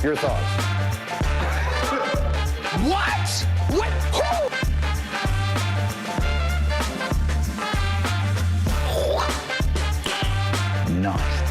Your thoughts? What? What? Who? Nice.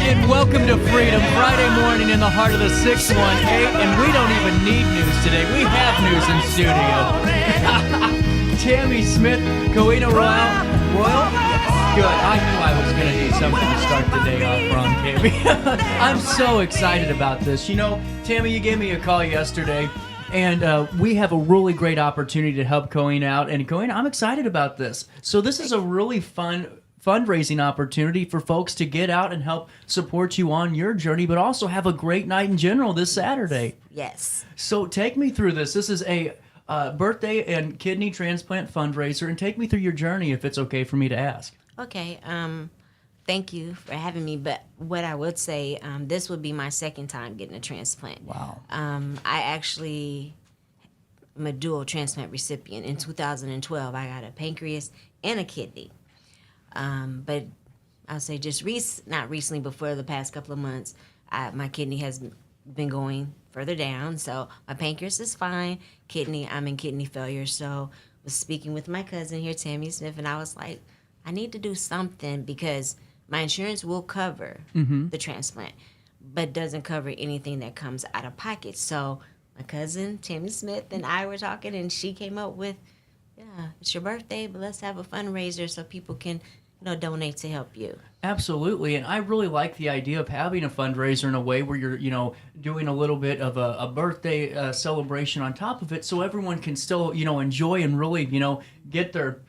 And welcome to Freedom, Friday morning in the heart of the 618, and we don't even need news today. We have news in studio. Tammy Smith, Coena Royal. Good. I knew I was going to do something to start the day off wrong, Tammy. I'm so excited about this. You know, Tammy, you gave me a call yesterday, and we have a really great opportunity to help Coena out. And Coena, I'm excited about this. So this is a really fun fundraising opportunity for folks to get out and help support you on your journey, but also have a great night in general this Saturday. Yes. So take me through this. This is a birthday and kidney transplant fundraiser, and take me through your journey if it's okay for me to ask. Okay. Thank you for having me. But what I would say, this would be my second time getting a transplant. Wow. I actually am a dual transplant recipient. In 2012, I got a pancreas and a kidney. But I'll say just not recently, but for the past couple of months, my kidney has been going further down. So my pancreas is fine. I'm in kidney failure. So I was speaking with my cousin here, Tammy Smith, and I was like, I need to do something because my insurance will cover the transplant, but doesn't cover anything that comes out of pocket. So my cousin, Tammy Smith, and I were talking, and she came up with, it's your birthday, but let's have a fundraiser so people can, donate to help you. Absolutely, and I really like the idea of having a fundraiser in a way where you're, doing a little bit of a birthday celebration on top of it, so everyone can still, enjoy and really, get their,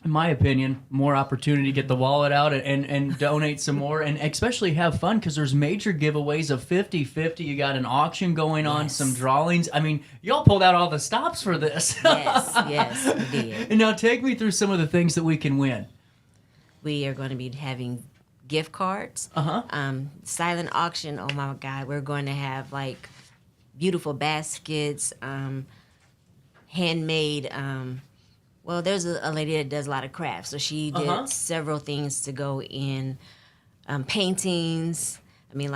in my opinion, more opportunity to get the wallet out and donate some more, and especially have fun because there's major giveaways of 50-50. You got an auction going on, some drawings. I mean, y'all pulled out all the stops for this. Yes, we did. And now take me through some of the things that we can win. We are going to be having gift cards. Silent auction. Oh my God, we're going to have like beautiful baskets, handmade. Well, there's a lady that does a lot of crafts, so she did several things to go in, paintings. I mean,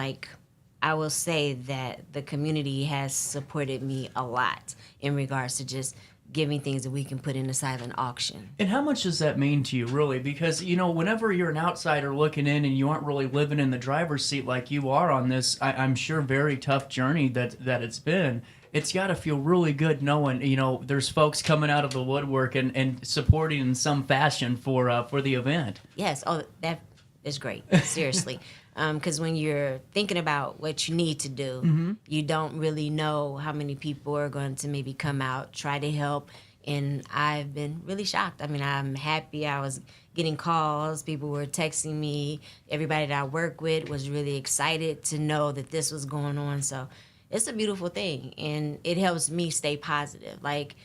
I will say that the community has supported me a lot in regards to just giving things that we can put in a silent auction. And how much does that mean to you, really? Because, whenever you're an outsider looking in and you aren't really living in the driver's seat like you are on this, I'm sure, very tough journey that it's been, it's got to feel really good knowing, there's folks coming out of the woodwork and supporting in some fashion for the event. Yes. Oh, that is great. Seriously. Because when you're thinking about what you need to do, you don't really know how many people are going to maybe come out, try to help. And I've been really shocked. I mean, I'm happy. I was getting calls. People were texting me. Everybody that I work with was really excited to know that this was going on. So it's a beautiful thing. And it helps me stay positive. Like,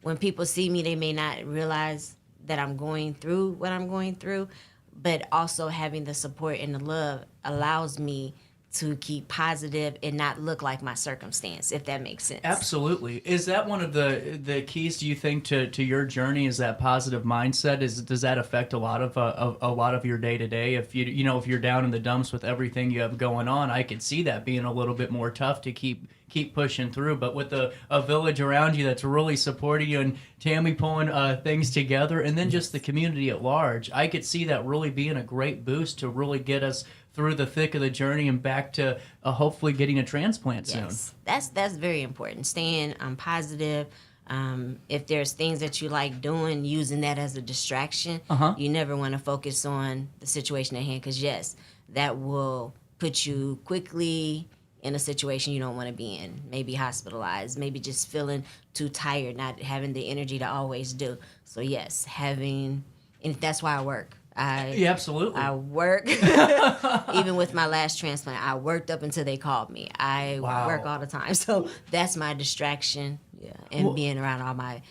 when people see me, they may not realize that I'm going through what I'm going through, but also having the support and the love allows me to keep positive and not look like my circumstance, if that makes sense. Absolutely. Is that one of the keys, do you think, to your journey? Is that positive mindset? Does that affect a lot of your day to day? If if you're down in the dumps with everything you have going on, I could see that being a little bit more tough to keep pushing through. But with a village around you that's really supporting you, and Tammy pulling things together, and then just the community at large, I could see that really being a great boost to really get us through the thick of the journey and back to hopefully getting a transplant soon. Yes, that's very important. Staying positive. If there's things that you like doing, using that as a distraction, you never want to focus on the situation at hand, because yes, that will put you quickly in a situation you don't want to be in, maybe hospitalized, maybe just feeling too tired, not having the energy to always do. So yes, and that's why I work. Yeah, absolutely. I work, even with my last transplant, I worked up until they called me. I work all the time. So that's my distraction, and being around all my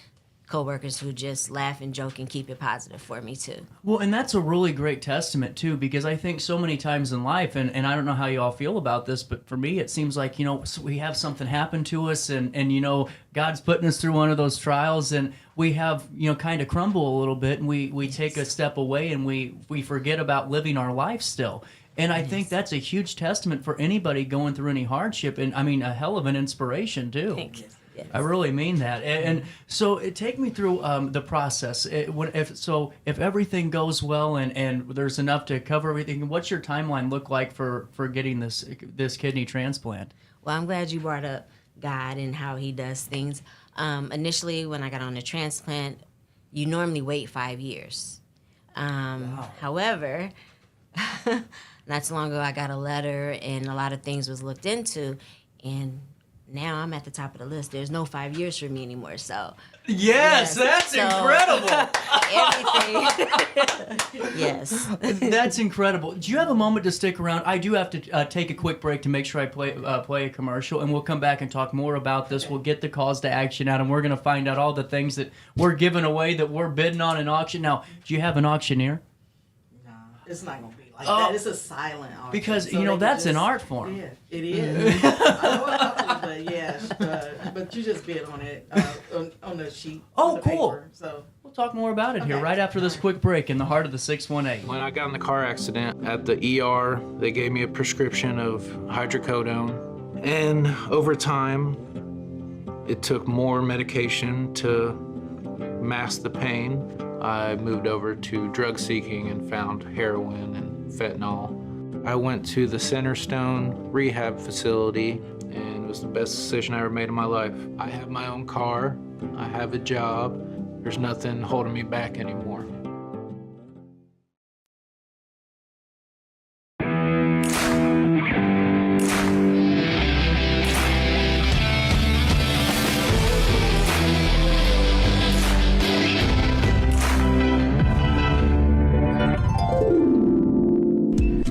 coworkers who just laugh and joke and keep it positive for me too. Well, and that's a really great testament too, because I think so many times in life, and I don't know how you all feel about this, but for me it seems like, we have something happen to us and God's putting us through one of those trials, and we have, kind of crumble a little bit, and we take a step away, and we forget about living our life still. And I think that's a huge testament for anybody going through any hardship, and I mean a hell of an inspiration too. Thank you. Yes. I really mean that. And so take me through the process. If everything goes well and there's enough to cover everything, what's your timeline look like for getting this kidney transplant? Well, I'm glad you brought up God and how he does things. Initially, when I got on the transplant, you normally wait 5 years. Wow. However, not too long ago, I got a letter and a lot of things was looked into, and now I'm at the top of the list. There's no 5 years for me anymore. So yes, that's incredible. Everything. Yes. That's incredible. Do you have a moment to stick around? I do have to take a quick break to make sure I play a commercial, and we'll come back and talk more about this. We'll get the calls to action out, and we're going to find out all the things that we're giving away, that we're bidding on an auction. Now, do you have an aucauctioneer? No, it's not going to be like that. It's a silent auction. Because, that's an art form. Yeah, it is. I know a couple, but yeah. But you just bid on it, on the sheet. Oh, the cool. Paper, so. We'll talk more about it here right after this quick break in the heart of the 618. When I got in the car accident at the ER, they gave me a prescription of hydrocodone. And over time, it took more medication to mask the pain. I moved over to drug seeking and found heroin and fentanyl. I went to the Centerstone rehab facility, and it was the best decision I ever made in my life. I have my own car, I have a job, there's nothing holding me back anymore.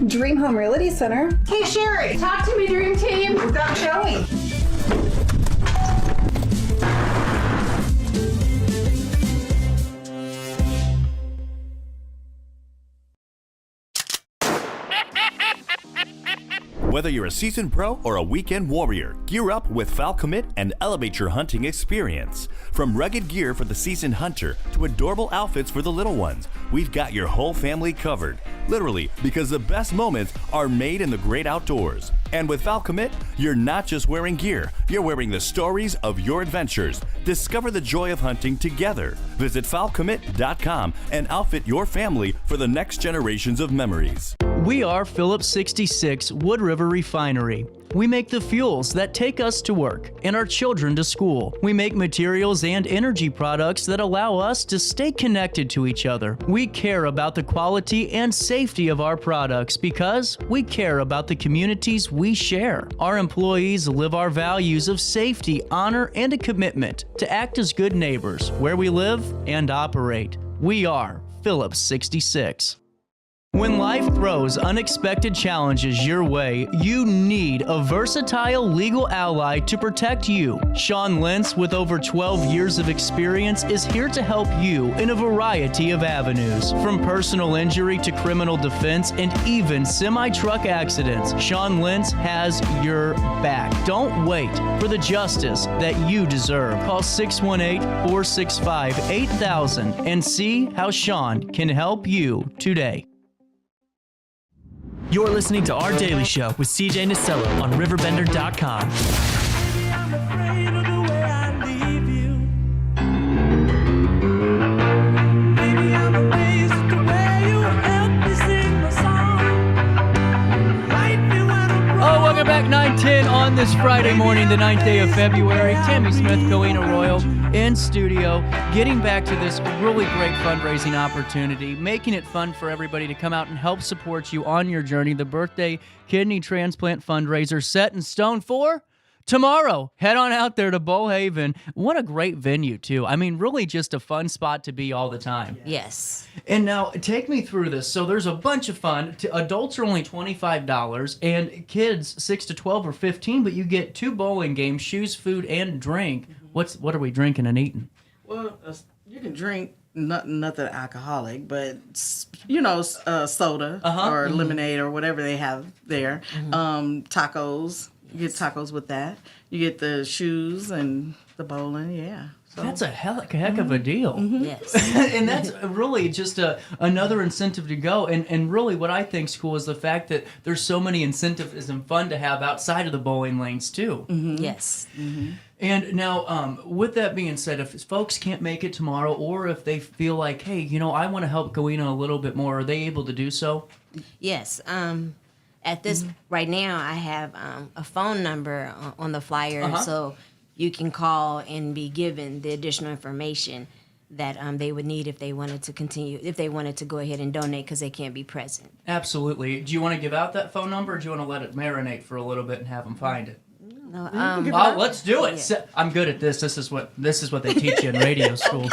Dream Home Realty Center. Hey Sherry, talk to me, Dream Team. We've got Joey. Whether you're a seasoned pro or a weekend warrior, gear up with Falcommit and elevate your hunting experience. From rugged gear for the seasoned hunter to adorable outfits for the little ones, we've got your whole family covered. Literally, because the best moments are made in the great outdoors. And with Falcommit, you're not just wearing gear, you're wearing the stories of your adventures. Discover the joy of hunting together. Visit Falcommit.com and outfit your family for the next generations of memories. We are Phillips 66 Wood River Refinery. We make the fuels that take us to work and our children to school. We make materials and energy products that allow us to stay connected to each other. We care about the quality and safety of our products because we care about the communities we share. Our employees live our values of safety, honor, and a commitment to act as good neighbors where we live and operate. We are Phillips 66. When life throws unexpected challenges your way, you need a versatile legal ally to protect you. Sean Lentz, with over 12 years of experience, is here to help you in a variety of avenues. From personal injury to criminal defense and even semi-truck accidents, Sean Lentz has your back. Don't wait for the justice that you deserve. Call 618-465-8000 and see how Sean can help you today. You're listening to Our Daily Show with CJ Nasello on RiverBender.com. I'm afraid of the way I leave you. Maybe I'm amazed at the way you help me sing my song. Fight me when I'm wrong. Welcome back, 9:10 on this Friday morning, the 9th day of February. Tammy Smith, Coena Royal. in studio, getting back to this really great fundraising opportunity, making it fun for everybody to come out and help support you on your journey. The birthday kidney transplant fundraiser set in stone for tomorrow. Head on out there to Bowhaven. What a great venue, too. I mean, really just a fun spot to be all the time. Yes. And now, take me through this. So there's a bunch of fun. Adults are only $25, and kids 6 to 12 or 15, but you get 2 bowling games, shoes, food, and drink. What are we drinking and eating? Well, you can drink nothing alcoholic, but soda or lemonade or whatever they have there. Tacos. You get tacos with that. You get the shoes and the bowling. Yeah. So. That's a heck of a deal. Yes. And that's really just another incentive to go. And really what I think is cool is the fact that there's so many incentives and fun to have outside of the bowling lanes, too. Yes. And now, with that being said, if folks can't make it tomorrow, or if they feel like, hey, I want to help Coena a little bit more, are they able to do so? Yes. At this right now, I have a phone number on the flyer, so you can call and be given the additional information that they would need if they wanted to continue, if they wanted to go ahead and donate because they can't be present. Absolutely. Do you want to give out that phone number, or do you want to let it marinate for a little bit and have them find it? No, let's do it. Yeah. I'm good at this. This is what they teach you in radio school.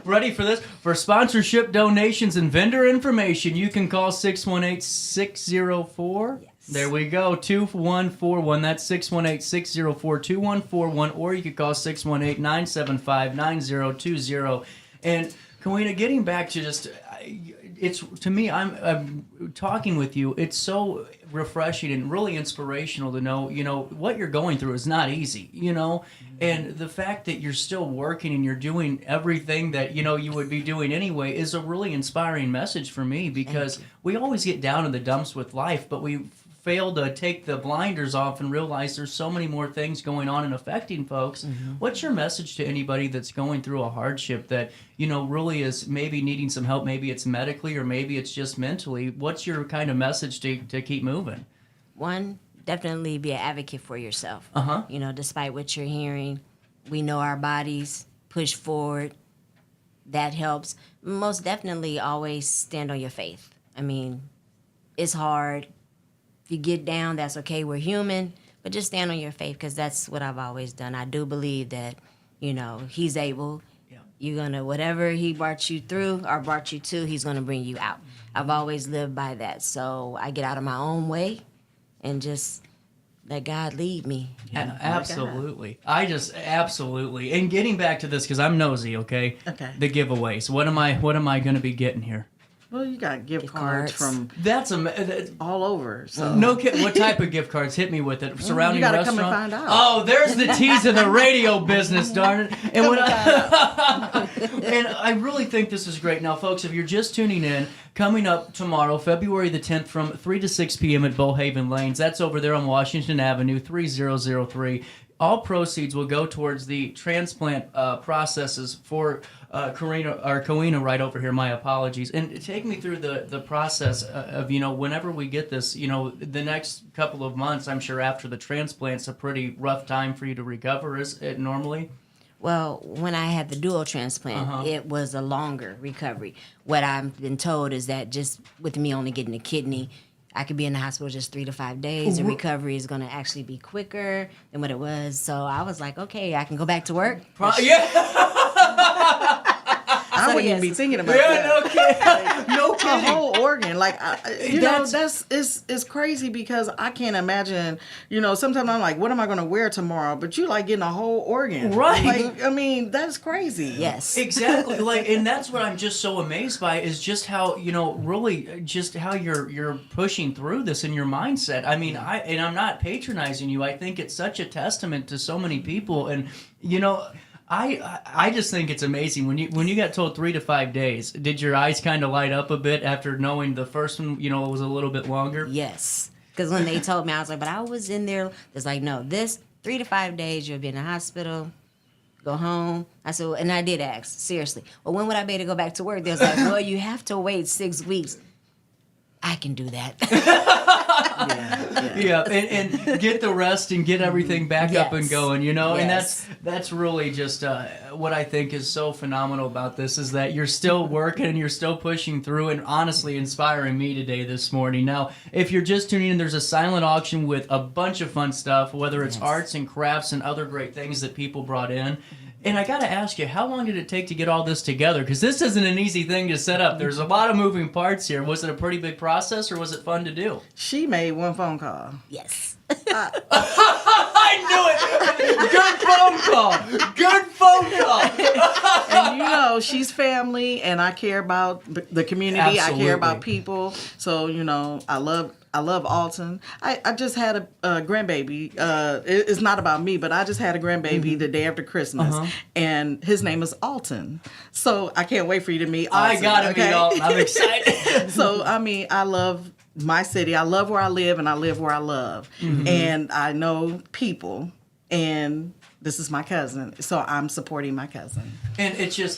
Ready for this? For sponsorship, donations, and vendor information, you can call 618-604. Yes. There we go, 2141. That's 618-604-2141, or you could call 618-975-9020. And Coena, getting back to just, it's to me, I'm talking with you. It's so refreshing and really inspirational to know, what you're going through is not easy, and the fact that you're still working and you're doing everything that, you would be doing anyway is a really inspiring message for me, because we always get down in the dumps with life, but we fail to take the blinders off and realize there's so many more things going on and affecting folks. What's your message to anybody that's going through a hardship that, really is maybe needing some help? Maybe it's medically or maybe it's just mentally. What's your kind of message to keep moving? One, definitely be an advocate for yourself. Despite what you're hearing, we know our bodies, push forward. That helps. Most definitely always stand on your faith. I mean, it's hard. If you get down, that's okay. We're human. But just stand on your faith, because that's what I've always done. I do believe that, he's able. Yeah. You're going to, whatever he brought you through or brought you to, he's going to bring you out. I've always lived by that. So I get out of my own way and just let God lead me. Yeah, absolutely. Absolutely. And getting back to this, because I'm nosy, okay? Okay. The giveaways. What am I going to be getting here? Well, you got gift cards from that's all over. So. No kidding. What type of gift cards? Hit me with it. Surrounding you gotta restaurant. Come and find out. Oh, there's the tease in the radio business, darn it. And and I really think this is great. Now, folks, if you're just tuning in, coming up tomorrow, February the 10th, from 3 to 6 p.m. at Bowhaven Lanes. That's over there on Washington Avenue, 3003. All proceeds will go towards the transplant processes for Coena right over here. My apologies. And take me through the process of, whenever we get this, the next couple of months, I'm sure after the transplant's a pretty rough time for you to recover, is it normally? Well, when I had the dual transplant, it was a longer recovery. What I've been told is that just with me only getting a kidney, I could be in the hospital just 3 to 5 days. The recovery is going to actually be quicker than what it was. So I was like, okay, I can go back to work. I wouldn't even be thinking about that. No kidding. No kidding. A whole organ, it's crazy, because I can't imagine. Sometimes I'm like, what am I going to wear tomorrow? But you like getting a whole organ, right? That's crazy. Yes, exactly. And that's what I'm just so amazed by, is just how really just how you're pushing through this in your mindset. I mean, I'm not patronizing you. I think it's such a testament to so many people, and I just think it's amazing. When you got told 3 to 5 days, did your eyes kind of light up a bit after knowing the first one, was a little bit longer? Yes. Because when they told me, I was like, but I was in there. It's like, no, this 3 to 5 days, you'll be in the hospital, go home. I said, and I did ask, seriously, well, when would I be able to go back to work? They was like, well, you have to wait 6 weeks. I can do that. Yeah, and get the rest and get everything back up and going, you know? Yes. And that's really just what I think is so phenomenal about this is that you're still working and you're still pushing through and honestly inspiring me today this morning. Now, if you're just tuning in, there's a silent auction with a bunch of fun stuff, whether it's arts and crafts and other great things that people brought in. And I got to ask you, how long did it take to get all this together? Because this isn't an easy thing to set up. There's a lot of moving parts here. Was it a pretty big process or was it fun to do? She made one phone call. Yes. I knew it! Good phone call! And you know, she's family, and I care about the community. Absolutely. I care about people. So, you know, I love Alton. I just had a grandbaby. It's not about me, but I just had a grandbaby the day after Christmas, and his name is Alton. So I can't wait for you to meet Alton. I gotta meet Alton. I'm excited. So, I mean, I love my city. I love where I live, and I live where I love. And I know people, and this is my cousin, so I'm supporting my cousin. And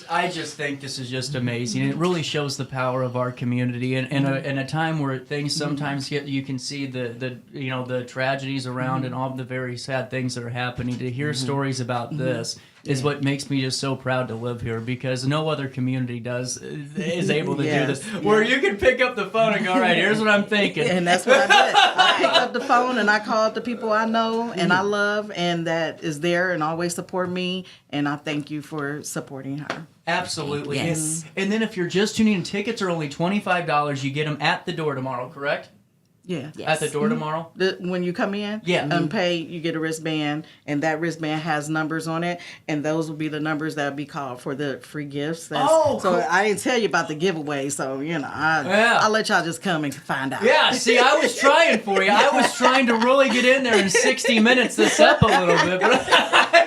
I just think this is just amazing. It really shows the power of our community, and in a time where things sometimes you can see the tragedies around and all the very sad things that are happening. To hear stories about this is what makes me just so proud to live here, because no other community is able to do this. Where you can pick up the phone and go, all right, here's what I'm thinking. And that's what I did. I picked up the phone and I called the people I know and I love and that is there and always support me. And I thank you for supporting her. Absolutely. Yes. And then if you're just tuning in, tickets are only $25. You get them at the door tomorrow, correct? Yeah. Yes. At the door tomorrow? When you come in Yeah. pay, you get a wristband, and that wristband has numbers on it, and those will be the numbers that will be called for the free gifts. Oh, so cool. I didn't tell you about the giveaway, so, you know, I'll let y'all just come and find out. Yeah, see, I was trying for you. I was trying to really get in there in 60 minutes this up a little bit. But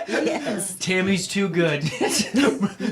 Yes. Tammy's too good.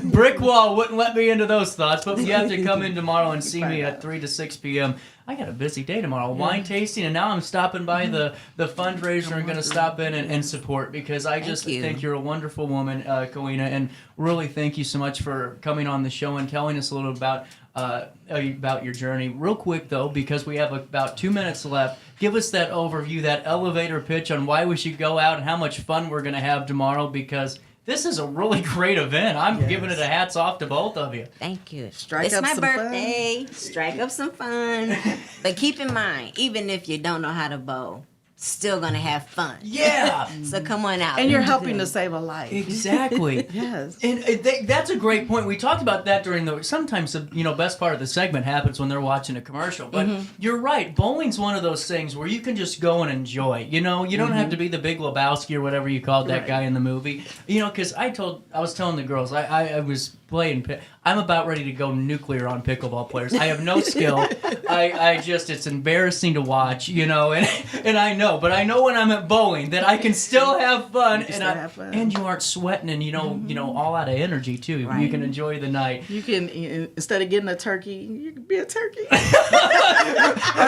Brick wall wouldn't let me into those thoughts, but you have to come in tomorrow and see me at 3 to 6 p.m. I got a busy day tomorrow, wine tasting, and now I'm stopping by the fundraiser and going to stop in and support, because I just think you're a wonderful woman, Coena, and really thank you so much for coming on the show and telling us a little about your journey. Real quick, though, because we have about 2 minutes left, give us that overview, that elevator pitch on why we should go out and how much fun we're going to have tomorrow, because this is a really great event. I'm giving it a hats off to both of you. Thank you. Strike it's up my some birthday. Strike up some fun. But keep in mind, even if you don't know how to bow, still gonna have fun. Yeah. So come on out. And you're helping to save a life. Exactly. Yes. And that's a great point. We talked about that during sometimes the best part of the segment happens when they're watching a commercial. But you're right. Bowling's one of those things where you can just go and enjoy. You know, you don't have to be the Big Lebowski or whatever you called that guy in the movie. You know, because I was telling the girls I was playing. I'm about ready to go nuclear on pickleball players. I have no skill. It's embarrassing to watch. You know, and I know, but I know when I'm at bowling that I can still have fun, and you aren't sweating, and you know, all out of energy too. Right. You can enjoy the night. You can, instead of getting a turkey, you can be a turkey. Or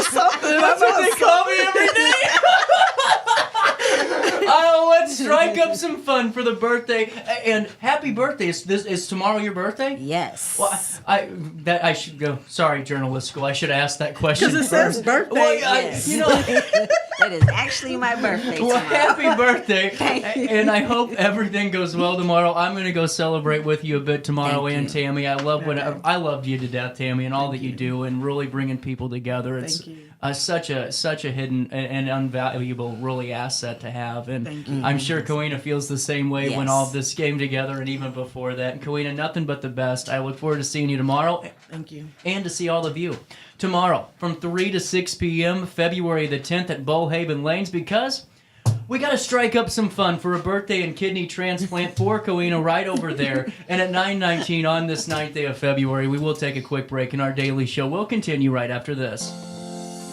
something. That's what they call me every day. Oh, let's strike up some fun for the birthday, and happy birthday! Is tomorrow your birthday? Yes. Well, I should go. Sorry, journalist school. I should have asked that question. Because it says birthday. Well, Yes. It is actually my birthday Well, tomorrow. happy birthday, and I hope everything goes well tomorrow. I'm going to go celebrate with you a bit tomorrow. Thank and you. Tammy, I loved you to death, Tammy, and all that you do, and really bringing people together. It's Thank you. Such a hidden and invaluable, really asset to have, and Thank you. I'm sure Coena feels the same way when Yes. all of this came together, and even before that. And Coena, nothing but the best. I look forward to seeing you tomorrow. Thank you. And to see all of you tomorrow from 3 to 6 p.m. February the 10th at Bullhaven Lanes, because we got to strike up some fun for a birthday and kidney transplant for Coena right over there. And at 9:19 on this 9th day of February, we will take a quick break, and our daily show will continue right after this.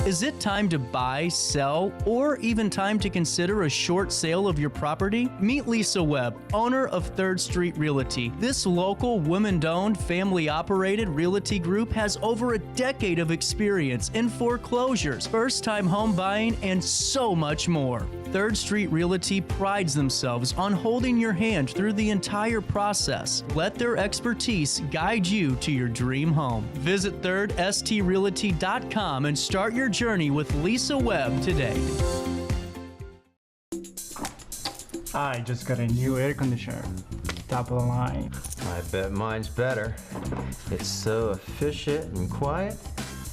Is it time to buy, sell, or even time to consider a short sale of your property? Meet Lisa Webb, owner of 3rd Street Realty. This local, women-owned, family-operated realty group has over a decade of experience in foreclosures, first-time home buying, and so much more. 3rd Street Realty prides themselves on holding your hand through the entire process. Let their expertise guide you to your dream home. Visit 3rdstrealty.com and start your journey with Lisa Webb today. I just got a new air conditioner. Top of the line. I bet mine's better. It's so efficient and quiet,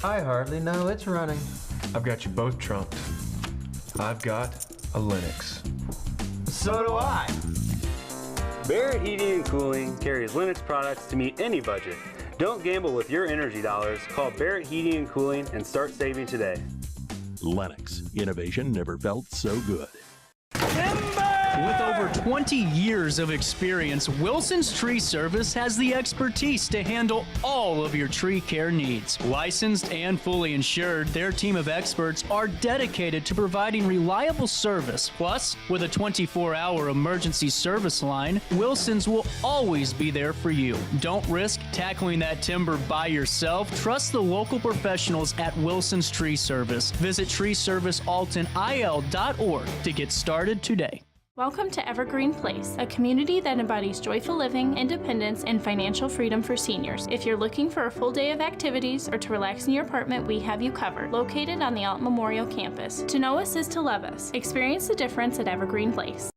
I hardly know it's running. I've got you both trumped. I've got a Linux. So do I. Barrett Heating and Cooling carries Linux products to meet any budget. Don't gamble with your energy dollars. Call Barrett Heating and Cooling and start saving today. Lennox. Innovation never felt so good. With over 20 years of experience, Wilson's Tree Service has the expertise to handle all of your tree care needs. Licensed and fully insured, their team of experts are dedicated to providing reliable service. Plus, with a 24-hour emergency service line, Wilson's will always be there for you. Don't risk tackling that timber by yourself. Trust the local professionals at Wilson's Tree Service. Visit treeservicealtonil.org to get started today. Welcome to Evergreen Place, a community that embodies joyful living, independence, and financial freedom for seniors. If you're looking for a full day of activities or to relax in your apartment, we have you covered. Located on the Alton Memorial Campus. To know us is to love us. Experience the difference at Evergreen Place.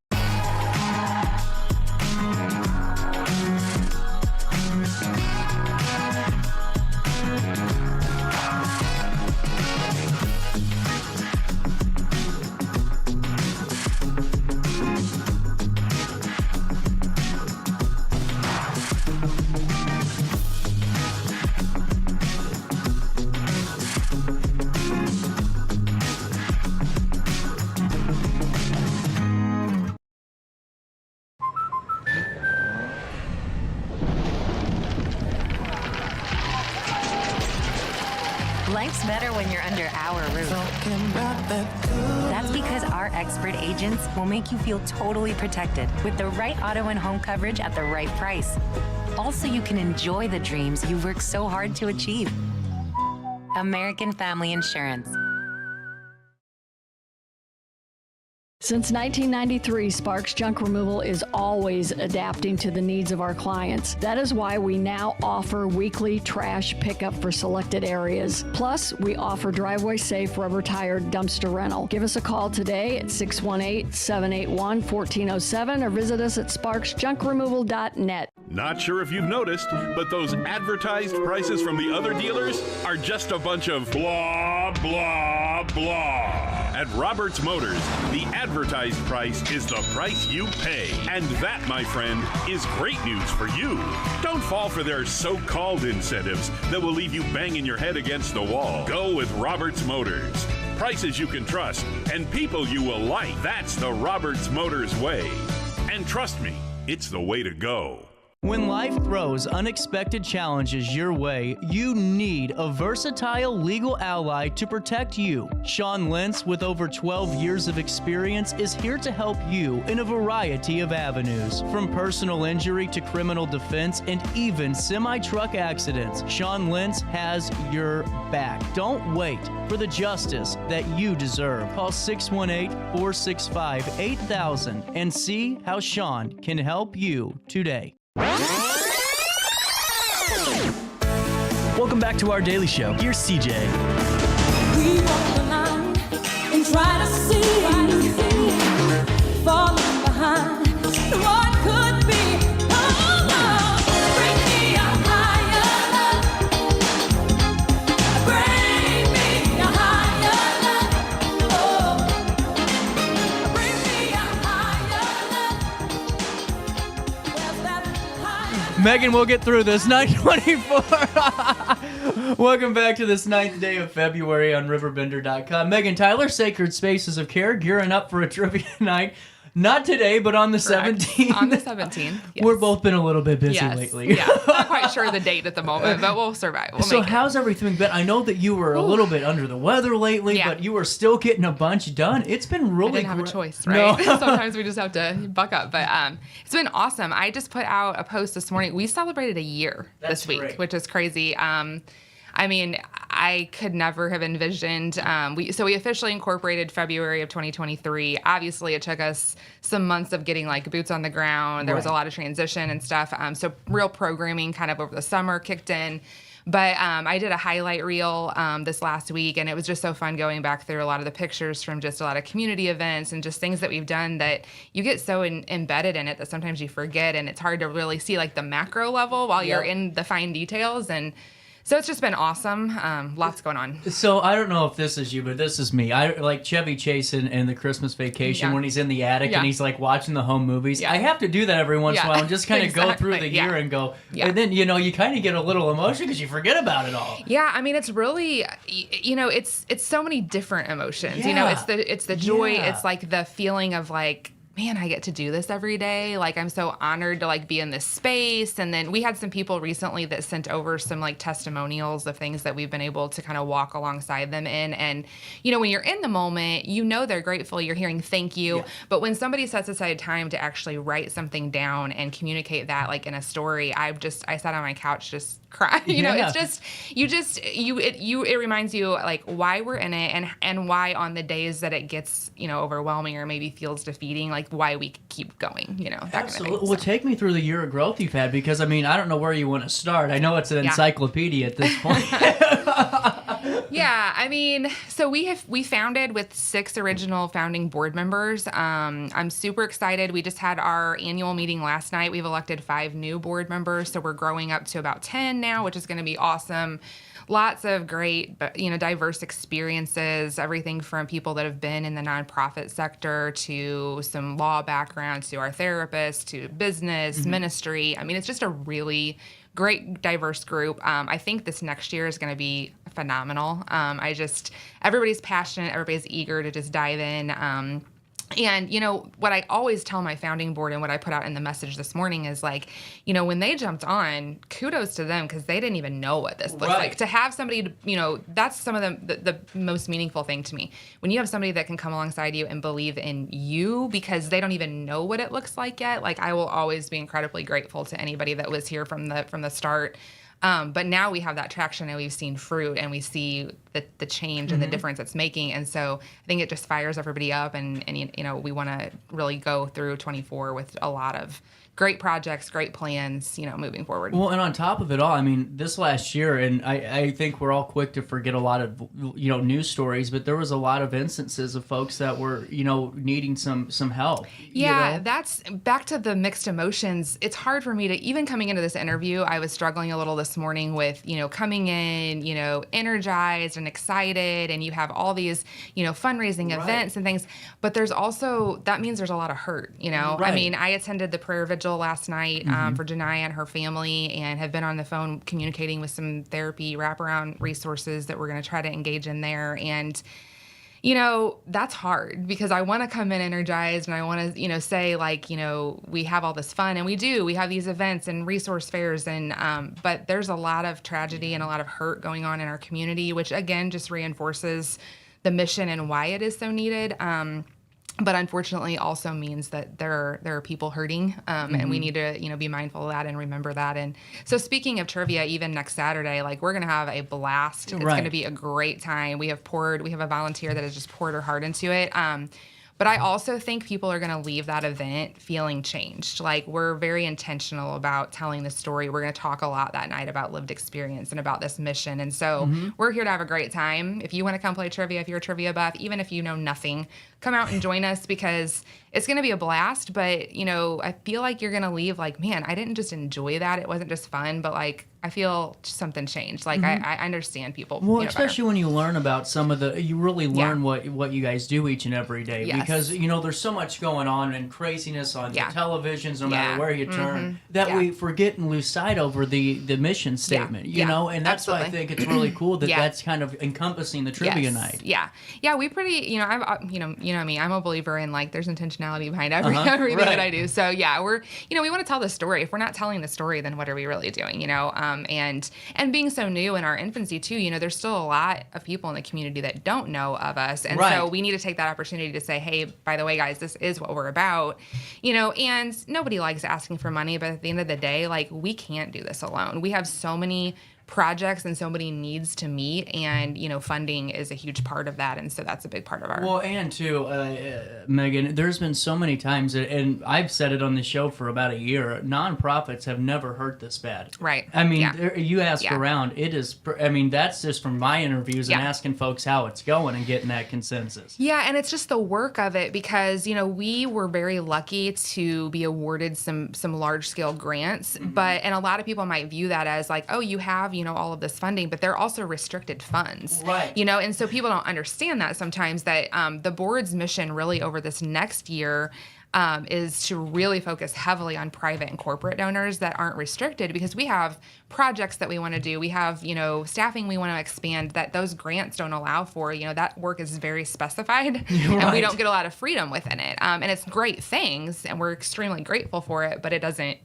Life's better when you're under our roof. That's because our expert agents will make you feel totally protected with the right auto and home coverage at the right price. Also, you can enjoy the dreams you worked so hard to achieve. American Family Insurance. Since 1993, Sparks Junk Removal is always adapting to the needs of our clients. That is why we now offer weekly trash pickup for selected areas. Plus, we offer driveway-safe rubber-tired dumpster rental. Give us a call today at 618-781-1407 or visit us at sparksjunkremoval.net. Not sure if you've noticed, but those advertised prices from the other dealers are just a bunch of blah, blah, blah. At Roberts Motors, the advertised price is the price you pay. And that, my friend, is great news for you. Don't fall for their so-called incentives that will leave you banging your head against the wall. Go with Roberts Motors. Prices you can trust and people you will like. That's the Roberts Motors way. And trust me, it's the way to go. When life throws unexpected challenges your way, you need a versatile legal ally to protect you. Sean Lentz, with over 12 years of experience, is here to help you in a variety of avenues. From personal injury to criminal defense and even semi-truck accidents, Sean Lentz has your back. Don't wait for the justice that you deserve. Call 618-465-8000 and see how Sean can help you today. Welcome back to our daily show. Here's CJ. We walk the line and try to see, falling behind what could be. Oh, Lord, bring me a higher love. Bring me a higher love. Oh, bring me a higher love. Where's that higher? Megan, we'll get through this. 9:24. Welcome back to this 9th day of February on RiverBender.com. Megan, Tyler, Sacred Spaces of Care, gearing up for a trivia night. Not today, but on the 17th. On the 17th. Yes. We've both been a little bit busy lately. Yeah, not quite sure the date at the moment, but we'll survive. So how's everything been? I know that you were a little bit under the weather lately, but you were still getting a bunch done. It's been really I didn't have a choice, right? No. Sometimes we just have to buck up. But it's been awesome. I just put out a post this morning. We celebrated a year this week, great. which is crazy. I mean, I could never have envisioned. We officially incorporated February of 2023. Obviously, it took us some months of getting like boots on the ground. There was a lot of transition and stuff. So real programming kind of over the summer kicked in. But I did a highlight reel this last week, and it was just so fun going back through a lot of the pictures from just a lot of community events and just things that we've done that you get so embedded in it that sometimes you forget, and it's hard to really see like the macro level while you're in the fine details. And so it's just been awesome. Lots going on. So I don't know if this is you, but this is me. I like Chevy Chase in the Christmas Vacation when he's in the attic and he's like watching the home movies. I have to do that every once in a while and just kind of go through the year and go. And then, you know, you kind of get a little emotion because you forget about it all. Yeah, I mean, it's really, you know, it's so many different emotions. You know, it's the joy. It's like the feeling of like, man, I get to do this every day. Like, I'm so honored to like be in this space. And then we had some people recently that sent over some like testimonials of things that we've been able to kind of walk alongside them in. And, you know, when you're in the moment, you know, they're grateful. You're hearing thank you. Yeah. But when somebody sets aside time to actually write something down and communicate that like in a story, I sat on my couch just cry. You know, it's just, it reminds you like why we're in it and why on the days that it gets, you know, overwhelming or maybe feels defeating, like why we keep going, you know, that kind of thing. Well, take me through the year of growth you've had, because I mean, I don't know where you want to start. I know it's an encyclopedia at this point. Yeah, I mean, so we founded with 6 original founding board members. I'm super excited. We just had our annual meeting last night. We've elected 5 new board members, so we're growing up to about 10 now, which is going to be awesome. Lots of great, you know, diverse experiences, everything from people that have been in the nonprofit sector to some law backgrounds to our therapists to business, ministry. I mean, it's just a really great, diverse group. I think this next year is going to be phenomenal. Everybody's passionate, everybody's eager to just dive in. And, you know, what I always tell my founding board and what I put out in the message this morning is like, you know, when they jumped on, kudos to them because they didn't even know what this looks like. To have somebody, you know, that's some of the most meaningful thing to me. When you have somebody that can come alongside you and believe in you because they don't even know what it looks like yet, like I will always be incredibly grateful to anybody that was here from the start. But now we have that traction and we've seen fruit and we see the change and the difference it's making. And so I think it just fires everybody up and you know, we want to really go through 24 with a lot of great projects, great plans, you know, moving forward. Well, and on top of it all, I mean, this last year, and I think we're all quick to forget a lot of, you know, news stories, but there was a lot of instances of folks that were, you know, needing some help. Yeah, you know? That's back to the mixed emotions. It's hard for me to, even coming into this interview, I was struggling a little this morning with, you know, coming in, you know, energized and excited, and you have all these, you know, fundraising events and things, but there's also, that means there's a lot of hurt, you know? I mean, I attended the prayer vigil last night for Janiyah and her family and have been on the phone communicating with some therapy wraparound resources that we're going to try to engage in there. And, you know, that's hard because I want to come in energized and I want to, you know, say like, you know, we have all this fun and we do. We have these events and resource fairs and but there's a lot of tragedy and a lot of hurt going on in our community, which again just reinforces the mission and why it is so needed. But unfortunately also means that there are people hurting, and we need to, you know, be mindful of that and remember that. And so speaking of trivia, even next Saturday, like we're going to have a blast. It's going to be a great time. We have a volunteer that has just poured her heart into it. But I also think people are going to leave that event feeling changed. Like we're very intentional about telling the story. We're going to talk a lot that night about lived experience and about this mission. And so we're here to have a great time. If you want to come play trivia, if you're a trivia buff, even if you know nothing, come out and join us because it's going to be a blast. But, you know, I feel like you're going to leave like, man, I didn't just enjoy that. It wasn't just fun, but like I feel something changed. Like I understand people. Well, you know, especially better. when you learn about some of you really learn what you guys do each and every day. Yes. Because, you know, there's so much going on and craziness on the televisions, no matter where you turn, that we forget and lose sight over the mission statement, you know? And that's why I think it's really cool that that's kind of encompassing the trivia night. Yeah. Yeah, we pretty, you know, I'm, you know me, I'm a believer in like there's intentionality behind everything that I do. So yeah, we're, you know, we want to tell the story. If we're not telling the story, then what are we really doing, you know? And being so new in our infancy too, you know, there's still a lot of people in the community that don't know of us. And so we need to take that opportunity to say, hey, by the way, guys, this is what we're about, you know, and nobody likes asking for money, but at the end of the day, like we can't do this alone. We have so many projects and so many needs to meet, and funding is a huge part of that, and so that's a big part of our. Well, and too, Megan, there's been so many times, and I've said it on the show for about a year. Nonprofits have never hurt this bad. Right. I mean, you ask around, it is. I mean, that's just from my interviews and asking folks how it's going and getting that consensus. Yeah, and it's just the work of it because we were very lucky to be awarded some large scale grants, and a lot of people might view that as like, oh, you have all of this funding, but they're also restricted funds, right? And so people don't understand that sometimes that the board's mission really over this next year is to really focus heavily on private and corporate donors that aren't restricted, because we have projects that we want to do. We have, staffing we want to expand that those grants don't allow for. That work is very specified and we don't get a lot of freedom within it. And it's great things and we're extremely grateful for it, but it doesn't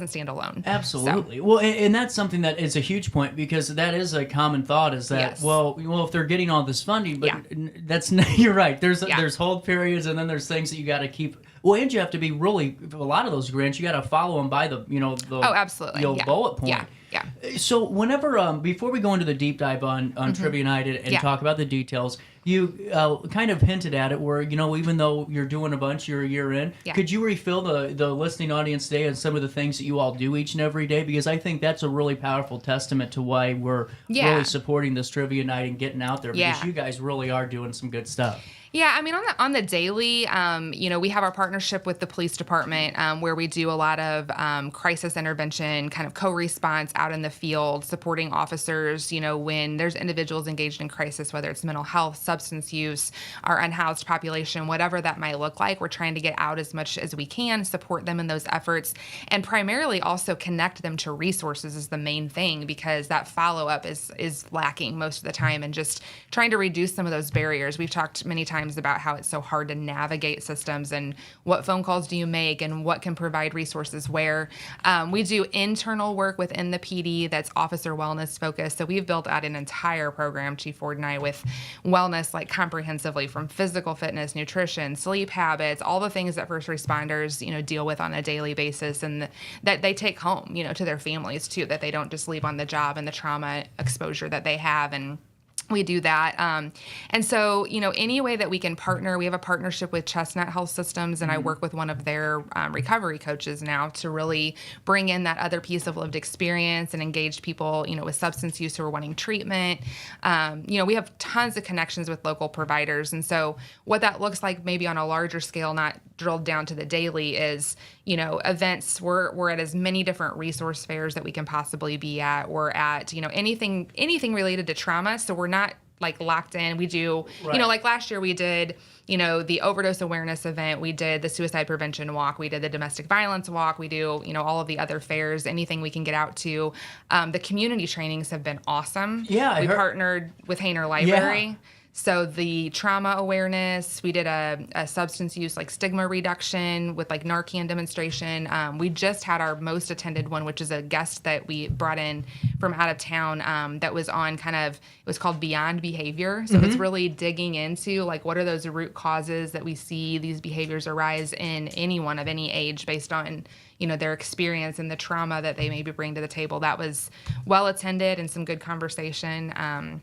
stand alone. Absolutely. So. Well, and that's something that is a huge point, because that is a common thought, is that, yes. well, if they're getting all this funding, but that's you're right. There's hold periods, and then there's things that you got to keep. Well, and you have to be really, a lot of those grants, you got to follow them by the, oh, absolutely. Bullet point. Yeah. So whenever, before we go into the deep dive on Trivia Night and talk about the details, you kind of hinted at it where, even though you're doing a bunch, you're a year in, could you refill the listening audience today on some of the things that you all do each and every day? Because I think that's a really powerful testament to why we're really supporting this Trivia Night and getting out there, because you guys really are doing some good stuff. Yeah, I mean, on the daily, we have our partnership with the police department where we do a lot of crisis intervention, kind of co-response out in the field, supporting officers, when there's individuals engaged in crisis, whether it's mental health, substance use, our unhoused population, whatever that might look like. We're trying to get out as much as we can, support them in those efforts, and primarily also connect them to resources is the main thing, because that follow-up is lacking most of the time, and just trying to reduce some of those barriers. We've talked many times about how it's so hard to navigate systems and what phone calls do you make and what can provide resources where. We do internal work within the PD that's officer wellness focused. So we've built out an entire program, Chief Ford and I, with wellness, like comprehensively, from physical fitness, nutrition, sleep habits, all the things that first responders, deal with on a daily basis, and that they take home, to their families too, that they don't just leave on the job and the trauma exposure that they have. And we do that. And so, any way that we can partner, we have a partnership with Chestnut Health Systems, and I work with one of their recovery coaches now to really bring in that other piece of lived experience and engage people, with substance use who are wanting treatment. We have tons of connections with local providers. And so what that looks like maybe on a larger scale, not drilled down to the daily, is, events. We're at as many different resource fairs that we can possibly be at. We're at, anything related to trauma. So we're not like locked in. We do, like last year we did, the overdose awareness event. We did the suicide prevention walk. We did the domestic violence walk. We do, all of the other fairs, anything we can get out to. The community trainings have been awesome. Yeah. We partnered with Hainer Library. Yeah. So the trauma awareness, we did a substance use, like stigma reduction with like Narcan demonstration. We just had our most attended one, which is a guest that we brought in from out of town that was on it was called Beyond Behavior. So it's really digging into like, what are those root causes that we see these behaviors arise in anyone of any age based on, their experience and the trauma that they maybe bring to the table. That was well attended and some good conversation.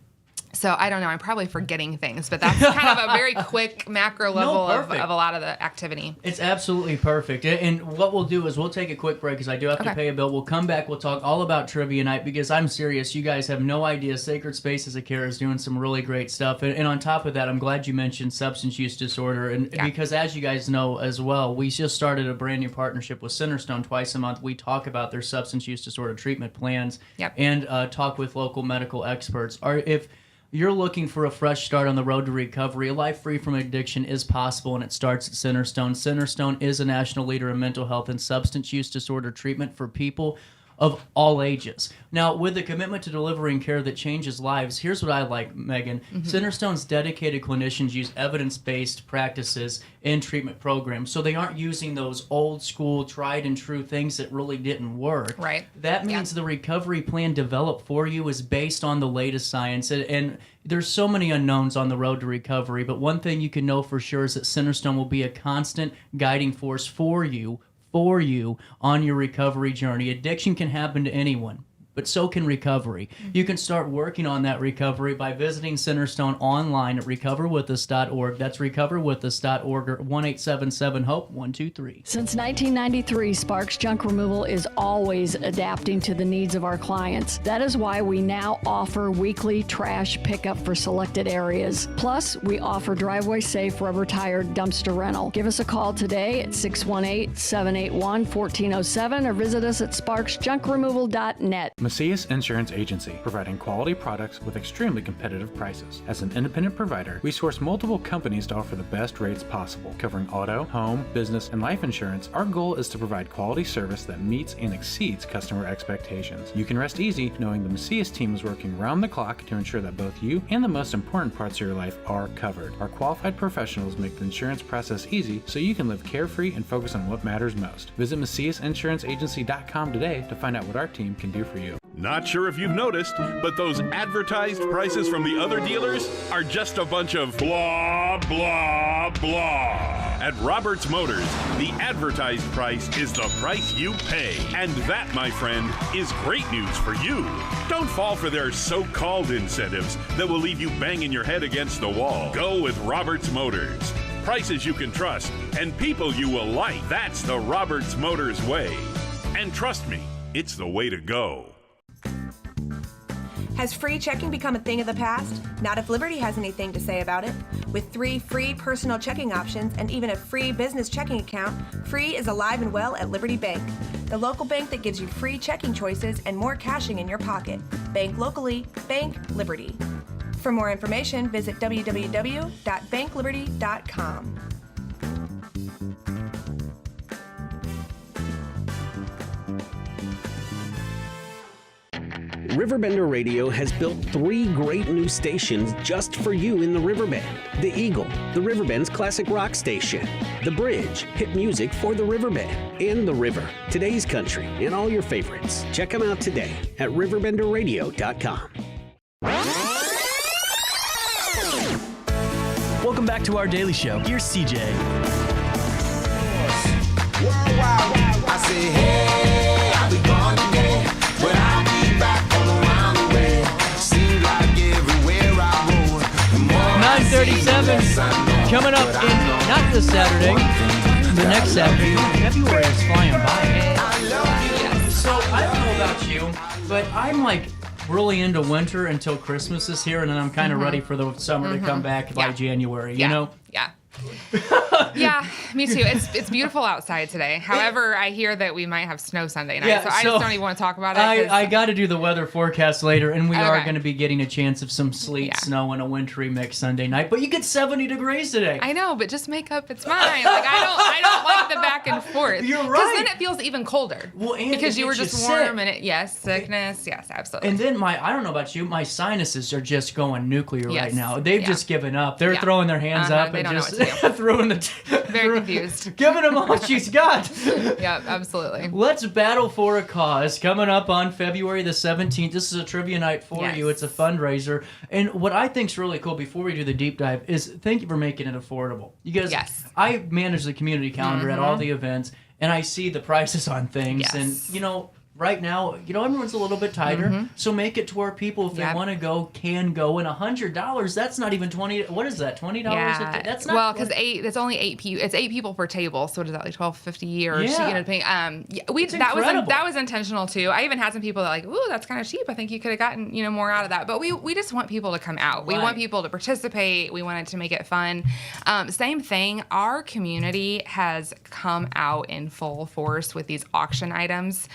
So I don't know, I'm probably forgetting things, but that's kind of a very quick macro level of a lot of the activity. It's absolutely perfect. And what we'll do is we'll take a quick break because I do have to pay a bill. We'll come back, we'll talk all about Trivia Night, because I'm serious, you guys have no idea. Sacred Spaces of Care is doing some really great stuff. And on top of that, I'm glad you mentioned substance use disorder. And because as you guys know as well, we just started a brand new partnership with Centerstone. Twice a month we talk about their substance use disorder treatment plans and talk with local medical experts. If you're looking for a fresh start on the road to recovery, a life free from addiction is possible, and it starts at Centerstone. Centerstone is a national leader in mental health and substance use disorder treatment for people of all ages. Now, with the commitment to delivering care that changes lives, here's what I like, Megan. Centerstone's dedicated clinicians use evidence-based practices in treatment programs, so they aren't using those old school, tried and true things that really didn't work. Right. That means the recovery plan developed for you is based on the latest science, and there's so many unknowns on the road to recovery, but one thing you can know for sure is that Centerstone will be a constant guiding force for you on your recovery journey. Addiction can happen to anyone. but so can recovery. You can start working on that recovery by visiting Centerstone online at recoverwithus.org. That's recoverwithus.org or 1-877-HOPE-123. Since 1993, Sparks Junk Removal is always adapting to the needs of our clients. That is why we now offer weekly trash pickup for selected areas. Plus, we offer driveway-safe rubber-tired dumpster rental. Give us a call today at 618-781-1407 or visit us at sparksjunkremoval.net. Macias Insurance Agency, providing quality products with extremely competitive prices. As an independent provider, we source multiple companies to offer the best rates possible. Covering auto, home, business, and life insurance, our goal is to provide quality service that meets and exceeds customer expectations. You can rest easy knowing the Macias team is working round the clock to ensure that both you and the most important parts of your life are covered. Our qualified professionals make the insurance process easy so you can live carefree and focus on what matters most. Visit MaciasInsuranceAgency.com today to find out what our team can do for you. Not sure if you've noticed, but those advertised prices from the other dealers are just a bunch of blah, blah, blah. At Roberts Motors, the advertised price is the price you pay. And that, my friend, is great news for you. Don't fall for their so-called incentives that will leave you banging your head against the wall. Go with Roberts Motors. Prices you can trust and people you will like. That's the Roberts Motors way. And trust me, it's the way to go. Has free checking become a thing of the past? Not if Liberty has anything to say about it. With 3 free personal checking options and even a free business checking account, free is alive and well at Liberty Bank. The local bank that gives you free checking choices and more cashing in your pocket. Bank locally, bank Liberty. For more information, visit www.bankliberty.com. RiverBender Radio has built 3 great new stations just for you in the Riverbend. The Eagle, the Riverbend's classic rock station. The Bridge, hit music for the Riverbend. And The River, today's country, and all your favorites. Check them out today at RiverBenderRadio.com. Welcome back to our daily show. Here's CJ. I say, hey, I'll be gone today, but I'll be back all around the way. Seems like everywhere I roll, the more 9:37 coming up in not this Saturday, the next Saturday. February is flying by. So I don't know about you, but I'm like really into winter until Christmas is here, and then I'm kind of ready for the summer to come back by January. You know? Yeah. Yeah, me too. It's beautiful outside today. However, I hear that we might have snow Sunday night, so I just don't even want to talk about it. I got to do the weather forecast later, and we are going to be getting a chance of some sleet, snow, and a wintry mix Sunday night. But you get 70 degrees today. I know, but just make up its mind. Like I don't like the back and forth. You're right. Because then it feels even colder. Well, and because you were just warm sick. and sickness. Yes, absolutely. And then I don't know about you, my sinuses are just going nuclear right now. They've just given up. They're throwing their hands up and just throwing the very confused. Giving them all she's got. Yeah, absolutely. Let's battle for a cause. Coming up on February the 17th. This is a trivia night for you. It's a fundraiser. And what I think's really cool before we do the deep dive is thank you for making it affordable. You guys, I manage the community calendar at all the events, and I see the prices on things. And, right now, everyone's a little bit tighter, so make it to where people, if they want to go, can go. And $100, that's not even $20. What is that? $20? Yeah. That's not. Because it's only 8 people. It's 8 people per table. So what is that, like $12.50 or that was intentional too. I even had some people that like, ooh, that's kind of cheap. I think you could have gotten more out of that. But we just want people to come out. We want people to participate. We wanted to make it fun. Same thing. Our community has come out in full force with these auction items.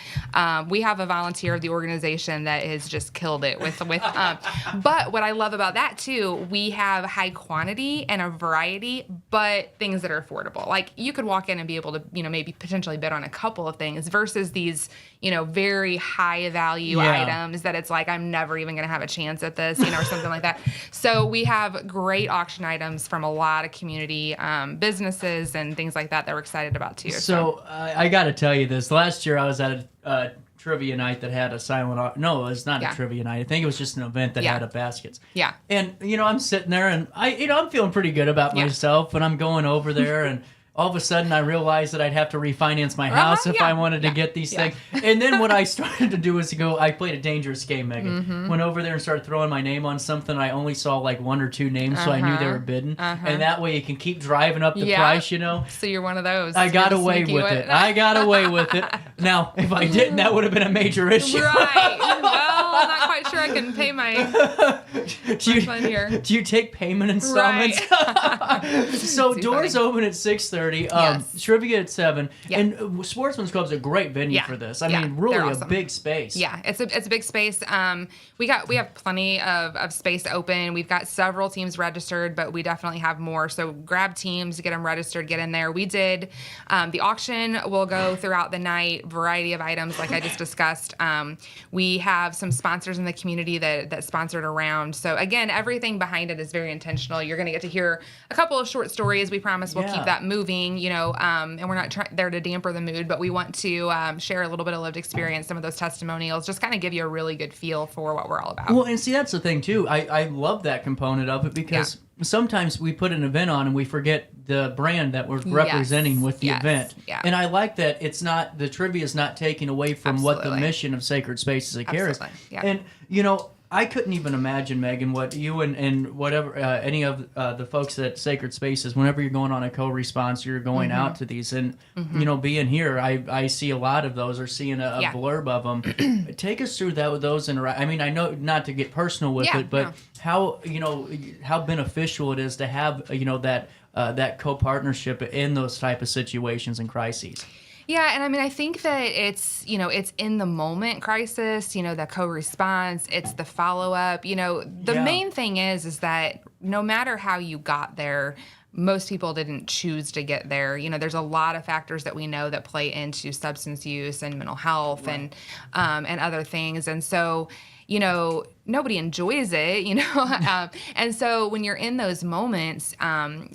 We have a volunteer of the organization that has just killed it with but what I love about that too, we have high quantity and a variety, but things that are affordable. Like you could walk in and be able to, maybe potentially bid on a couple of things versus these, very high value items that it's like, I'm never even going to have a chance at this, or something like that. So we have great auction items from a lot of community businesses and things like that we're excited about too. So I got to tell you this. Last year I was at a trivia night that had a silent no, it was not a trivia night. I think it was just an event that had a baskets. Yeah. And I'm sitting there and I'm feeling pretty good about myself, and I'm going over there and all of a sudden I realized that I'd have to refinance my house if I wanted to get these things. And then what I started to do was I played a dangerous game, Megan. Went over there and started throwing my name on something. I only saw like 1 or 2 names, so I knew they were bidding. And that way you can keep driving up the price, you know. So you're one of those. I got away with it. I got away with it. Now, if I didn't, that would have been a major issue. Right. Well, I'm not quite sure I can pay my fund here. Do you take payment installments? Right. So doors open at 6:30. Trivia at 7. And Sportsman's Club's a great venue for this. I mean, really awesome. A big space. Yeah, it's a big space. We have plenty of space open. We've got several teams registered, but we definitely have more. So grab teams, get them registered, get in there. We did the auction will go throughout the night, variety of items like I just discussed. We have some sponsors in the community that sponsored around. So again, everything behind it is very intentional. You're going to get to hear a couple of short stories. We promise we'll keep that moving, you know, and we're not there to damper the mood, but we want to share a little bit of lived experience, some of those testimonials, just kind of give you a really good feel for what we're all about. Well, and see, that's the thing too. I love that component of it because sometimes we put an event on and we forget the brand that we're representing with the event. Yeah. And I like that the trivia is not taking away from what the mission of Sacred Spaces carries. Yeah. And, you know, I couldn't even imagine, Megan, what you and whatever any of the folks at Sacred Spaces, whenever you're going on a co-response, you're going out to these, and you know, being here, I see a lot of those, or seeing a blurb of them. Take us through that with those I mean, I know not to get personal with it, but how beneficial it is to have that co-partnership in those type of situations and crises. Yeah, and I mean, I think that it's in the moment crisis, the co-response, it's the follow-up. The main thing is that no matter how you got there, most people didn't choose to get there. There's a lot of factors that we know that play into substance use and mental health and other things. And so, nobody enjoys it, and so when you're in those moments,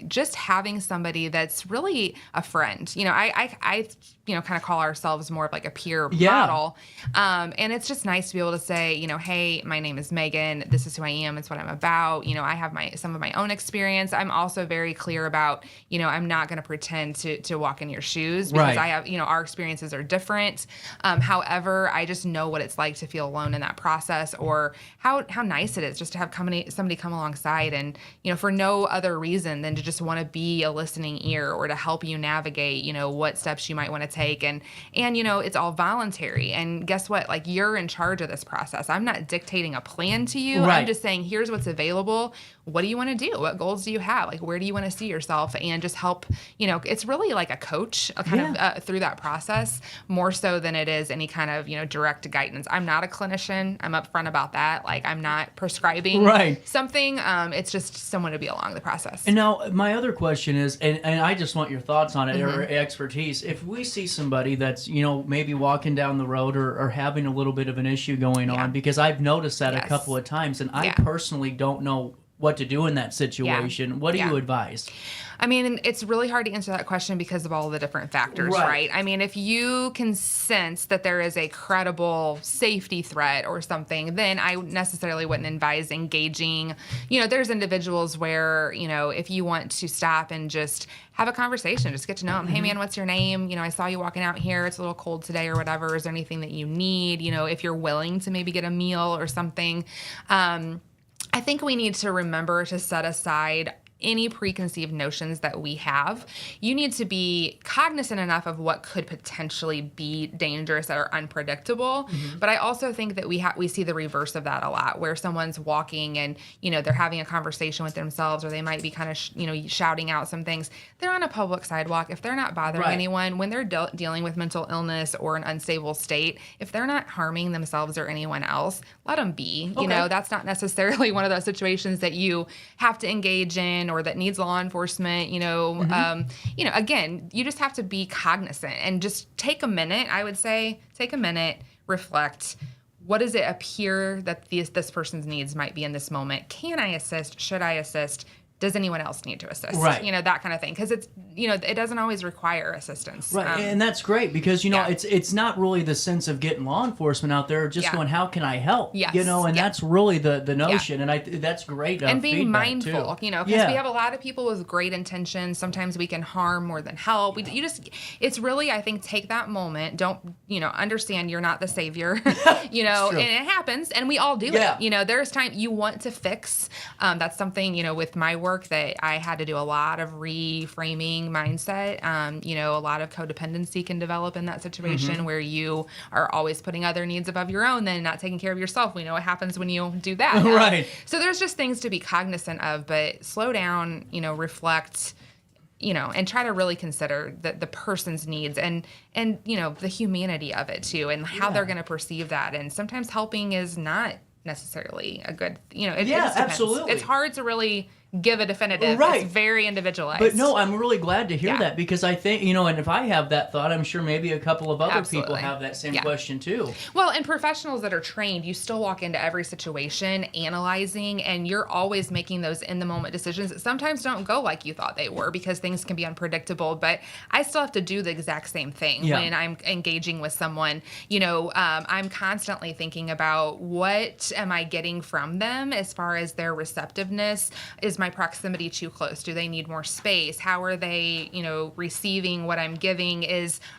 just having somebody that's really a friend, I kind of call ourselves more of like a peer model, and it's just nice to be able to say, hey, my name is Megan, this is who I am, it's what I'm about, I have some of my own experience. I'm also very clear about, I'm not going to pretend to walk in your shoes because I have, our experiences are different. However, I just know what it's like to feel alone in that process, or how nice it is just to have somebody come alongside and, for no other reason than to just want to be a listening ear or to help you navigate, what steps you might want to take. And it's all voluntary. And guess what? Like, you're in charge of this process. I'm not dictating a plan to you. I'm just saying, here's what's available. What do you want to do? What goals do you have? Like, where do you want to see yourself? And just help, it's really like a coach kind of through that process, more so than it is any kind of, direct guidance. I'm not a clinician. I'm upfront about that. Like, I'm not prescribing something. It's just someone to be along the process. And now my other question is, and I just want your thoughts on it, or expertise. If we see somebody that's, maybe walking down the road or having a little bit of an issue going on, because I've noticed that a couple of times, and I personally don't know what to do in that situation. What do you advise? I mean, it's really hard to answer that question because of all the different factors, right? I mean, if you can sense that there is a credible safety threat or something, then I necessarily wouldn't advise engaging. There's individuals where, if you want to stop and just have a conversation, just get to know them. Hey, man, what's your name? I saw you walking out here. It's a little cold today or whatever. Is there anything that you need? If you're willing to maybe get a meal or something. I think we need to remember to set aside any preconceived notions that we have. You need to be cognizant enough of what could potentially be dangerous or unpredictable. But I also think that we see the reverse of that a lot, where someone's walking and, they're having a conversation with themselves, or they might be kind of, shouting out some things. They're on a public sidewalk. If they're not bothering anyone, when they're dealing with mental illness or an unstable state, if they're not harming themselves or anyone else, let them be. That's not necessarily one of those situations that you have to engage in or that needs law enforcement, again, you just have to be cognizant and just take a minute. I would say take a minute, reflect. What does it appear that this person's needs might be in this moment? Can I assist? Should I assist? does anyone else need to assist? Right. That kind of thing. Because it's, it doesn't always require assistance. Right, and that's great because, it's not really the sense of getting law enforcement out there, just going, how can I help? Yes. And that's really the notion, and that's great and being feedback, mindful, too. because we have a lot of people with great intentions. Sometimes we can harm more than help. It's really, I think, take that moment. Don't, understand you're not the savior, and it happens, and we all do it. There's time you want to fix. That's something, with my work that I had to do a lot of reframing mindset. A lot of codependency can develop in that situation where you are always putting other needs above your own, then not taking care of yourself. We know what happens when you do that. Right. So there's just things to be cognizant of, but slow down, reflect, and try to really consider the person's needs and the humanity of it too, and how they're going to perceive that. And sometimes helping is not necessarily a good, it just depends. Absolutely. It's hard to really give a definitive. Right. It's very individualized. But no, I'm really glad to hear that because I think, and if I have that thought, I'm sure maybe a couple of other people have that same question too. Well, and professionals that are trained, you still walk into every situation analyzing, and you're always making those in the moment decisions that sometimes don't go like you thought they were because things can be unpredictable. But I still have to do the exact same thing when I'm engaging with someone. I'm constantly thinking about what am I getting from them as far as their receptiveness. Is my proximity too close? Do they need more space? How are they, receiving what I'm giving?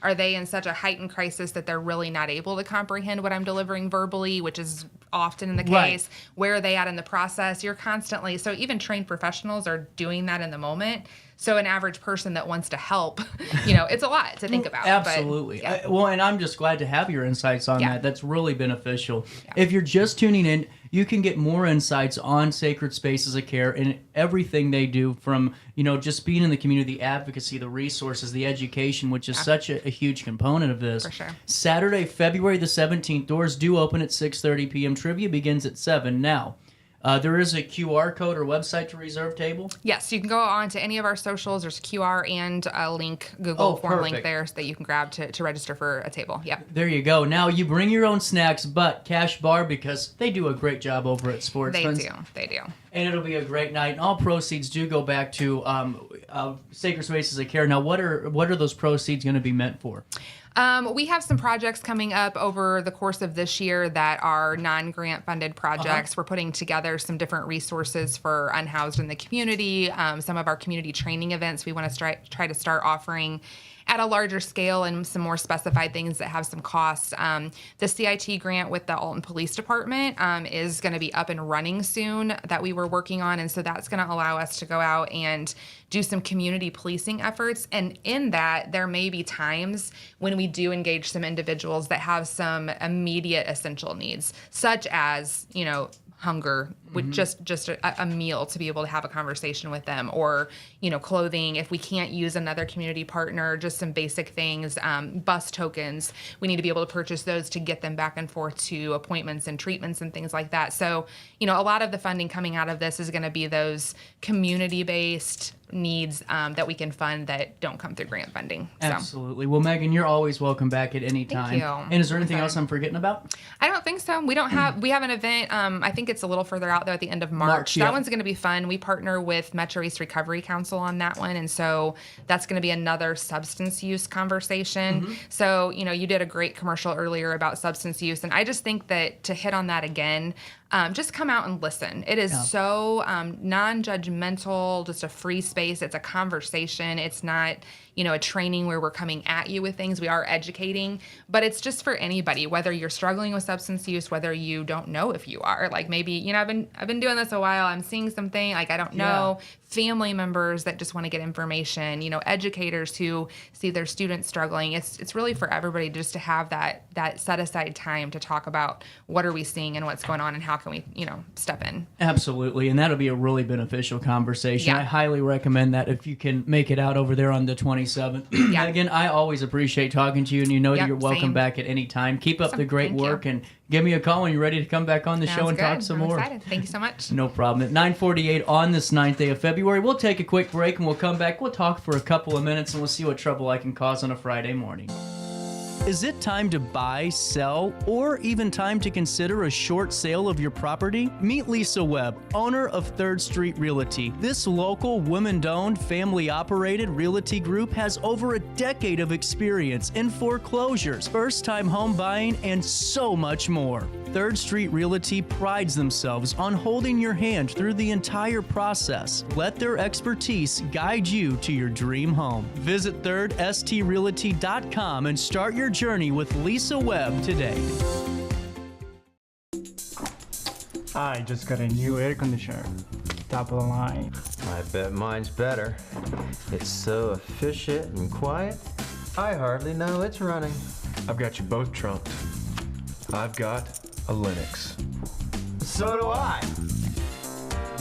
Are they in such a heightened crisis that they're really not able to comprehend what I'm delivering verbally, which is often the case? Right. Where are they at in the process? You're constantly, so even trained professionals are doing that in the moment. So an average person that wants to help, it's a lot to think about. Absolutely. But, and I'm just glad to have your insights on that. That's really beneficial. If you're just tuning in, you can get more insights on Sacred Spaces of Care and everything they do from, just being in the community, advocacy, the resources, the education, which is such a huge component of this. For sure. Saturday, February the 17th, doors do open at 6:30 p.m. Trivia begins at 7. Now, there is a QR code or website to reserve table? Yes, you can go on to any of our socials. There's QR and a link, Google form link there so that you can grab to register for a table. Yep. There you go. Now, you bring your own snacks, but cash bar because they do a great job over at Sportsman's. They do. And it'll be a great night. And all proceeds do go back to Sacred Spaces of Care. Now, what are those proceeds going to be meant for? We have some projects coming up over the course of this year that are non-grant funded projects. We're putting together some different resources for unhoused in the community. Some of our community training events we want to try to start offering at a larger scale and some more specified things that have some costs. The CIT grant with the Alton Police Department is going to be up and running soon that we were working on. And so that's going to allow us to go out and do some community policing efforts. And in that, there may be times when we do engage some individuals that have some immediate essential needs, such as, hunger, with just a meal to be able to have a conversation with them, or clothing if we can't use another community partner, just some basic things, bus tokens, we need to be able to purchase those to get them back and forth to appointments and treatments and things like that. So a lot of the funding coming out of this is going to be those community-based needs that we can fund that don't come through grant funding. So. Absolutely. Well, Megan, you're always welcome back at any time. Thank you. And is there anything else I'm forgetting about? I don't think so. We have an event, I think it's a little further out there at the end of March. That one's going to be fun. We partner with Metro East Recovery Council on that one, and so that's going to be another substance use conversation. So, you did a great commercial earlier about substance use, and I just think that to hit on that again, just come out and listen. It is so non-judgmental, just a free space. It's a conversation. It's not, a training where we're coming at you with things. We are educating, but it's just for anybody, whether you're struggling with substance use, whether you don't know if you are. Like maybe, I've been doing this a while. I'm seeing something, like I don't know. Family members that just want to get information, educators who see their students struggling. It's really for everybody just to have that set aside time to talk about what are we seeing and what's going on and how can we, step in. Absolutely, and that'll be a really beneficial conversation. I highly recommend that if you can make it out over there on the 27th. Again, I always appreciate talking to you, and that you're welcome back at any time. Keep up the great work, and give me a call when you're ready to come back on the show and talk some more. Excited. Thank you so much. No problem. At 9:48 on this 9th day of February, we'll take a quick break and we'll come back. We'll talk for a couple of minutes and we'll see what trouble I can cause on a Friday morning. Is it time to buy, sell, or even time to consider a short sale of your property? Meet Lisa Webb, owner of 3rd Street Realty. This local, women-owned, family-operated realty group has over a decade of experience in foreclosures, first-time home buying, and so much more. 3rd Street Realty prides themselves on holding your hand through the entire process. Let their expertise guide you to your dream home. Visit 3rdstrealty.com and start your journey with Lisa Webb today. I just got a new air conditioner. Top of the line. I bet mine's better. It's so efficient and quiet, I hardly know it's running. I've got you both trumped. I've got a Linux. So do I.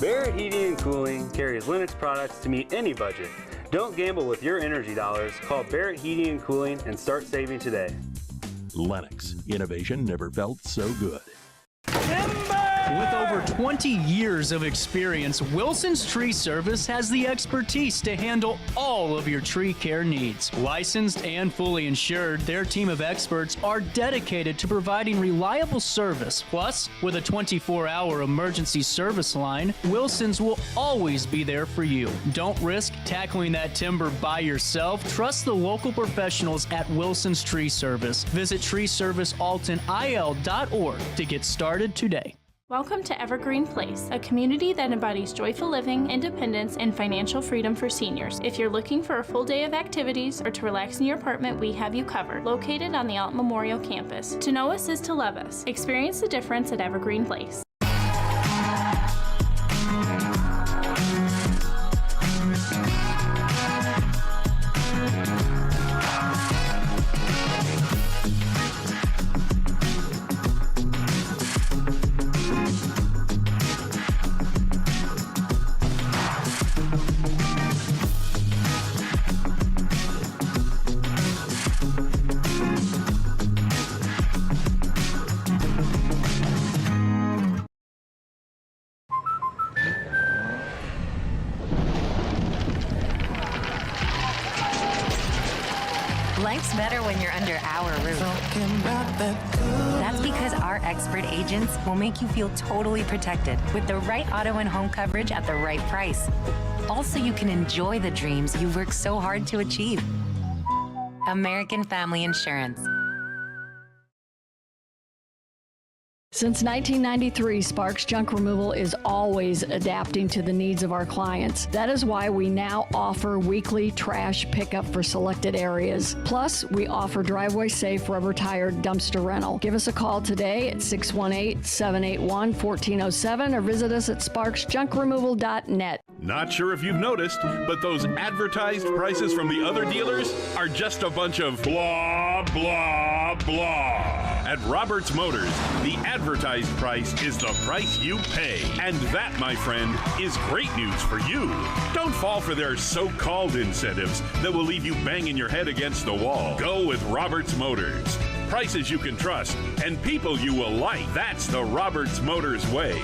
Barrett Heating and Cooling carries Linux products to meet any budget. Don't gamble with your energy dollars. Call Barrett Heating and Cooling and start saving today. Lennox. Innovation never felt so good. With over 20 years of experience, Wilson's Tree Service has the expertise to handle all of your tree care needs. Licensed and fully insured, their team of experts are dedicated to providing reliable service. Plus, with a 24-hour emergency service line, Wilson's will always be there for you. Don't risk tackling that timber by yourself. Trust the local professionals at Wilson's Tree Service. Visit treeservicealtonil.org to get started today. Welcome to Evergreen Place, a community that embodies joyful living, independence, and financial freedom for seniors. If you're looking for a full day of activities or to relax in your apartment, we have you covered. Located on the Alton Memorial Campus. To know us is to love us. Experience the difference at Evergreen Place. Life's better when you're under our roof. That's because our expert agents will make you feel totally protected with the right auto and home coverage at the right price. Also, you can enjoy the dreams you've worked so hard to achieve. American Family Insurance. Since 1993, Sparks Junk Removal is always adapting to the needs of our clients. That is why we now offer weekly trash pickup for selected areas. Plus, we offer driveway-safe rubber-tired dumpster rental. Give us a call today at 618-781-1407 or visit us at sparksjunkremoval.net. Not sure if you've noticed, but those advertised prices from the other dealers are just a bunch of blah, blah, blah. At Roberts Motors, the advertised price is the price you pay. And that, my friend, is great news for you. Don't fall for their so-called incentives that will leave you banging your head against the wall. Go with Roberts Motors. Prices you can trust and people you will like. That's the Roberts Motors way.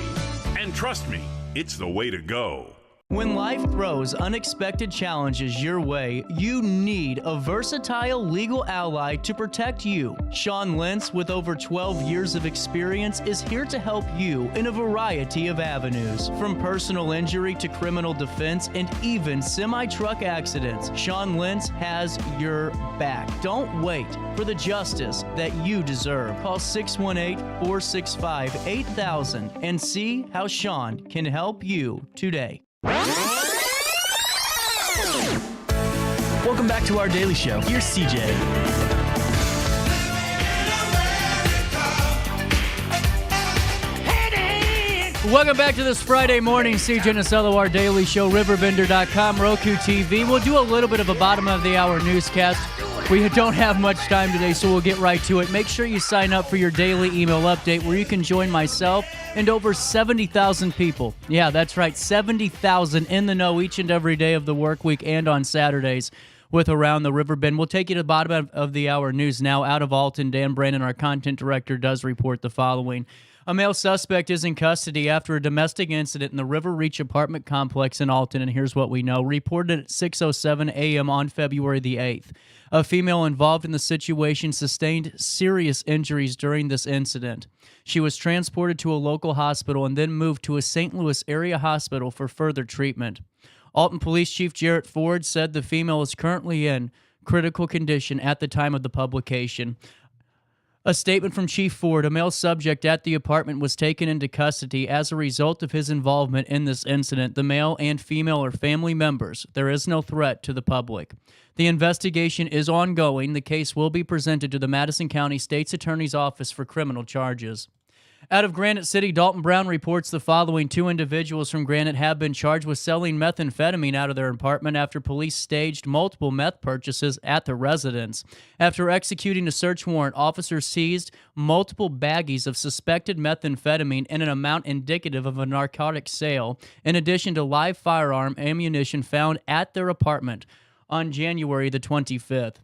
And trust me, it's the way to go. When life throws unexpected challenges your way, you need a versatile legal ally to protect you. Sean Lentz, with over 12 years of experience, is here to help you in a variety of avenues. From personal injury to criminal defense and even semi-truck accidents, Sean Lentz has your back. Don't wait for the justice that you deserve. Call 618-465-8000 and see how Sean can help you today. Welcome back to our daily show. Here's CJ. Welcome back to this Friday morning, CJ Nasello, our daily show, RiverBender.com, Roku TV. We'll do a little bit of a bottom of the hour newscast. We don't have much time today, so we'll get right to it. Make sure you sign up for your daily email update where you can join myself and over 70,000 people. Yeah, that's right, 70,000 in the know each and every day of the work week and on Saturdays with Around the Riverbend. We'll take you to the bottom of the hour news now. Out of Alton, Dan Brandon, our content director, does report the following. A male suspect is in custody after a domestic incident in the River Reach apartment complex in Alton, and here's what we know. Reported at 6:07 a.m. on February the 8th. A female involved in the situation sustained serious injuries during this incident. She was transported to a local hospital and then moved to a St. Louis area hospital for further treatment. Alton Police Chief Jarrett Ford said the female is currently in critical condition at the time of the publication. A statement from Chief Ford, a male subject at the apartment was taken into custody as a result of his involvement in this incident. The male and female are family members. There is no threat to the public. The investigation is ongoing. The case will be presented to the Madison County State's Attorney's Office for criminal charges. Out of Granite City, Dalton Brown reports the following: 2 individuals from Granite have been charged with selling methamphetamine out of their apartment after police staged multiple meth purchases at the residence. After executing a search warrant, officers seized multiple baggies of suspected methamphetamine in an amount indicative of a narcotic sale, in addition to live firearm ammunition found at their apartment on January the 25th.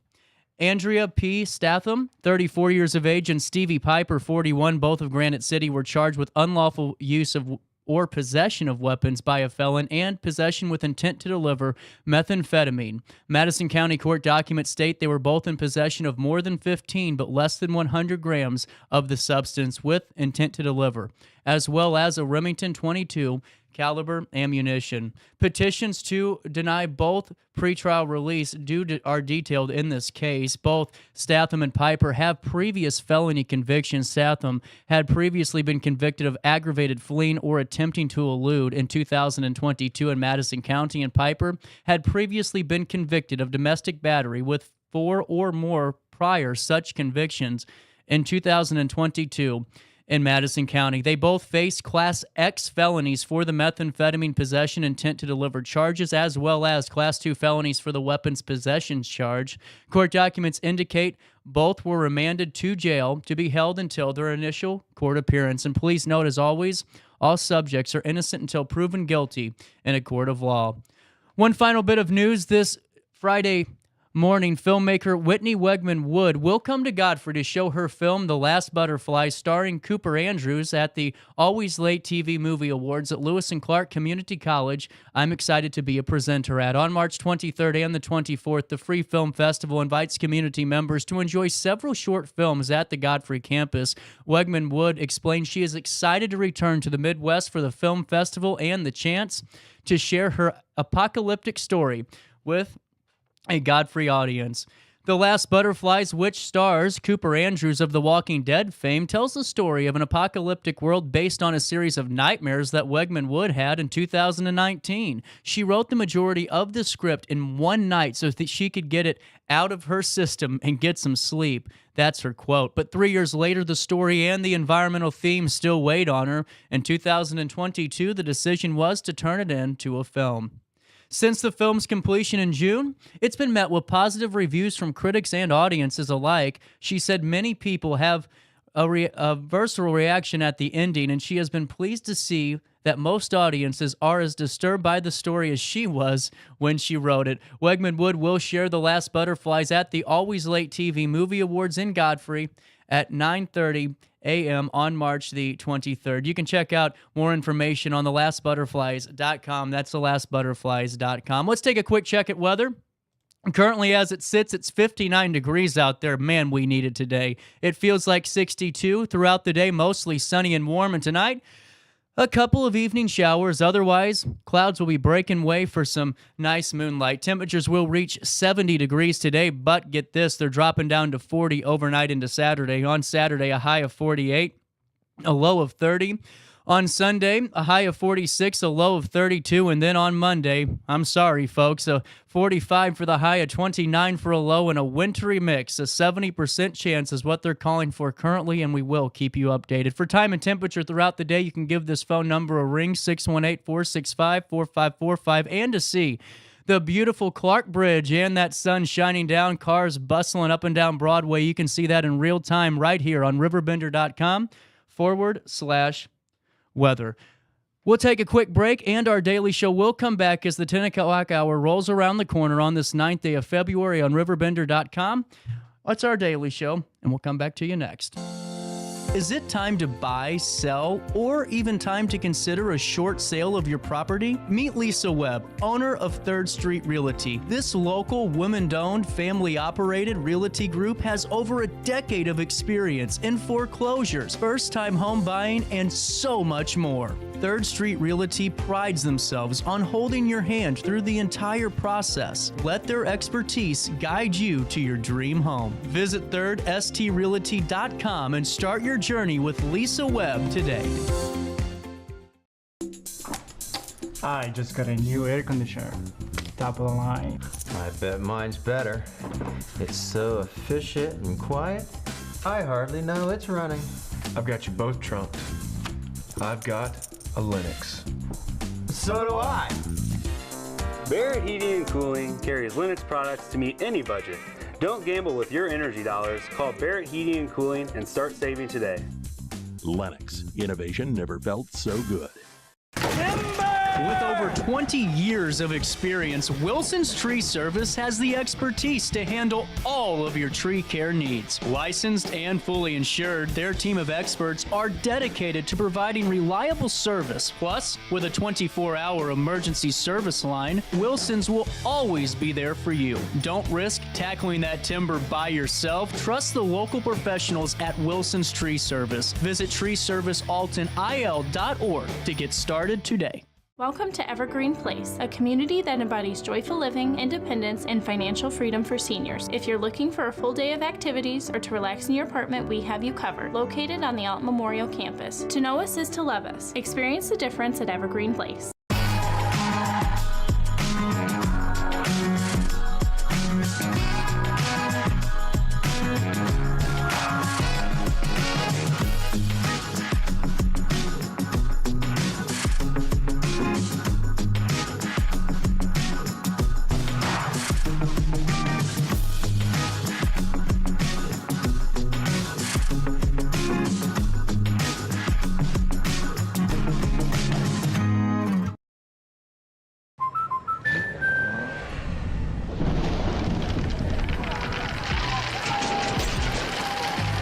Andrea P. Statham, 34 years of age, and Stevie Piper, 41, both of Granite City, were charged with unlawful use of or possession of weapons by a felon and possession with intent to deliver methamphetamine. Madison County Court documents state they were both in possession of more than 15 but less than 100 grams of the substance with intent to deliver, as well as a Remington 22 caliber ammunition. Petitions to deny both pretrial release are detailed in this case. Both Statham and Piper have previous felony convictions. Statham had previously been convicted of aggravated fleeing or attempting to elude in 2022 in Madison County, and Piper had previously been convicted of domestic battery with 4 or more prior such convictions in 2022. In Madison County. They both face Class X felonies for the methamphetamine possession intent to deliver charges, as well as Class 2 felonies for the weapons possession charge. Court documents indicate both were remanded to jail to be held until their initial court appearance. And please note, as always, all subjects are innocent until proven guilty in a court of law. One final bit of news this Friday morning, filmmaker Whitney Wegman Wood will come to Godfrey to show her film The Last Butterfly, starring Cooper Andrews, at the Always Late TV Movie Awards at Lewis and Clark Community College. I'm excited to be a presenter at. On March 23rd and the 24th, the Free Film Festival invites community members to enjoy several short films at the Godfrey campus. Wegman Wood explains she is excited to return to the Midwest for the film festival and the chance to share her apocalyptic story with a Godfrey audience. The Last Butterflies, which stars Cooper Andrews of The Walking Dead fame, tells the story of an apocalyptic world based on a series of nightmares that Wegman Wood had in 2019. She wrote the majority of the script in one night so that she could get it out of her system and get some sleep. That's her quote. But 3 years later, the story and the environmental theme still weighed on her. In 2022, the decision was to turn it into a film. Since the film's completion in June, it's been met with positive reviews from critics and audiences alike. She said many people have a visceral reaction at the ending, and she has been pleased to see that most audiences are as disturbed by the story as she was when she wrote it. Wegman Wood will share The Last Butterflies at the Always Late TV Movie Awards in Godfrey at 9:30 a.m. on March the 23rd. You can check out more information on thelastbutterflies.com. That's thelastbutterflies.com. Let's take a quick check at weather. Currently, as it sits, it's 59 degrees out there. Man, we need it today. It feels like 62 throughout the day, mostly sunny and warm. And tonight, a couple of evening showers. Otherwise, clouds will be breaking way for some nice moonlight. Temperatures will reach 70 degrees today, but get this, they're dropping down to 40 overnight into Saturday. On Saturday, a high of 48, a low of 30. On Sunday, a high of 46, a low of 32, and then on Monday, I'm sorry, folks, a 45 for the high, a 29 for a low, and a wintry mix. A 70% chance is what they're calling for currently, and we will keep you updated. For time and temperature throughout the day, you can give this phone number a ring, 618-465-4545, and to see the beautiful Clark Bridge and that sun shining down, cars bustling up and down Broadway. You can see that in real time right here on RiverBender.com/weather. We'll take a quick break, and our daily show will come back as the 10 o'clock hour rolls around the corner on this 9th day of February on RiverBender.com. That's our daily show, and we'll come back to you next. Is it time to buy, sell, or even time to consider a short sale of your property? Meet Lisa Webb, owner of 3rd Street Realty. This local, women-owned, family-operated realty group has over a decade of experience in foreclosures, first-time home buying, and so much more. 3rd Street Realty prides themselves on holding your hand through the entire process. Let their expertise guide you to your dream home. Visit 3rdstrealty.com and start your journey with Lisa Webb today. I just got a new air conditioner. Top of the line. I bet mine's better. It's so efficient and quiet, I hardly know it's running. I've got you both trumped. I've got a Linux. So do I. Barrett Heating and Cooling carries Linux products to meet any budget. Don't gamble with your energy dollars. Call Barrett Heating and Cooling and start saving today. Lennox. Innovation never felt so good. With over 20 years of experience, Wilson's Tree Service has the expertise to handle all of your tree care needs. Licensed and fully insured, their team of experts are dedicated to providing reliable service. Plus, with a 24-hour emergency service line, Wilson's will always be there for you. Don't risk tackling that timber by yourself. Trust the local professionals at Wilson's Tree Service. Visit treeservicealtonil.org to get started today. Welcome to Evergreen Place, a community that embodies joyful living, independence, and financial freedom for seniors. If you're looking for a full day of activities or to relax in your apartment, we have you covered. Located on the Alton Memorial Campus. To know us is to love us. Experience the difference at Evergreen Place.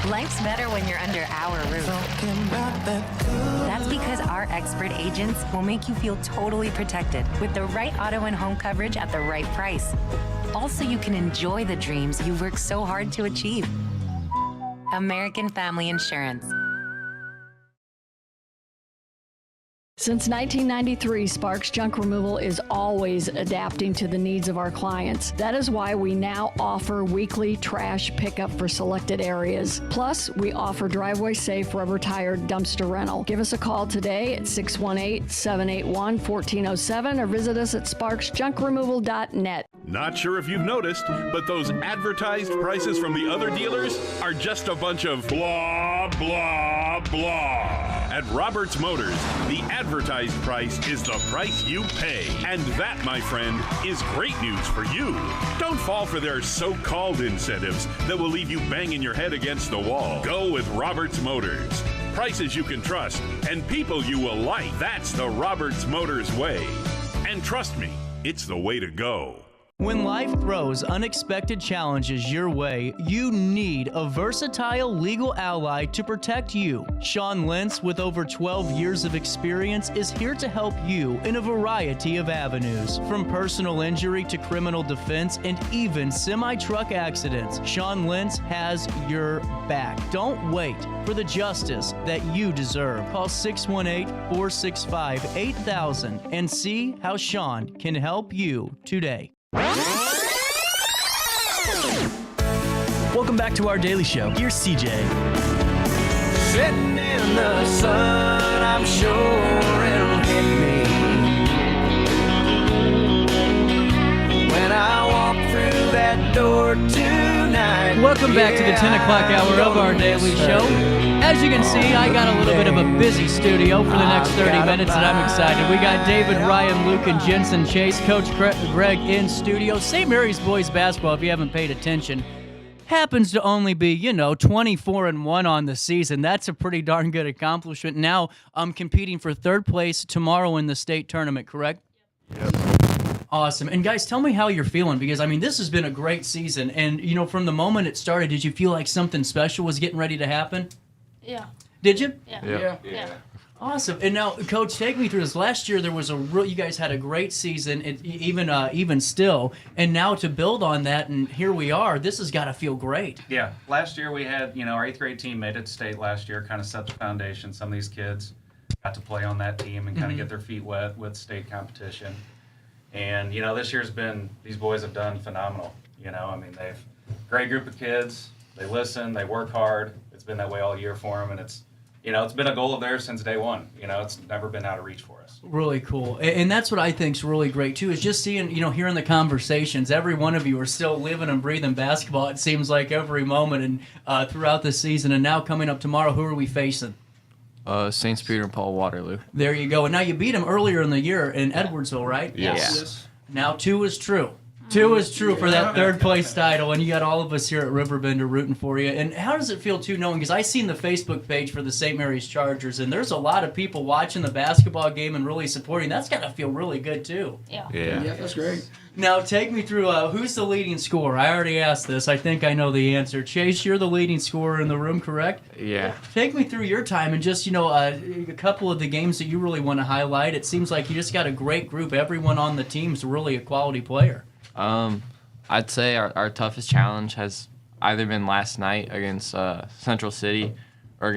Life's better when you're under our roof. That's because our expert agents will make you feel totally protected with the right auto and home coverage at the right price. Also, you can enjoy the dreams you worked so hard to achieve. American Family Insurance. Since 1993, Sparks Junk Removal is always adapting to the needs of our clients. That is why we now offer weekly trash pickup for selected areas. Plus, we offer driveway-safe rubber-tired dumpster rental. Give us a call today at 618-781-1407 or visit us at sparksjunkremoval.net. Not sure if you've noticed, but those advertised prices from the other dealers are just a bunch of blah, blah, blah. At Roberts Motors, the advertised price is the price you pay. And that, my friend, is great news for you. Don't fall for their so-called incentives that will leave you banging your head against the wall. Go with Roberts Motors. Prices you can trust and people you will like. That's the Roberts Motors way. And trust me, it's the way to go. When life throws unexpected challenges your way, you need a versatile legal ally to protect you. Sean Lentz, with over 12 years of experience, is here to help you in a variety of avenues. From personal injury to criminal defense and even semi-truck accidents, Sean Lentz has your back. Don't wait for the justice that you deserve. Call 618-465-8000 and see how Sean can help you today. Welcome back to our daily show. Here's CJ. Sitting in the sun, I'm sure it'll hit me when I walk through that door tonight. Welcome back to the 10 o'clock hour of our daily show. As you can see, I got a little bit of a busy studio for the next 30 minutes, and I'm excited. We got David, Ryan, Luke, and Jensen Chase, Coach Greg in studio. St. Mary's boys basketball, if you haven't paid attention, happens to only be, 24-1 on the season. That's a pretty darn good accomplishment. Now I'm competing for third place tomorrow in the state tournament, correct? Yep. Awesome. And guys, tell me how you're feeling, because, this has been a great season. And, from the moment it started, did you feel like something special was getting ready to happen? Yeah. Did you? Yeah. Awesome. And now, Coach, take me through this. Last year, there was you guys had a great season, even still. And now to build on that, and here we are, this has got to feel great. Yeah. Last year we had, our 8th grade team made it to state last year, kind of set the foundation. Some of these kids got to play on that team and kind of get their feet wet with state competition. And, this year's these boys have done phenomenal. They've great group of kids. They listen. They work hard. It's been that way all year for them, and it's been a goal of theirs since day one. It's never been out of reach for us. Really cool. And that's what I think's really great, too, is just seeing, hearing the conversations. Every one of you are still living and breathing basketball, it seems like, every moment and throughout the season. And now coming up tomorrow, who are we facing? St. Peter and Paul Waterloo. There you go. And now you beat them earlier in the year in Edwardsville, right? Yes. Now 2 is true. 2 is true for that third place title, and you got all of us here at Riverbend rooting for you. And how does it feel, too, knowing, because I seen the Facebook page for the St. Mary's Chargers, and there's a lot of people watching the basketball game and really supporting. That's got to feel really good, too. Yeah, that's great. Now, take me through who's the leading scorer. I already asked this. I think I know the answer. Chase, you're the leading scorer in the room, correct? Yeah. Take me through your time and just, a couple of the games that you really want to highlight. It seems like you just got a great group. Everyone on the team is really a quality player. I'd say our toughest challenge has either been last night against Central City or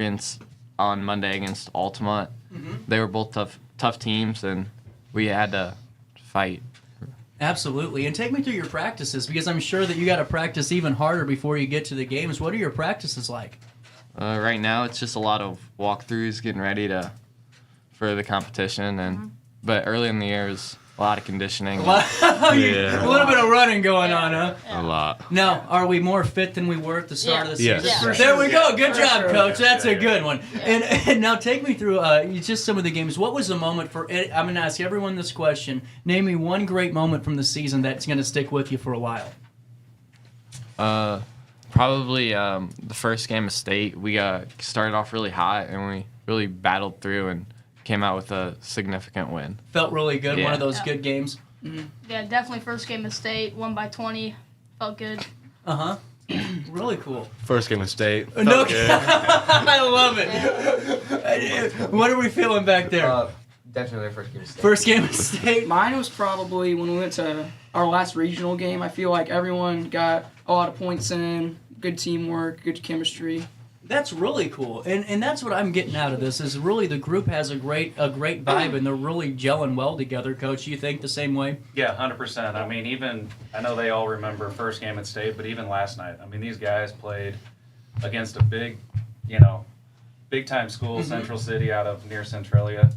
on Monday against Altamont. They were both tough teams, and we had to fight. Absolutely. And take me through your practices, because I'm sure that you got to practice even harder before you get to the games. What are your practices like? Right now, it's just a lot of walkthroughs, getting ready for the competition, but early in the year is a lot of conditioning. A little bit of running going on, huh? A lot. Now, are we more fit than we were at the start of the season? Yes. There we go. Good job, Coach. That's a good one. And now take me through just some of the games. What was the moment I'm going to ask everyone this question. Name me one great moment from the season that's going to stick with you for a while. Probably the first game of state. We started off really hot, and we really battled through and came out with a significant win. Felt really good. Yeah. One of those good games. Yeah, definitely first game of state, won by 20. Felt good. Really cool. First game of state. No, I love it. What are we feeling back there? Definitely first game of state. First game of state. Mine was probably when we went to our last regional game. I feel like everyone got a lot of points in, good teamwork, good chemistry. That's really cool, and that's what I'm getting out of this. Is really the group has a great vibe, and they're really gelling well together. Coach, you think the same way? Yeah, 100%. I know they all remember first game at state, but even last night, these guys played against a big time school, Central City out of near Centralia,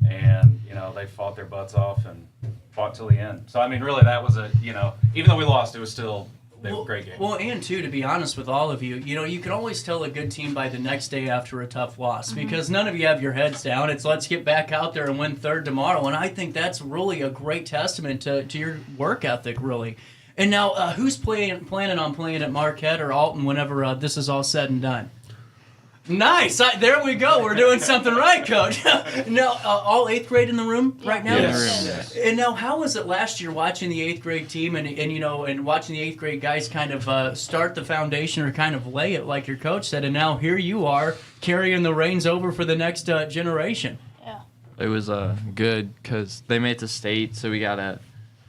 and they fought their butts off and fought till the end. So really that was even though we lost, it was still. They were great game. Well, and too, to be honest with all of you, you can always tell a good team by the next day after a tough loss because none of you have your heads down. It's let's get back out there and win third tomorrow, and I think that's really a great testament to your work ethic, really. And now, who's planning on playing at Marquette or Alton whenever this is all said and done? Nice. There we go. We're doing something right, Coach. Now, all 8th grade in the room right now? Yes. And now, how was it last year watching the 8th grade team and watching the 8th grade guys kind of start the foundation or kind of lay it like your coach said, and now here you are carrying the reins over for the next generation? Yeah. It was good because they made it to state, so we got to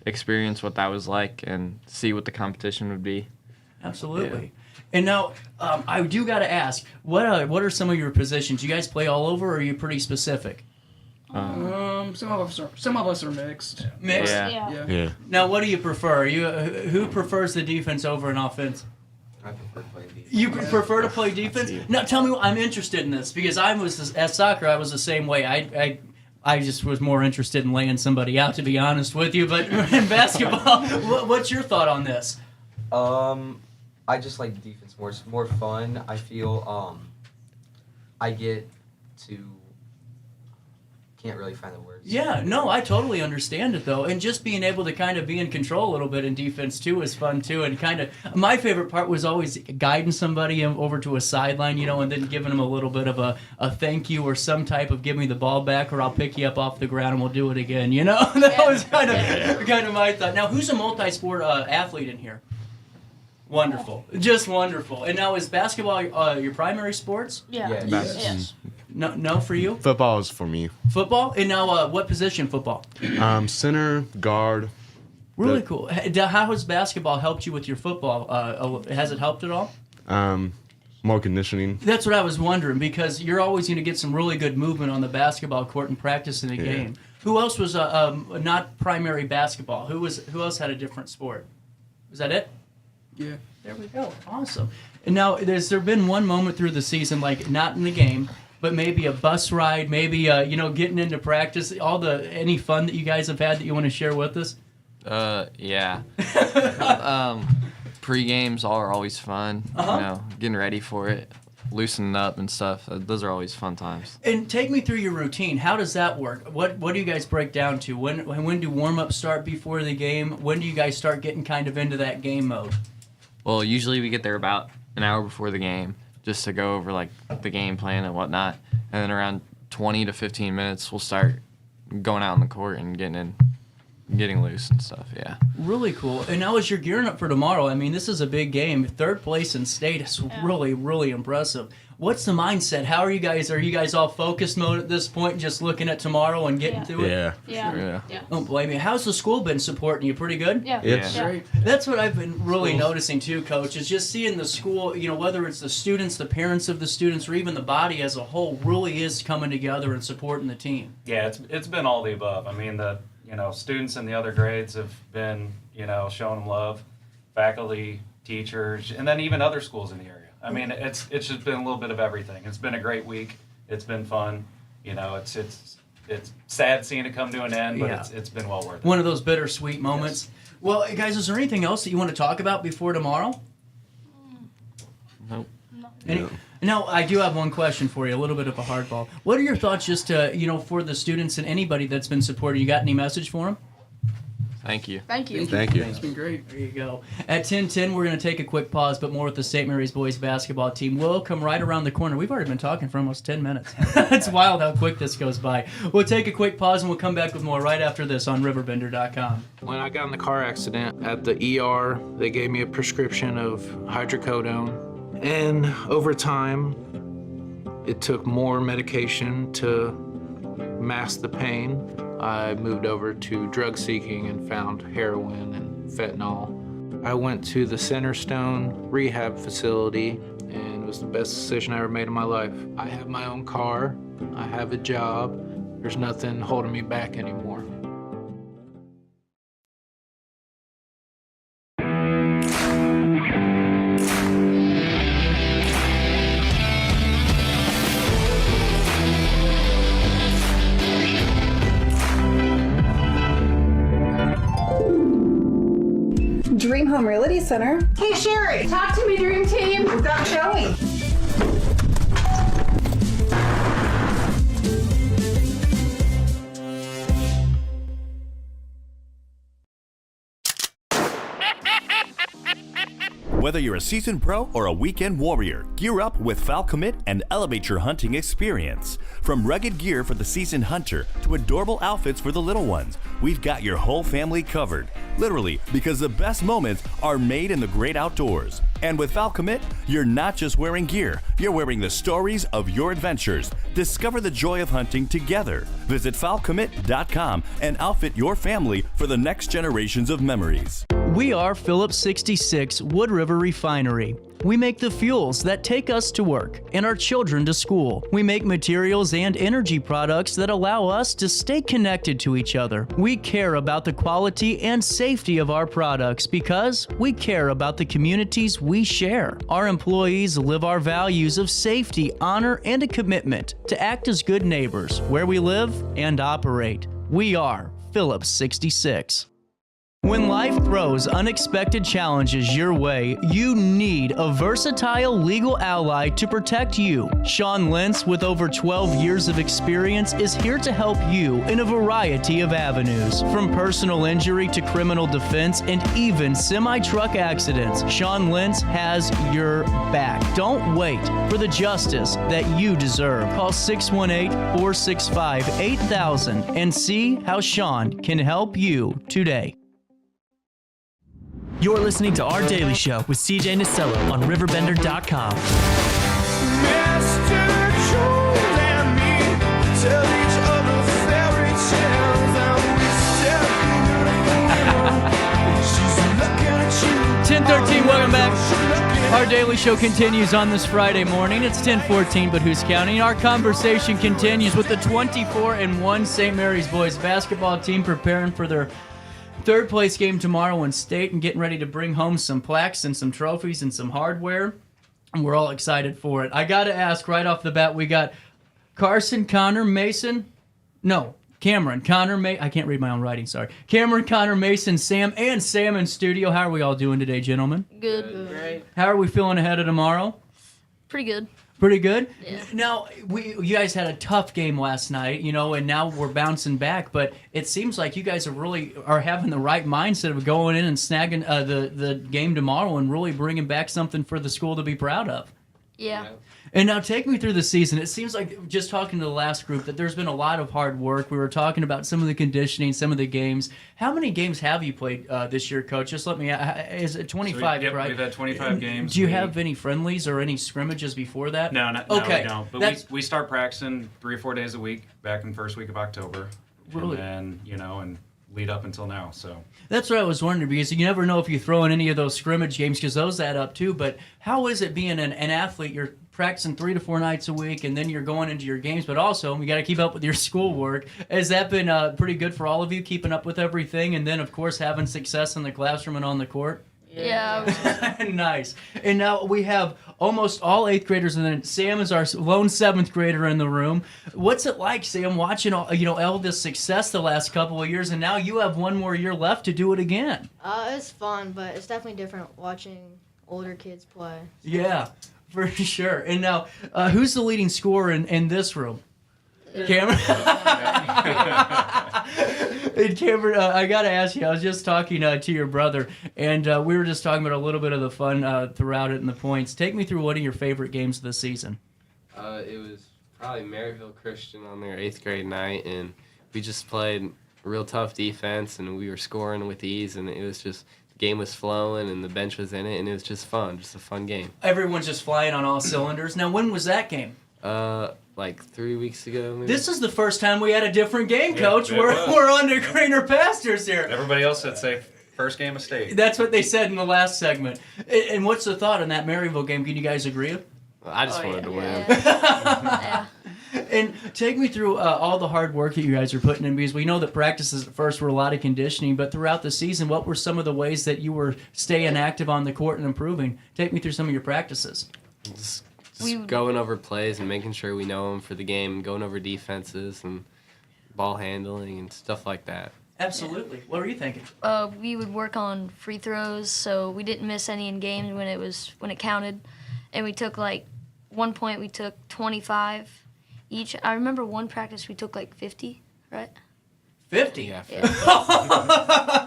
experience what that was like and see what the competition would be. Absolutely. Yeah. And now, I do got to ask, what are some of your positions? You guys play all over, or are you pretty specific? Some of us are mixed. Mixed? Yeah. Now, what do you prefer? Who prefers the defense over an offense? I prefer to play defense. You prefer to play defense? Now, tell me, I'm interested in this because at soccer, I was the same way. I just was more interested in laying somebody out, to be honest with you. But in basketball, what's your thought on this? I just like defense more. It's more fun. I feel I get to can't really find the words. Yeah, no, I totally understand it though, and just being able to kind of be in control a little bit in defense too is fun too. And kind of my favorite part was always guiding somebody over to a sideline, and then giving them a little bit of a thank you or some type of give me the ball back or I'll pick you up off the ground and we'll do it again. That was kind of my thought. Now, who's a multi-sport athlete in here? Wonderful. Just wonderful. And now, is basketball your primary sports? Yeah. Yes. No, for you? Football is for me. Football? And now, what position football? Center, guard. Really cool. How has basketball helped you with your football? Has it helped at all? More conditioning. That's what I was wondering, because you're always going to get some really good movement on the basketball court and practice in the game. Who else was not primary basketball? Who else had a different sport? Was that it? Yeah. There we go. Awesome. And now, has there been one moment through the season, like not in the game, but maybe a bus ride, maybe getting into practice, any fun that you guys have had that you want to share with us? Yeah. Pre-games are always fun. Getting ready for it, loosening up and stuff. Those are always fun times. And take me through your routine. How does that work? What do you guys break down to? When do warm-ups start before the game? When do you guys start getting kind of into that game mode? Well, usually we get there about an hour before the game just to go over like the game plan and whatnot. And then around 20 to 15 minutes, we'll start going out on the court and getting loose and stuff, yeah. Really cool. And now as you're gearing up for tomorrow, I mean, this is a big game. 3rd place in state is really, really impressive. What's the mindset? How are you guys? Are you guys all focused mode at this point, just looking at tomorrow and getting to it? Yeah. Don't blame me. How's the school been supporting you? Pretty good? Yeah. Yeah. That's what I've been really noticing too, Coach, is just seeing the school, whether it's the students, the parents of the students, or even the body as a whole really is coming together and supporting the team. Yeah, it's been all the above. I mean, the students in the other grades have been, showing them love, faculty, teachers, and then even other schools in the area. I mean, it's just been a little bit of everything. It's been a great week. It's been fun. It's sad seeing it come to an end, but it's been well worth it. One of those bittersweet moments. Yes. Well, guys, is there anything else that you want to talk about before tomorrow? Nope. Now, I do have one question for you, a little bit of a hardball. What are your thoughts just for the students and anybody that's been supporting? You got any message for them? Thank you. Thank you. Thank you. It's been great. There you go. At 10:10, we're going to take a quick pause, but more with the St. Mary's boys basketball team. We'll come right around the corner. We've already been talking for almost 10 minutes. It's wild how quick this goes by. We'll take a quick pause, and we'll come back with more right after this on RiverBender.com. When I got in the car accident at the ER, they gave me a prescription of hydrocodone. And over time, it took more medication to mask the pain. I moved over to drug seeking and found heroin and fentanyl. I went to the Centerstone rehab facility, and it was the best decision I ever made in my life. I have my own car, I have a job, there's nothing holding me back anymore. Dream Home Realty Center. Hey Sherry, Talk to me, Dream Team. we've got a showing. Whether you're a seasoned pro or a weekend warrior, gear up with Falcommit and elevate your hunting experience. From rugged gear for the seasoned hunter to adorable outfits for the little ones, we've got your whole family covered. Literally, because the best moments are made in the great outdoors. And with Falcommit, you're not just wearing gear, you're wearing the stories of your adventures. Discover the joy of hunting together. Visit FalCommit.com and outfit your family for the next generations of memories. We are Phillips 66 Wood River Refinery. We make the fuels that take us to work and our children to school. We make materials and energy products that allow us to stay connected to each other. We care about the quality and safety of our products because we care about the communities we share. Our employees live our values of safety, honor, and a commitment to act as good neighbors where we live and operate. We are Phillips 66. When life throws unexpected challenges your way, you need a versatile legal ally to protect you. Sean Lentz, with over 12 years of experience, is here to help you in a variety of avenues. From personal injury to criminal defense and even semi-truck accidents, Sean Lentz has your back. Don't wait for the justice that you deserve. Call 618-465-8000 and see how Sean can help you today. You're listening to Our Daily Show with CJ Nasello on RiverBender.com. Tell each other fairy tales and we step 10:13, welcome back. Our Daily Show continues on this Friday morning. It's 10:14, but who's counting? Our conversation continues with the 24-1 St. Mary's boys basketball team preparing for their third place game tomorrow in state and getting ready to bring home some plaques and some trophies and some hardware. And we're all excited for it. I got to ask right off the bat, we got Cameron, Connor, Mason, I can't read my own writing, sorry. Cameron, Connor, Mason, Sam, and Sam in studio. How are we all doing today, gentlemen? Good. Great. How are we feeling ahead of tomorrow? Pretty good. Pretty good? Yeah. Now, you guys had a tough game last night, and now we're bouncing back, but it seems like you guys are having the right mindset of going in and snagging the game tomorrow and really bringing back something for the school to be proud of. Yeah. And now take me through the season. It seems like, just talking to the last group, that there's been a lot of hard work. We were talking about some of the conditioning, some of the games. How many games have you played this year, Coach? Just let me, is it 25, right? We've had 25 games. Do you have any friendlies or any scrimmages before that? No, okay. we don't. But we start practicing 3 or 4 days a week back in the first week of October. Really? And then, and lead up until now, so. That's what I was wondering, because you never know if you throw in any of those scrimmage games, because those add up too. But how is it being an athlete? You're practicing 3 to 4 nights a week, and then you're going into your games, but also you got to keep up with your schoolwork. Has that been pretty good for all of you, keeping up with everything, and then, of course, having success in the classroom and on the court? Yeah. Nice. And now we have almost all 8th graders, and then Sam is our lone 7th grader in the room. What's it like, Sam, watching all this success the last couple of years, and now you have one more year left to do it again? It's fun, but it's definitely different watching older kids play. Yeah, for sure. And now, who's the leading scorer in this room? Cameron? And Cameron, I got to ask you, I was just talking to your brother, and we were just talking about a little bit of the fun throughout it and the points. Take me through one of your favorite games of the season. It was probably Maryville Christian on their 8th grade night, and we just played real tough defense, and we were scoring with ease, and it was just, the game was flowing, and the bench was in it, and it was just fun, just a fun game. Everyone's just flying on all cylinders. Now, when was that game? Like 3 weeks ago, maybe. This is the first time we had a different game, Coach. We're under greener pastures here. Everybody else said say first game of state. That's what they said in the last segment. And what's the thought on that Maryville game? Can you guys agree? I just wanted to win. And take me through all the hard work that you guys are putting in, because we know that practices at first were a lot of conditioning, but throughout the season, what were some of the ways that you were staying active on the court and improving? Take me through some of your practices. Just going over plays and making sure we know them for the game, and going over defenses and ball handling and stuff like that. Absolutely. What were you thinking? We would work on free throws, so we didn't miss any in games when it counted. And we took 1 point we took 25 each. I remember one practice we took 50, right? 50? Yeah.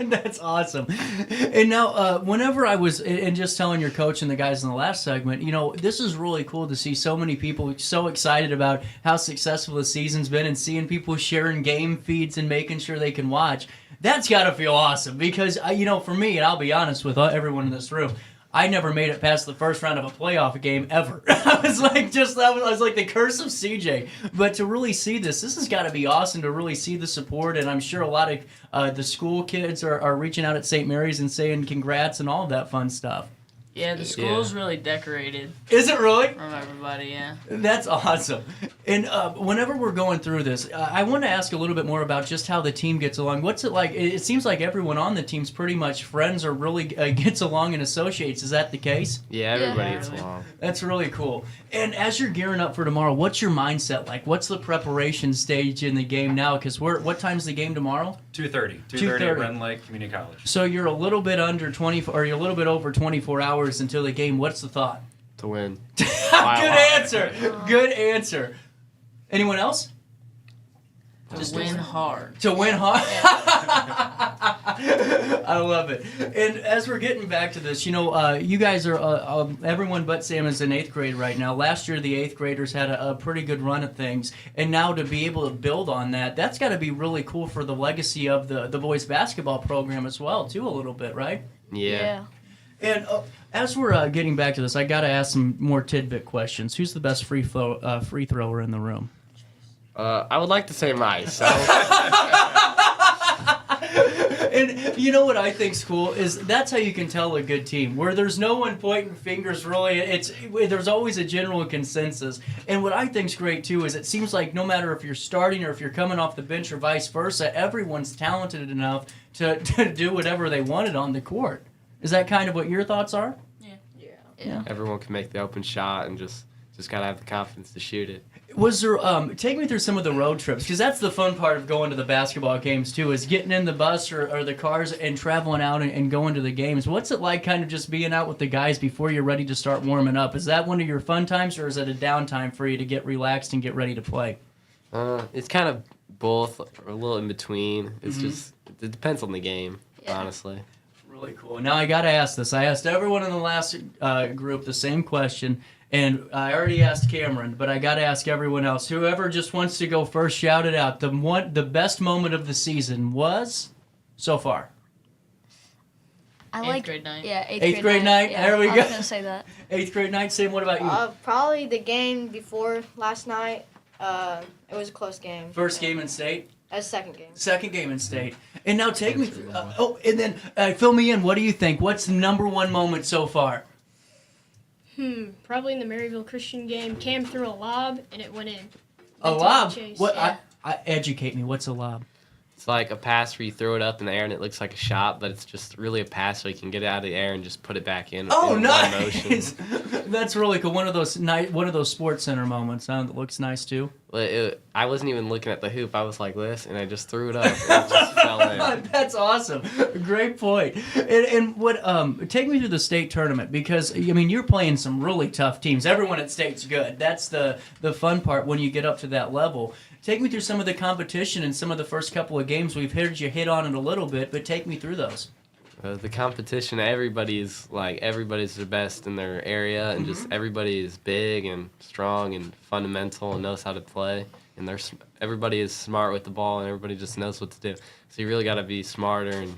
That's awesome. And now, whenever I was, and just telling your coach and the guys in the last segment, this is really cool to see so many people so excited about how successful the season's been, and seeing people sharing game feeds and making sure they can watch. That's got to feel awesome, because, for me, and I'll be honest with everyone in this room, I never made it past the first round of a playoff game ever. I was like the curse of CJ. But to really see this has got to be awesome, to really see the support. And I'm sure a lot of the school kids are reaching out at St. Mary's and saying congrats and all of that fun stuff. Yeah, the school's really decorated. Is it really? From everybody, yeah. That's awesome. And whenever we're going through this, I want to ask a little bit more about just how the team gets along. What's it like? It seems like everyone on the team's pretty much friends or really gets along and associates. Is that the case? Yeah, everybody gets along. That's really cool. And as you're gearing up for tomorrow, what's your mindset like? What's the preparation stage in the game now? Because what time's the game tomorrow? 2:30. 2:30 at Rend Lake Community College. So you're a little bit under 24, or you're a little bit over 24 hours until the game. What's the thought? To win. Good answer. Good answer. Anyone else? To win hard. To win hard? I love it. And as we're getting back to this, you guys are, everyone but Sam is in 8th grade right now. Last year, the 8th graders had a pretty good run at things. And now to be able to build on that, that's got to be really cool for the legacy of the boys basketball program as well, too, a little bit, right? Yeah. And as we're getting back to this, I got to ask some more tidbit questions. Who's the best free thrower in the room? I would like to say myself. And you know what I think's cool is that's how you can tell a good team, where there's no one pointing fingers really. There's always a general consensus. And what I think's great too is it seems like no matter if you're starting or if you're coming off the bench or vice versa, everyone's talented enough to do whatever they wanted on the court. Is that kind of what your thoughts are? Yeah. Everyone can make the open shot and just gotta have the confidence to shoot it. Was there take me through some of the road trips, because that's the fun part of going to the basketball games too, is getting in the bus or the cars and traveling out and going to the games. What's it like kind of just being out with the guys before you're ready to start warming up? Is that one of your fun times, or is it a downtime for you to get relaxed and get ready to play? It's kind of both, or a little in between. It's just, it depends on the game, honestly. Really cool. Now I got to ask this. I asked everyone in the last group the same question, and I already asked Cameron, but I got to ask everyone else. Whoever just wants to go first, shout it out. The best moment of the season was so far. I like eighth grade night. Yeah, eighth grade night. Yeah, There we go. I was gonna say that. 8th grade night. Sam, what about you? Probably the game before last night. It was a close game. First game in state. Second game. Second game in state. And now take me through. And then fill me in. What do you think? What's the number one moment so far? Probably in the Maryville Christian game. Cam threw a lob and it went in. A lob? Chase. What? Yeah. Educate me. What's a lob? It's like a pass where you throw it up in the air and it looks like a shot, but it's just really a pass so you can get it out of the air and just put it back in. Oh, in nice! one motion. That's really cool. One of those Sports Center moments. That looks nice too. I wasn't even looking at the hoop. I was like this, and I just threw it up. And it just fell in. That's awesome. Great point. And what? Take me through the state tournament, because I mean you're playing some really tough teams. Everyone at state's good. That's the fun part when you get up to that level. Take me through some of the competition and some of the first couple of games. We've heard you hit on it a little bit, but take me through those. The competition, everybody's the best in their area, and just everybody is big and strong and fundamental and knows how to play. And everybody is smart with the ball, and everybody just knows what to do. So you really got to be smarter and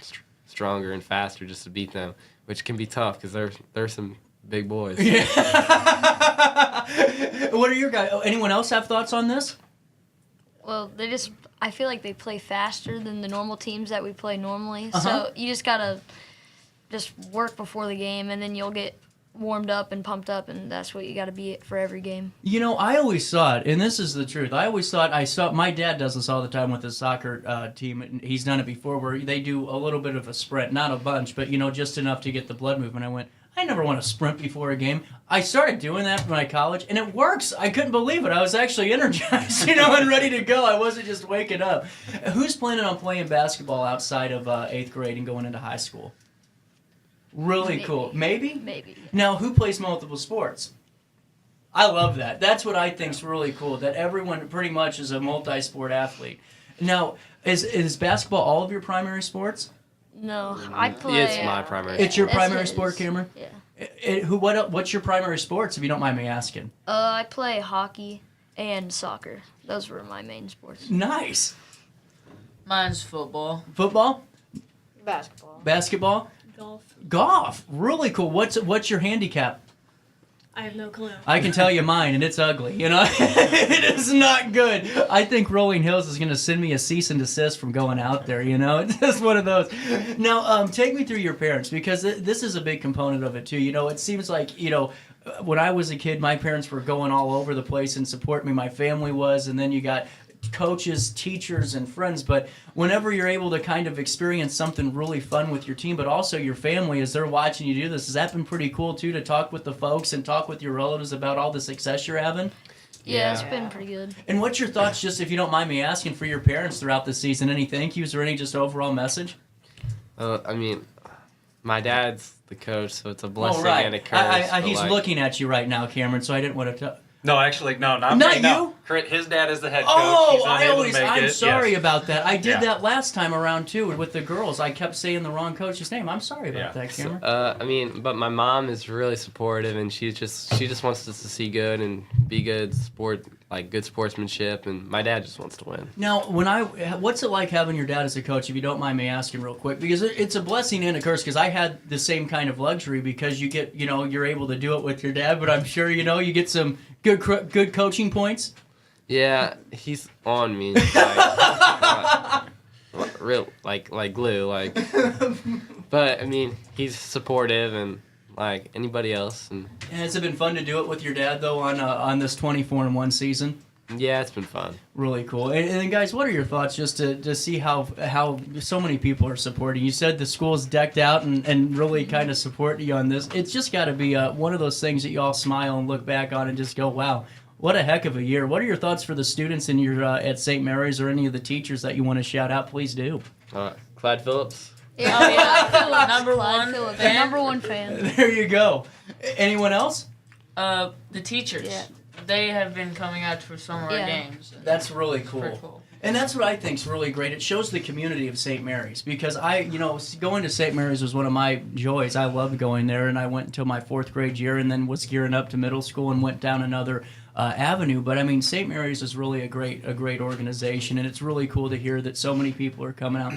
stronger and faster just to beat them, which can be tough because they're some big boys. Yeah. What are your guys? Anyone else have thoughts on this? Well, I feel like they play faster than the normal teams that we play normally. So you just gotta work before the game, and then you'll get warmed up and pumped up, and that's what you gotta be for every game. You know, I always thought, and this is the truth, I saw my dad does this all the time with his soccer team, and he's done it before, where they do a little bit of a sprint, not a bunch, but just enough to get the blood movement. I went, I never want to sprint before a game. I started doing that in my college, and it works. I couldn't believe it. I was actually energized, and ready to go. I wasn't just waking up. Who's planning on playing basketball outside of 8th grade and going into high school? Really cool. Maybe? Maybe. Now, who plays multiple sports? I love that. That's what I think's really cool, that everyone pretty much is a multi-sport athlete. Now, is basketball all of your primary sports? No, I play. It's my primary. It's your That's primary his. sport, Cameron? Yeah. What's your primary sports, if you don't mind me asking? I play hockey and soccer. Those were my main sports. Nice. Mine's football. Football? Basketball. Basketball? Golf. Golf. Really cool. What's your handicap? I have no clue. I can tell you mine, and it's ugly. It is not good. I think Rolling Hills is going to send me a cease and desist from going out there. It's just one of those. Now, take me through your parents, because this is a big component of it too. It seems like when I was a kid, my parents were going all over the place and supporting me. My family was, and then you got coaches, teachers, and friends. But whenever you're able to kind of experience something really fun with your team, but also your family as they're watching you do this, has that been pretty cool too, to talk with the folks and talk with your relatives about all the success you're having? Yeah, it's been pretty good. And what's your thoughts, just if you don't mind me asking, for your parents throughout the season? Any thank yous or any just overall message? I mean, my dad's the coach, so it's a blessing and a curse. He's looking at you right now, Cameron, so I didn't want to... No, actually, no, not Not me. you? No. His dad is the head coach. Oh, He's unable to make I'm it. sorry Yes. about that. I did Yeah. that last time around too with the girls. I kept saying the wrong coach's name. I'm sorry about that, Cameron. But my mom is really supportive, and she just wants us to see good and be good like good sportsmanship, and my dad just wants to win. Now, what's it like having your dad as a coach, if you don't mind me asking real quick? Because it's a blessing and a curse, because I had the same kind of luxury, because you get, you're able to do it with your dad, but I'm sure, you get some good coaching points. Yeah, he's on me. Real, like glue, but I mean, he's supportive and like anybody else. And has it been fun to do it with your dad though on this 24-1 season? Yeah, it's been fun. Really cool. And guys, what are your thoughts just to see how so many people are supporting? You said the school's decked out and really kind of support you on this. It's just got to be one of those things that you all smile and look back on and just go, wow, what a heck of a year. What are your thoughts for the students in your at St. Mary's, or any of the teachers that you want to shout out? Please do. Clyde Phillips. Yeah, oh, yeah. Number one fan. There you go. Anyone else? The teachers. Yeah. They have been coming out for some of our games. That's really cool. And that's what I think is really great. It shows the community of St. Mary's, because going to St. Mary's was one of my joys. I loved going there, and I went until my 4th grade year, and then was gearing up to middle school and went down another avenue. But I mean, St. Mary's is really a great organization, and it's really cool to hear that so many people are coming out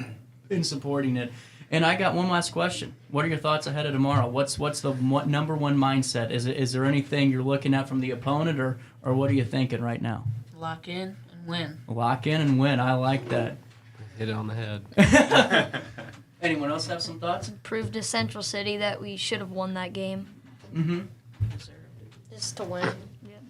and supporting it. And I got one last question. What are your thoughts ahead of tomorrow? What's the number one mindset? Is there anything you're looking at from the opponent, or what are you thinking right now? Lock in and win. Lock in and win. I like that. Hit it on the head. Anyone else have some thoughts? Prove to Central City that we should have won that game. Mm-hmm. Just to win.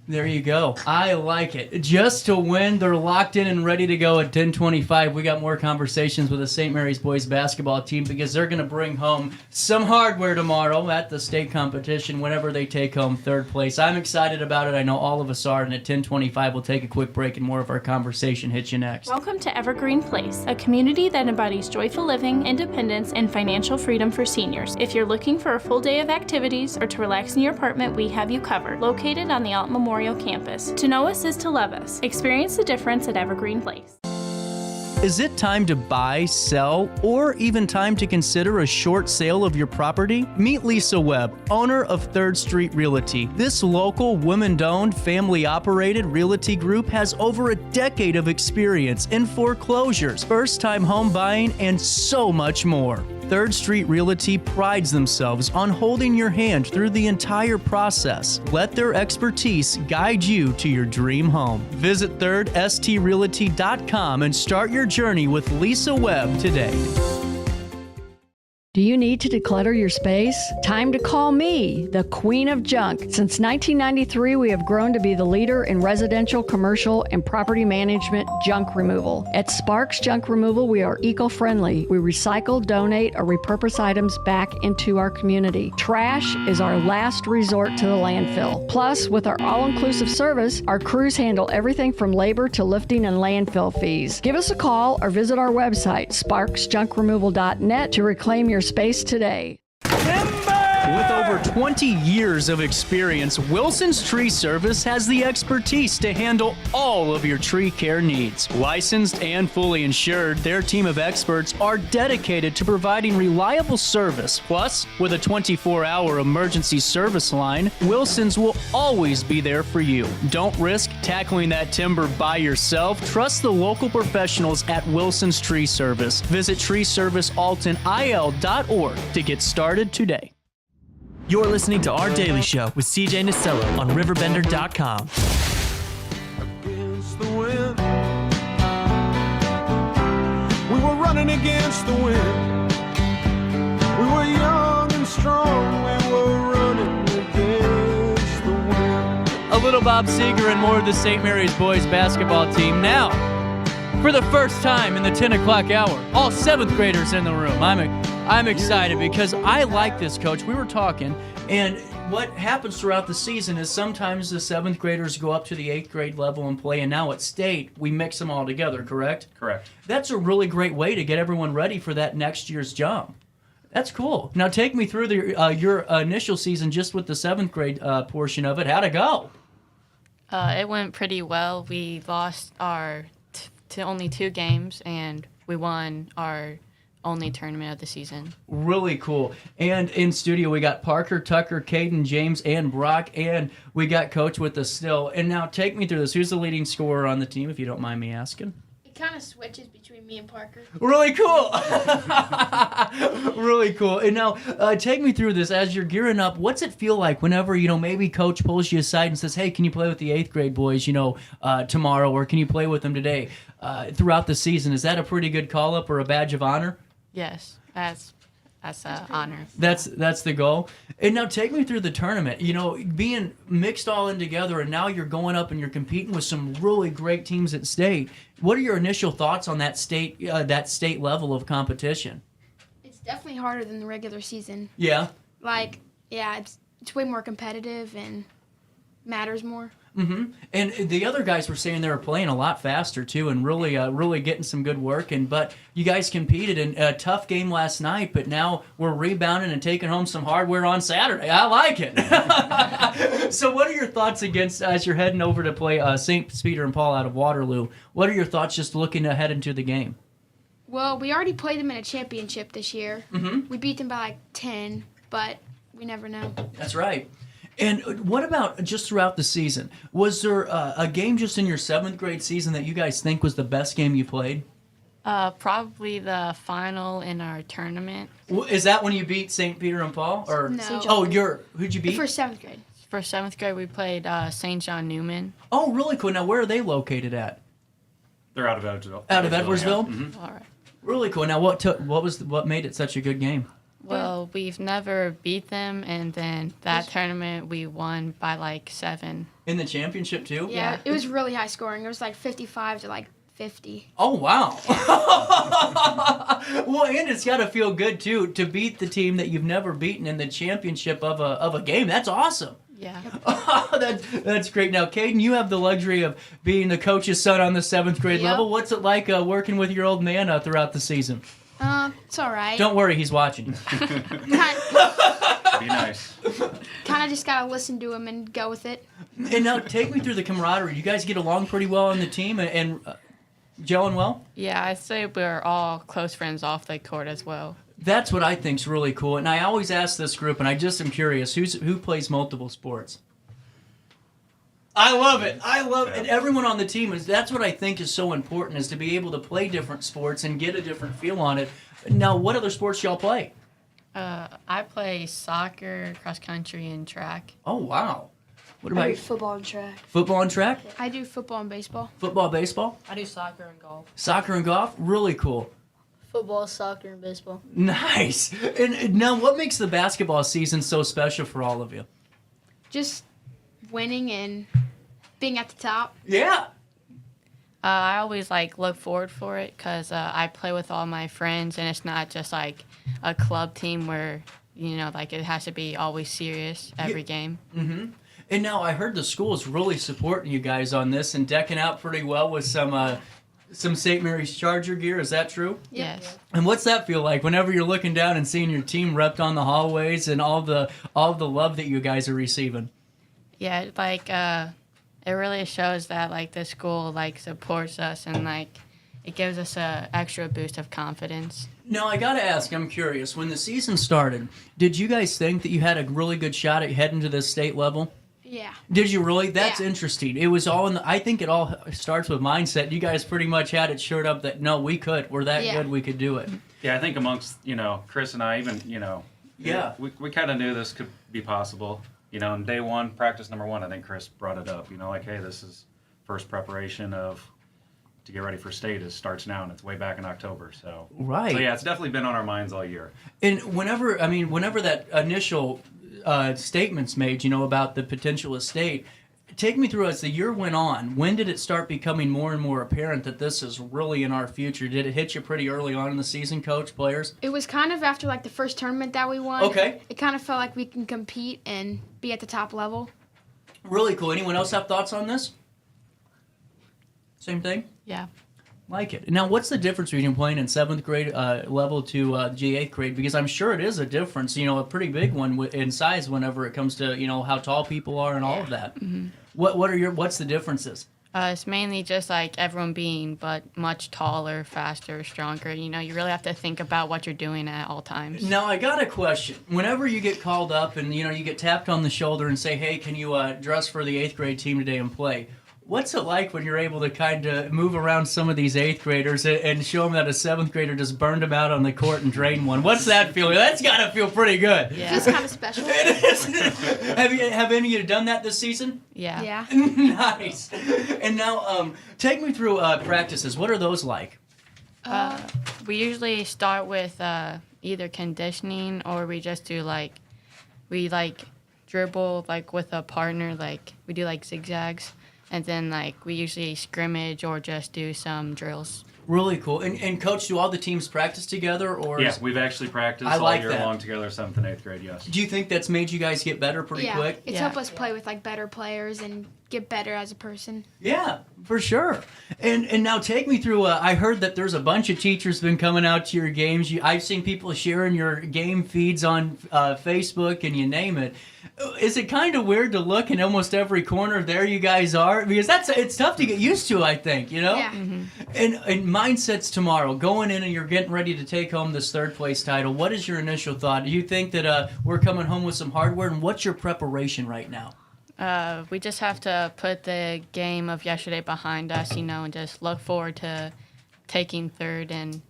There you go. I like it. Just to win. They're locked in and ready to go at 10:25. We got more conversations with the St. Mary's boys basketball team, because they're going to bring home some hardware tomorrow at the state competition whenever they take home 3rd place. I'm excited about it. I know all of us are. And at 10:25, we'll take a quick break, and more of our conversation hits you next. Welcome to Evergreen Place, a community that embodies joyful living, independence, and financial freedom for seniors. If you're looking for a full day of activities or to relax in your apartment, we have you covered. Located on the Alton Memorial campus. To know us is to love us. Experience the difference at Evergreen Place. Is it time to buy, sell, or even time to consider a short sale of your property? Meet Lisa Webb, owner of 3rd Street Realty. This local, women-owned, family-operated realty group has over a decade of experience in foreclosures, first-time home buying, and so much more. 3rd Street Realty prides themselves on holding your hand through the entire process. Let their expertise guide you to your dream home. Visit 3rdstrealty.com and start your journey with Lisa Webb today. Do you need to declutter your space? Time to call me, the Queen of Junk. Since 1993, we have grown to be the leader in residential, commercial, and property management junk removal. At Sparks Junk Removal, we are eco-friendly. We recycle, donate, or repurpose items back into our community. Trash is our last resort to the landfill. Plus, with our all-inclusive service, our crews handle everything from labor to lifting and landfill fees. Give us a call or visit our website, sparksjunkremoval.net, to reclaim your space today. With over 20 years of experience, Wilson's Tree Service has the expertise to handle all of your tree care needs. Licensed and fully insured, their team of experts are dedicated to providing reliable service. Plus, with a 24-hour emergency service line, Wilson's will always be there for you. Don't risk tackling that timber by yourself. Trust the local professionals at Wilson's Tree Service. Visit treeservicealtonil.org to get started today. You're listening to Our Daily Show with CJ Nasello on RiverBender.com. Against the wind. We were running against the wind. We were young and strong. We were running against the wind. A little Bob Seger and more of the St. Mary's boys basketball team. Now, for the first time in the 10 o'clock hour, all 7th graders in the room. I'm excited because I like this, Coach. We were talking, and what happens throughout the season is sometimes the 7th graders go up to the 8th grade level and play, and now at state, we mix them all together, correct? Correct. That's a really great way to get everyone ready for that next year's jump. That's cool. Now take me through your initial season just with the 7th grade portion of it. How'd it go? It went pretty well. We lost our to only 2 games, and we won our only tournament of the season. Really cool. And in studio, we got Parker, Tucker, Caden, James, and Brock, and we got Coach with us still. And now take me through this. Who's the leading scorer on the team, if you don't mind me asking? It kind of switches between me and Parker. Really cool. Really cool. And now, take me through this. As you're gearing up, what's it feel like whenever, maybe Coach pulls you aside and says, hey, can you play with the 8th grade boys, tomorrow, or can you play with them today throughout the season? Is that a pretty good call-up or a badge of honor? Yes, that's an honor. That's the goal. And now take me through the tournament. Being mixed all in together, and now you're going up and you're competing with some really great teams at state. What are your initial thoughts on that state level of competition? It's definitely harder than the regular season. Yeah. It's way more competitive and matters more. Mm-hmm. And the other guys were saying they were playing a lot faster too, and really getting some good work. But you guys competed in a tough game last night, but now we're rebounding and taking home some hardware on Saturday. I like it. So, what are your thoughts as you're heading over to play St. Peter and Paul out of Waterloo? What are your thoughts just looking ahead into the game? Well, we already played them in a championship this year. Mm-hmm. We beat them by like 10, but we never know. That's right. And what about just throughout the season? Was there a game just in your 7th grade season that you guys think was the best game you played? Probably the final in our tournament. Is that when you beat St. Peter and Paul? Or No. Who'd you beat? For 7th grade. For 7th grade, we played St. John Newman. Oh, really cool. Now, where are they located at? They're out of Edwardsville. Out of Edwardsville? Yeah. Mm-hmm. All right. Really cool. Now, what made it such a good game? Well, we've never beat them, and then that tournament we won by like 7. In the championship too? Yeah, it was really high scoring. It was like 55 to like 50. Oh, wow. Well, and it's got to feel good too to beat the team that you've never beaten in the championship of a game. That's awesome. Yeah. That's great. Now, Caden, you have the luxury of being the coach's son on the 7th grade level. What's it like working with your old man throughout the season? It's all right. Don't worry, he's watching. Be nice. Kind of just gotta listen to him and go with it. And now, take me through the camaraderie. You guys get along pretty well on the team and gelling well? Yeah, I'd say we're all close friends off the court as well. That's what I think's really cool. And I always ask this group, and I just am curious, who plays multiple sports? I love it. And everyone on the team that's what I think is so important, is to be able to play different sports and get a different feel on it. Now, what other sports y'all play? I play soccer, cross country, and track. Oh, wow. What I about do you? football and track. Football and track? I do football and baseball. Football, baseball? I do soccer and golf. Soccer and golf? Really cool. Football, soccer, and baseball. Nice. And now, what makes the basketball season so special for all of you? Just winning and being at the top. Yeah. I always look forward for it because I play with all my friends, and it's not just like a club team where it has to be always serious every game. Mm-hmm. And now I heard the school is really supporting you guys on this and decking out pretty well with some St. Mary's Charger gear. Is that true? Yes. And what's that feel like whenever you're looking down and seeing your team repped on the hallways and all the love that you guys are receiving? Yeah, it really shows that the school supports us, and it gives us a extra boost of confidence. Now I gotta ask, I'm curious. When the season started, did you guys think that you had a really good shot at heading to the state level? Yeah. Did you really? That's interesting. It was all I think it all starts with mindset. You guys pretty much had it shored up that no, we could. We're that good. We could do it. Yeah, I think amongst Chris and I, even we kind of knew this could be possible. On day one, practice number 1, I think Chris brought it up. Hey, this is first preparation to get ready for state. It starts now, and it's way back in October. So right. So yeah, it's definitely been on our minds all year. And whenever that initial statements made, about the potential of state, take me through as the year went on. When did it start becoming more and more apparent that this is really in our future? Did it hit you pretty early on in the season, coach, players? It was kind of after the first tournament that we won. Okay. It kind of felt like we can compete and be at the top level. Really cool. Anyone else have thoughts on this? Same thing? Yeah. Like it. Now, what's the difference between playing in 7th grade level to G8th grade? Because I'm sure it is a difference, a pretty big one in size whenever it comes to, how tall people are and all of that. Mm-hmm. What's the differences? It's mainly just like everyone being, but much taller, faster, stronger. You know, you really have to think about what you're doing at all times. Now, I got a question. Whenever you get called up and, you get tapped on the shoulder and say, hey, can you dress for the 8th grade team today and play? What's it like when you're able to kind of move around some of these 8th graders and show them that a 7th grader just burned them out on the court and drained one? What's that feeling? That's got to feel pretty good. Yeah. Feels kind of special. It is. Have any of you done that this season? Yeah. Yeah. Nice. And now, take me through practices. What are those like? We usually start with either conditioning or we just do we dribble with a partner, we do zigzags. And then, we usually scrimmage or just do some drills. Really cool. And Coach, do all the teams practice together? Or Yeah, we've actually practiced all year long together, 7th and 8th grade, yes. Do you think that's made you guys get better pretty quick? It's helped us play with, better players and get better as a person. Yeah, for sure. And now take me through, I heard that there's a bunch of teachers been coming out to your games. I've seen people sharing your game feeds on Facebook and you name it. Is it kind of weird to look in almost every corner there you guys are? Because it's tough to get used to, I think, Yeah. Mm-hmm. And mindsets tomorrow, going in and you're getting ready to take home this 3rd place title. What is your initial thought? Do you think that we're coming home with some hardware? And what's your preparation right now? We just have to put the game of yesterday behind us, and just look forward to taking 3rd and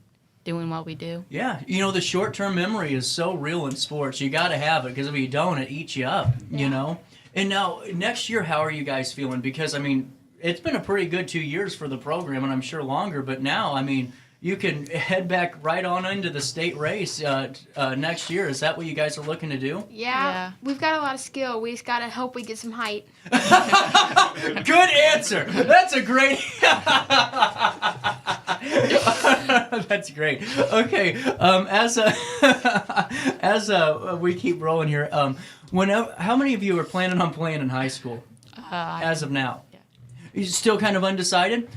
doing what we do. Yeah, the short-term memory is so real in sports. You got to have it because if you don't, it eats you up, And now, next year, how are you guys feeling? Because, it's been a pretty good 2 years for the program, and I'm sure longer. But now, you can head back right on into the state race next year. Is that what you guys are looking to do? Yeah. We've got a lot of skill. We just got to hope we get some height. Good answer. That's a great... That's great. Okay, as we keep rolling here, how many of you are planning on playing in high school as of now? Yeah. You still kind of undecided?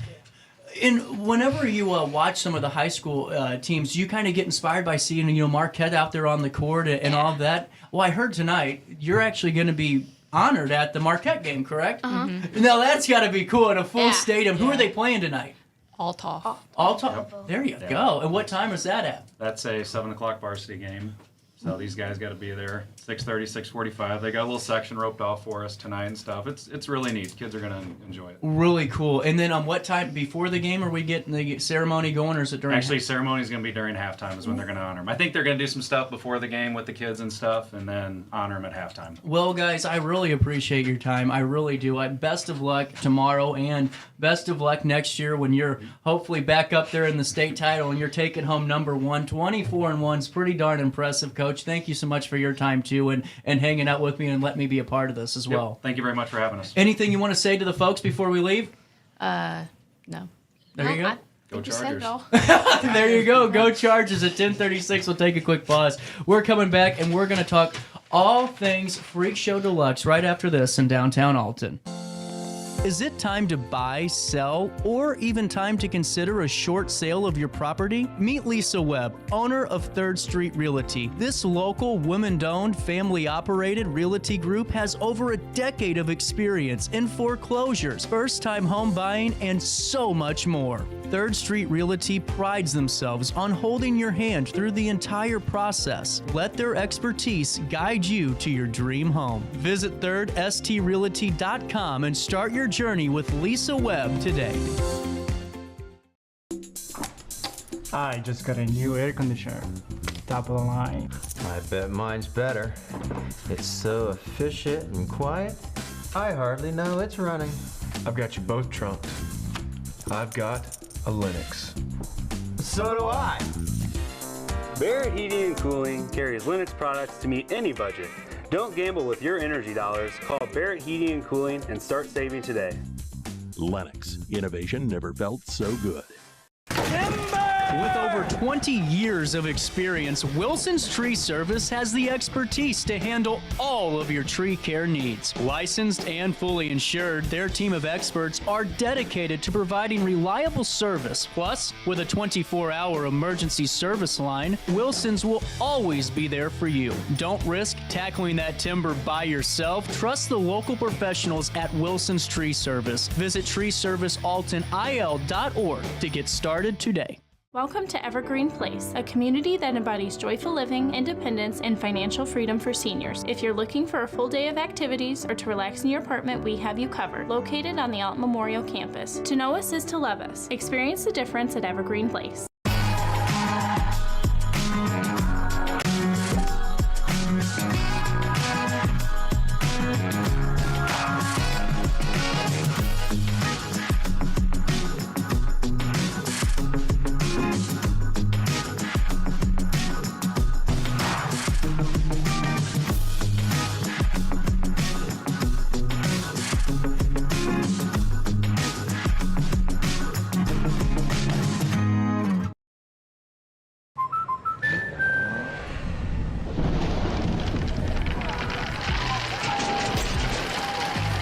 And whenever you watch some of the high school teams, you kind of get inspired by seeing Marquette out there on the court and all of that. Well, I heard tonight you're actually going to be honored at the Marquette game, correct? Mm-hmm. Now that's got to be cool in a full stadium. Who are they playing tonight? Alton. Alton. Yep. There you go. And what time is that at? That's a 7 o'clock varsity game. So these guys got to be there 6:30, 6:45. They got a little section roped off for us tonight and stuff. It's really neat. Kids are going to enjoy it. Really cool. And then on what time before the game are we getting the ceremony going, or is it during? Actually, ceremony is going to be during halftime is when they're going to honor them. I think they're going to do some stuff before the game with the kids and stuff, and then honor them at halftime. Well, guys, I really appreciate your time. I really do. Best of luck tomorrow, and best of luck next year when you're hopefully back up there in the state title and you're taking home number 1. 24-1 is pretty darn impressive, Coach. Thank you so much for your time too, and hanging out with me and letting me be a part of this as well. Thank you very much for having us. Anything you want to say to the folks before we leave? No. There you go. Go Chargers. There you go. Go Chargers at 10:36. We'll take a quick pause. We're coming back, and we're going to talk all things Freak Show Deluxe right after this in downtown Alton. Is it time to buy, sell, or even time to consider a short sale of your property? Meet Lisa Webb, owner of 3rd Street Realty. This local, women-owned, family-operated realty group has over a decade of experience in foreclosures, first-time home buying, and so much more. 3rd Street Realty prides themselves on holding your hand through the entire process. Let their expertise guide you to your dream home. Visit 3rdstrealty.com and start your journey with Lisa Webb today. I just got a new air conditioner. Top of the line. I bet mine's better. It's so efficient and quiet, I hardly know it's running. I've got you both trumped. I've got a Linux. So do I. Barrett Heating and Cooling carries Linux products to meet any budget. Don't gamble with your energy dollars. Call Barrett Heating and Cooling and start saving today. Lennox. Innovation never felt so good. Timber! With over 20 years of experience, Wilson's Tree Service has the expertise to handle all of your tree care needs. Licensed and fully insured, their team of experts are dedicated to providing reliable service. Plus, with a 24-hour emergency service line, Wilson's will always be there for you. Don't risk tackling that timber by yourself. Trust the local professionals at Wilson's Tree Service. Visit treeservicealtonil.org to get started today. Welcome to Evergreen Place, a community that embodies joyful living, independence, and financial freedom for seniors. If you're looking for a full day of activities or to relax in your apartment, we have you covered. Located on the Alton Memorial campus. To know us is to love us. Experience the difference at Evergreen Place.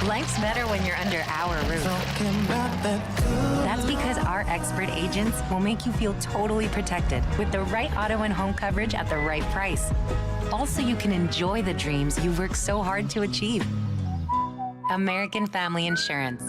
Life's better when you're under our roof. That's because our expert agents will make you feel totally protected with the right auto and home coverage at the right price. Also, you can enjoy the dreams you've worked so hard to achieve. American Family Insurance.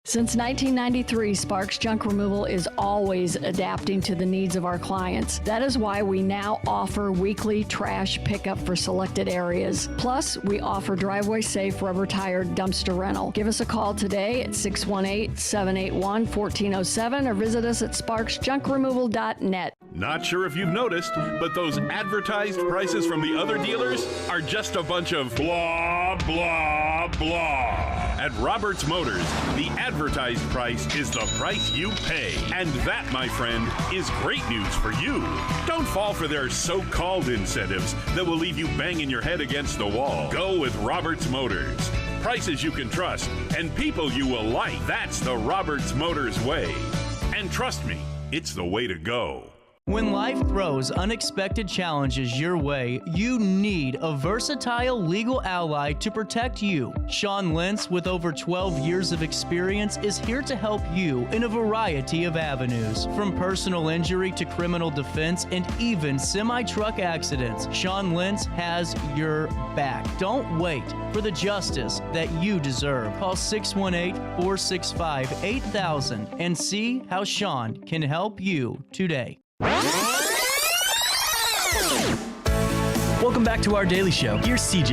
Since 1993, Sparks Junk Removal is always adapting to the needs of our clients. That is why we now offer weekly trash pickup for selected areas. Plus, we offer driveway-safe rubber-tired dumpster rental. Give us a call today at 618-781-1407 or visit us at sparksjunkremoval.net. Not sure if you've noticed, but those advertised prices from the other dealers are just a bunch of blah, blah, blah. At Roberts Motors, the advertised price is the price you pay. And that, my friend, is great news for you. Don't fall for their so-called incentives that will leave you banging your head against the wall. Go with Roberts Motors. Prices you can trust and people you will like. That's the Roberts Motors way. And trust me, it's the way to go. When life throws unexpected challenges your way, you need a versatile legal ally to protect you. Sean Lentz, with over 12 years of experience, is here to help you in a variety of avenues. From personal injury to criminal defense and even semi-truck accidents, Sean Lentz has your back. Don't wait for the justice that you deserve. Call 618-465-8000 and see how Sean can help you today. Welcome back to our daily show. Here's CJ.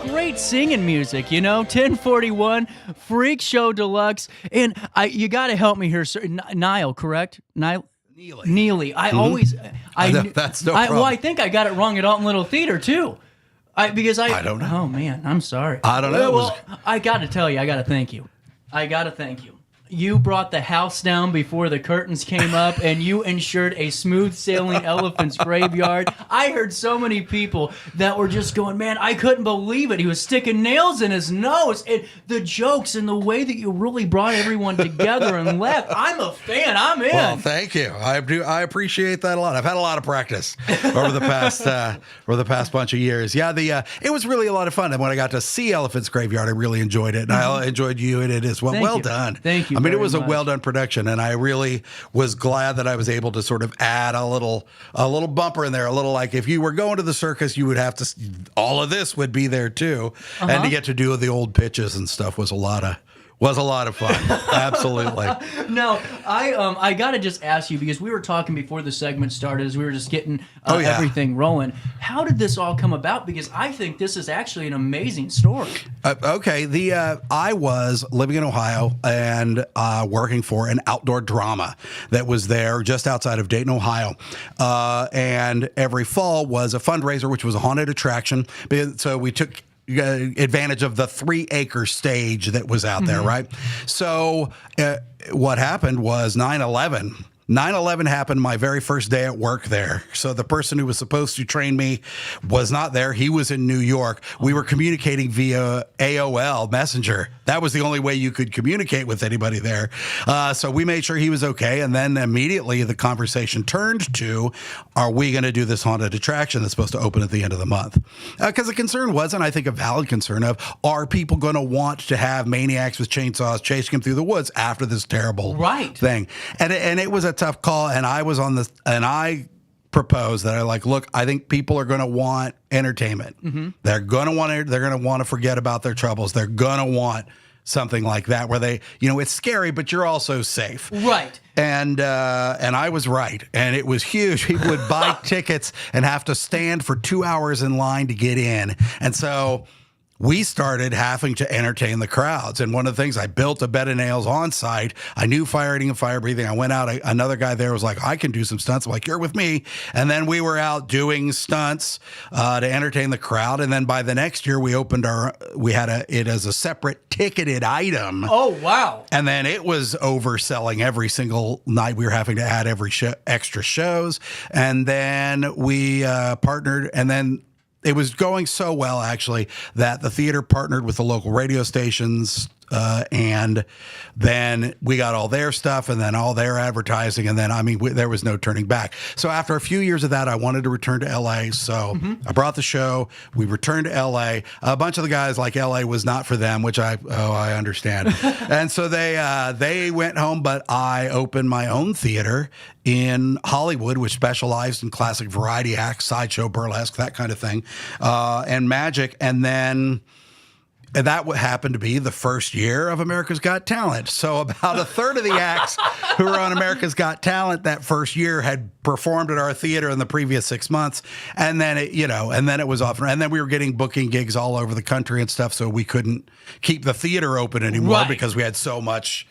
Great singing music, you know. 1041 FreakShow Deluxe, and you got to help me here, sir. Niall, correct? Neely. I always. That's no problem. Well, I think I got it wrong at Alton Little Theater too. I don't know. Oh man, I'm sorry. I don't know. Well, I got to tell you, I got to thank you. You brought the house down before the curtains came up, and you ensured a smooth-sailing elephant's graveyard. I heard so many people that were just going, man, I couldn't believe it. He was sticking nails in his nose. And the jokes and the way that you really brought everyone together and left. I'm a fan. I'm in. Well, thank you. I appreciate that a lot. I've had a lot of practice over the past bunch of years. Yeah, it was really a lot of fun. And when I got to see Elephant's Graveyard, I really enjoyed it. And I enjoyed you in it as well. Well done. Thank you. I mean, it was a well-done production, and I really was glad that I was able to sort of add a little bumper in there, a little like if you were going to the circus, you would have to, all of this would be there too, and to get to do the old pitches and stuff was a lot of Was a lot of fun. Absolutely. No, I got to just ask you, because we were talking before the segment started as we were just getting everything rolling. How did this all come about? Because I think this is actually an amazing story. Okay. I was living in Ohio and working for an outdoor drama that was there just outside of Dayton, Ohio. And every fall was a fundraiser, which was a haunted attraction. So we took advantage of the 3-acre stage that was out there, right? So what happened was 9/11. 9/11 happened my very first day at work there. So the person who was supposed to train me was not there. He was in New York. We were communicating via AOL Messenger. That was the only way you could communicate with anybody there. So we made sure he was okay. And then immediately the conversation turned to, are we going to do this haunted attraction that's supposed to open at the end of the month? Because the concern was, and I think a valid concern of, are people going to want to have maniacs with chainsaws chasing them through the woods after this terrible thing? And it was a tough call, and I was on this, and I proposed that I think people are going to want entertainment. They're going to want to forget about their troubles. They're going to want something like that where they, it's scary, but you're also safe. Right. And I was right. And it was huge. People would buy tickets and have to stand for 2 hours in line to get in. And so we started having to entertain the crowds. And one of the things, I built a bed of nails on site. I knew fire eating and fire breathing. I went out. Another guy there was like, I can do some stunts. I'm like, you're with me. And then we were out doing stunts to entertain the crowd. And then by the next year, we had it as a separate ticketed item. Oh, wow. And then it was overselling every single night. We were having to add extra shows. And then we partnered, and then it was going so well, actually, that the theater partnered with the local radio stations, and then we got all their stuff and then all their advertising, and then, there was no turning back. So after a few years of that, I wanted to return to L.A., so I brought the show. We returned to L.A. A bunch of the guys, like, L.A. was not for them, which I understand. And so they went home, but I opened my own theater in Hollywood, which specialized in classic variety acts, sideshow, burlesque, that kind of thing, and magic. And then that happened to be the first year of America's Got Talent. So about a third of the acts who were on America's Got Talent that first year had performed at our theater in the previous 6 months. And then it was off. And then we were getting booking gigs all over the country and stuff. So we couldn't keep the theater open anymore because we had so much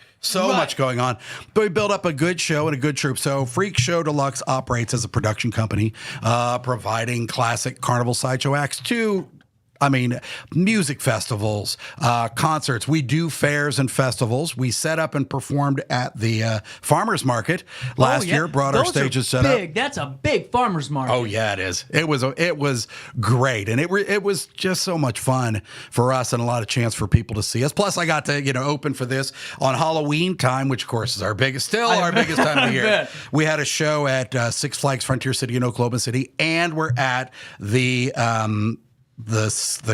going on. But we built up a good show and a good troupe. So FreakShow Deluxe operates as a production company, providing classic carnival sideshow acts to music festivals, concerts. We do fairs and festivals. We set up and performed at the farmers market last year. Brought our stages set up. That's a big farmers market. Oh yeah, it is. It was great, and it was just so much fun for us, and a lot of chance for people to see us. Plus, I got to open for this on Halloween time, which of course is our biggest time of the year. We had a show at Six Flags Frontier City in Oklahoma City, and we're at the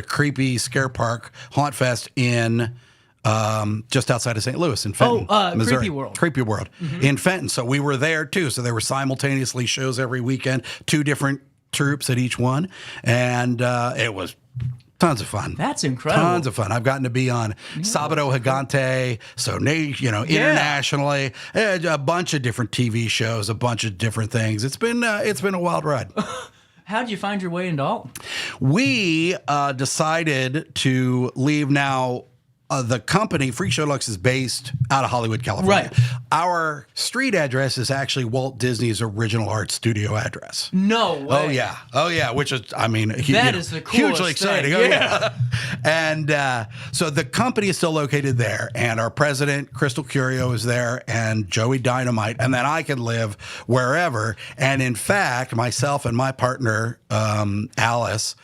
creepy scare park Haunt Fest in just outside of St. Louis in Fenton, Missouri. Creepy World in Fenton. So we were there too. So there were simultaneously shows every weekend, 2 different troops at each one, and it was tons of fun. That's incredible. Tons of fun. I've gotten to be on Sábado Gigante, so internationally, a bunch of different TV shows, a bunch of different things. It's been a wild ride. How did you find your way into Alton? We decided to leave now. The company, FreakShow Deluxe, is based out of Hollywood, California. Right. Our street address is actually Walt Disney's original art studio address. No way. Oh, yeah. Which is, that is the coolest hugely exciting. thing. Oh, yeah. And so the company is still located there. And our president, Crystal Curio, is there, and Joey Dynamite. And then I can live wherever. And in fact, myself and my partner, Alice,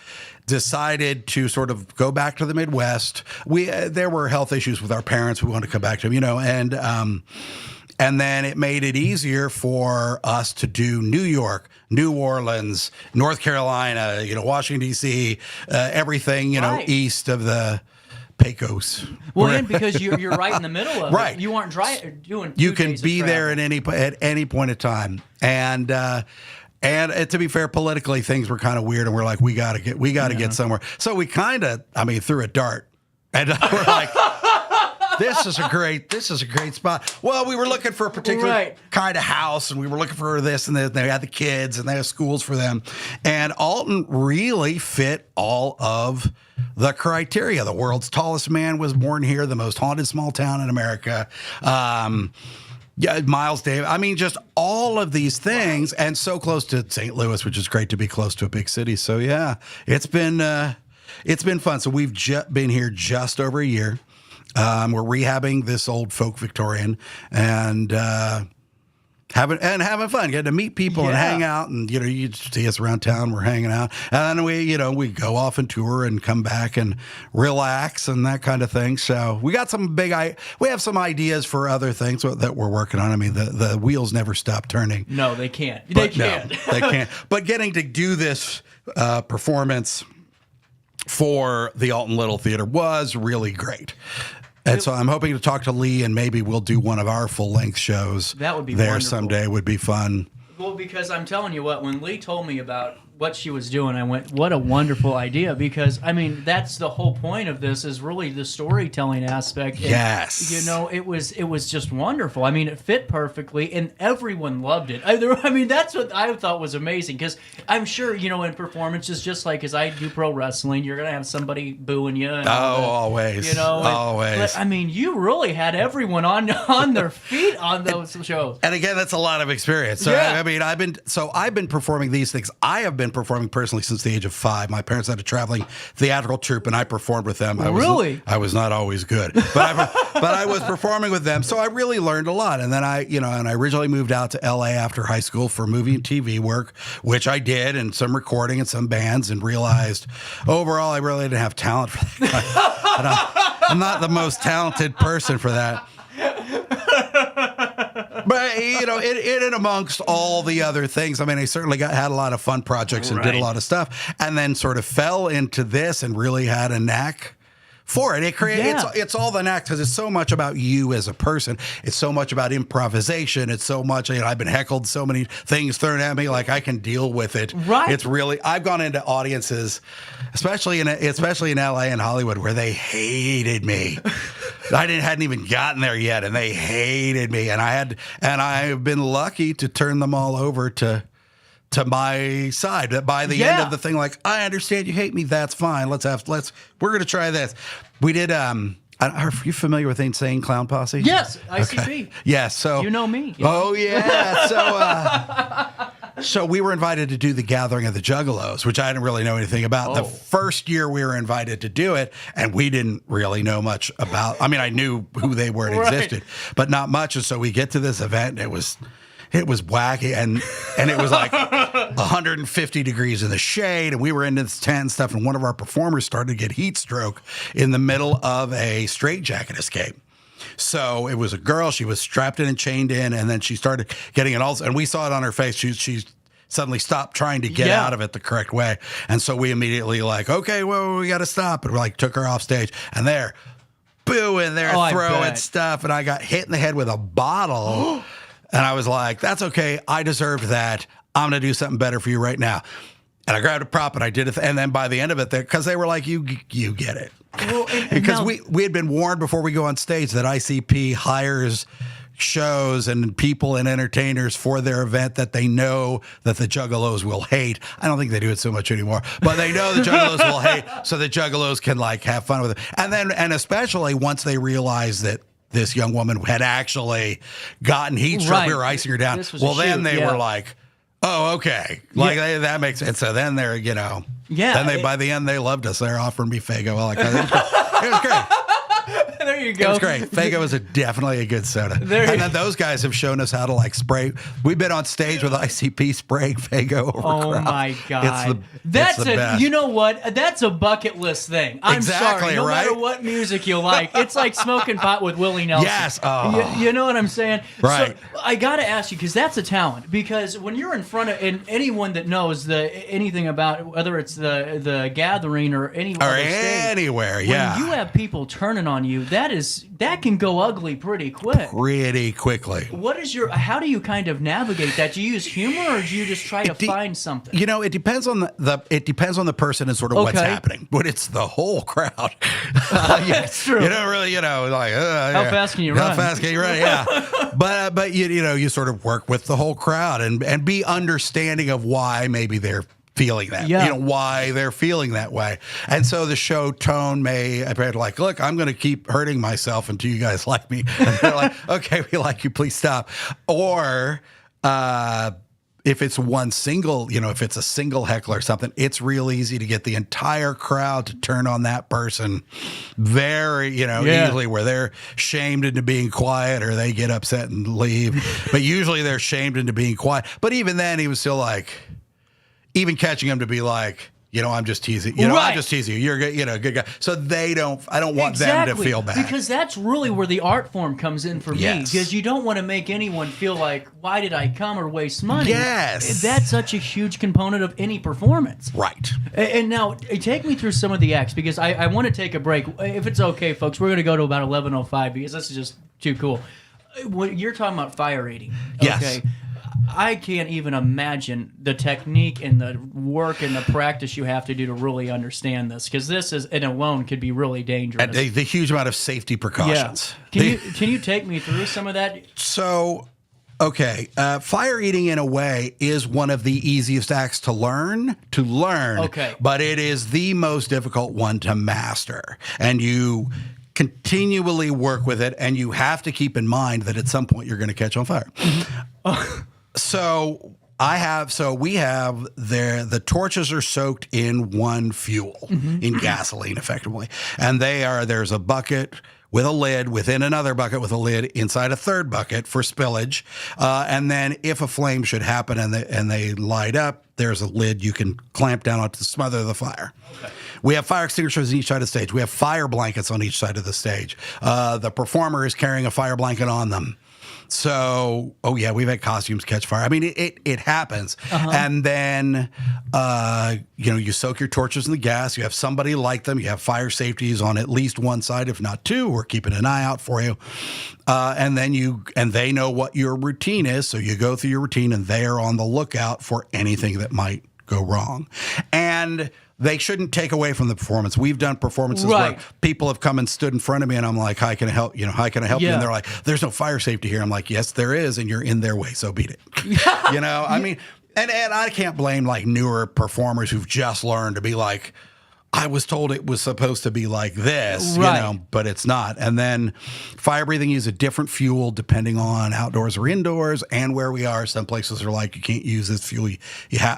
decided to sort of go back to the Midwest. There were health issues with our parents. We wanted to come back to them, and then it made it easier for us to do New York, New Orleans, North Carolina, Washington, D.C., everything, east of the Pecos. Well, and because you're right in the middle of it. You aren't doing 2 You can days be of there at any point in time. And to be fair, politically things were kind of weird, and we're like, we got to get somewhere. So we kind of, threw a dart, and we're like, this is a great spot. Well, we were looking for a particular kind of house, and we were looking for this, and they had the kids, and they have schools for them. And Alton really fit all of the criteria. The world's tallest man was born here, the most haunted small town in America. Miles Davis. I mean, just all of these things, and so close to St. Louis, which is great to be close to a big city. So yeah, it's been fun. So we've been here just over a year. We're rehabbing this old folk Victorian, and having fun, getting to meet people and hang out, and you see us around town. We're hanging out, and then we go off and tour and come back and relax and that kind of thing. So we got we have some ideas for other things that we're working on. I mean, the wheels never stop turning. No, they can't. They can't. No, they can't. But getting to do this performance for the Alton Little Theater was really great. And so I'm hoping to talk to Lee, and maybe we'll do one of our full-length shows. That would be there wonderful. Someday. Would be fun. Well, because I'm telling you what, when Lee told me about what she was doing, I went, what a wonderful idea. Because, I mean, that's the whole point of this, is really the storytelling aspect. And, yes. It was just wonderful. I mean, it fit perfectly, and everyone loved it. I mean, that's what I thought was amazing. Because I'm sure, in performances, just like as I do pro wrestling, you're going to have somebody booing you. And always. Always. But, I mean, you really had everyone on their feet on those shows. And again, that's a lot of experience. So, I mean, I've been performing these things. I have been performing personally since the age of 5. My parents had a traveling theatrical troupe, and I performed with them. I was not always good, but I was performing with them, so I really learned a lot. And then I originally moved out to LA after high school for movie and TV work, which I did, and some recording and some bands, and realized overall I really didn't have talent for that. I'm not the most talented person for that. But in and amongst all the other things, I mean, I certainly had a lot of fun projects and did a lot of stuff, and then sort of fell into this and really had a knack for it. It's all the knack, because it's so much about you as a person. It's so much about improvisation. It's so much. I've been heckled, so many things thrown at me. Like, I can deal with it. Right. It's really. I've gone into audiences, especially in LA and Hollywood, where they hated me. I hadn't even gotten there yet, and they hated me. And I've been lucky to turn them all over to my side. That by the end of the thing, like, I understand you hate me. That's fine. We're going to try this. We did, are you familiar with Insane Clown Posse? Yes, ICP. Okay. Yes. So you know me. Oh yeah. So we were invited to do the Gathering of the Juggalos, which I didn't really know anything about. The first year we were invited to do it, and we didn't really know much about. I mean, I knew who they were and existed, but not much. And so we get to this event, and it was wacky, and it was like 150 degrees in the shade, and we were in this tent and stuff, and one of our performers started to get heat stroke in the middle of a straitjacket escape. So it was a girl. She was strapped in and chained in, and then she started getting it all, and we saw it on her face. She suddenly stopped trying to get out of it the correct way, and so we immediately okay, well, we got to stop, and we took her off stage, and they're booing, they're throwing stuff, and I got hit in the head with a bottle. And I was like, that's okay. I deserved that. I'm going to do something better for you right now. And I grabbed a prop and I did it. And then by the end of it, because they were like, you get it. Well, because we had been warned before we go on stage that ICP hires shows and people and entertainers for their event that they know that the Juggalos will hate. I don't think they do it so much anymore, but they know the Juggalos will hate, so the Juggalos can have fun with it. And especially once they realize that this young woman had actually gotten heat stroke, we were icing her down. Then they were like, oh, okay. That makes sense. So then they're, then by the end, they loved us. They're offering me Faygo. It was great. There you go. It was great. Faygo was definitely a good soda. And then those guys have shown us how to spray. We've been on stage with ICP spraying Faygo over crowds. My God. It's the best. You know what? That's a bucket list thing. I'm sorry. No matter what music you like, it's like smoking pot with Willie Nelson. Yes. You know what I'm saying? Right. So I got to ask you, because that's a talent. Because when you're in front of, and anyone that knows anything about, whether it's the gathering or any other stage, anywhere, when you have people turning on you, that that can go ugly pretty quick. Pretty quickly. How do you kind of navigate that? Do you use humor or do you just try to find something? You know, it depends on it depends on the person and sort of what's happening. But it's the whole crowd. That's true. You don't really, like how fast can you run? How fast can you run? Yeah. but you sort of work with the whole crowd and be understanding of why maybe they're feeling that, why they're feeling that way. And so the show tone may be like, look, I'm going to keep hurting myself until you guys like me. And they're like, okay, we like you, please stop. Or if it's if it's a single heckler or something, it's real easy to get the entire crowd to turn on that person very, easily, where they're shamed into being quiet or they get upset and leave. But usually they're shamed into being quiet. But even then, he was still like, even catching him to be like, I'm just teasing. I'm just teasing you. You're good, good guy. So I don't want them to feel bad. Because that's really where the art form comes in for me. Because you don't want to make anyone feel like, why did I come or waste money? Yes. That's such a huge component of any performance. Right. And now, take me through some of the acts, because I want to take a break. If it's okay, folks, we're going to go to about 11:05 because this is just too cool. You're talking about fire eating. Yes. Okay. I can't even imagine the technique and the work and the practice you have to do to really understand this, because this is, and alone, could be really dangerous. And the huge amount of safety precautions. Yeah. Can you take me through some of that? So, okay, fire eating in a way is one of the easiest acts to learn. Okay. But it is the most difficult one to master, and you continually work with it, and you have to keep in mind that at some point you're going to catch on fire. So we have the torches are soaked in one fuel, in gasoline, effectively. And there's a bucket with a lid within another bucket with a lid inside a third bucket for spillage. And then if a flame should happen and they light up, there's a lid you can clamp down on to smother the fire. Okay. We have fire extinguishers on each side of the stage. We have fire blankets on each side of the stage. The performer is carrying a fire blanket on them. So, we've had costumes catch fire. I mean, it happens. And then, you soak your torches in the gas. You have somebody light them. You have fire safeties on at least one side, if not two. We're keeping an eye out for you. And they know what your routine is. So you go through your routine, and they are on the lookout for anything that might go wrong. And they shouldn't take away from the performance. We've done performances where people have come and stood in front of me, and I'm like, "Hi, can I help? How can I help you?" And they're like, "There's no fire safety here." I'm like, "Yes, there is, and you're in their way, so beat it." I mean, and I can't blame like newer performers who've just learned to be like, I was told it was supposed to be like this, but it's not. And then fire breathing uses a different fuel depending on outdoors or indoors and where we are. Some places are like, you can't use this fuel.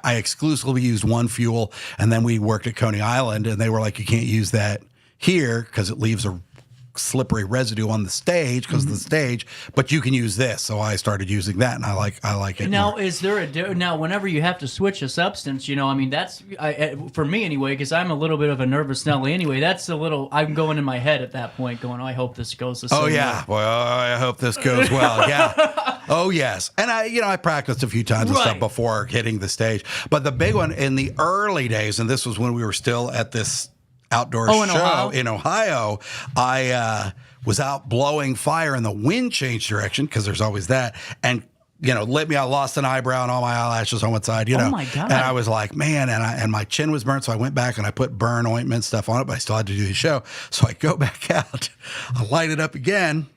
I exclusively used one fuel, and then we worked at Coney Island, and they were like, you can't use that here because it leaves a slippery residue on the stage because of the stage, but you can use this. So I started using that, and I like it. Now, is there now whenever you have to switch a substance, I mean, that's for me anyway, because I'm a little bit of a nervous Nelly anyway. That's a little, I'm going in my head at that point, going, I hope this goes the same way. Well, I hope this goes well. Yeah. Oh yes, and I practiced a few times and stuff before hitting the stage. But the big one in the early days, and this was when we were still at this outdoor show in Ohio, I was out blowing fire and the wind changed direction because there's always that, and lit me. I lost an eyebrow and all my eyelashes on one side. Oh my God! And I was like, man, and my chin was burnt, so I went back and I put burn ointment stuff on it, but I still had to do the show. So I go back out, I light it up again.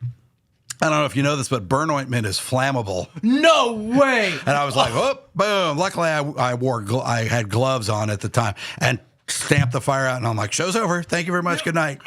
I don't know if you know this, but burn ointment is flammable. No way! And I was like, oh, boom! Luckily, I had gloves on at the time, and stamped the fire out, and I'm like, show's over. Thank you very much. Good night.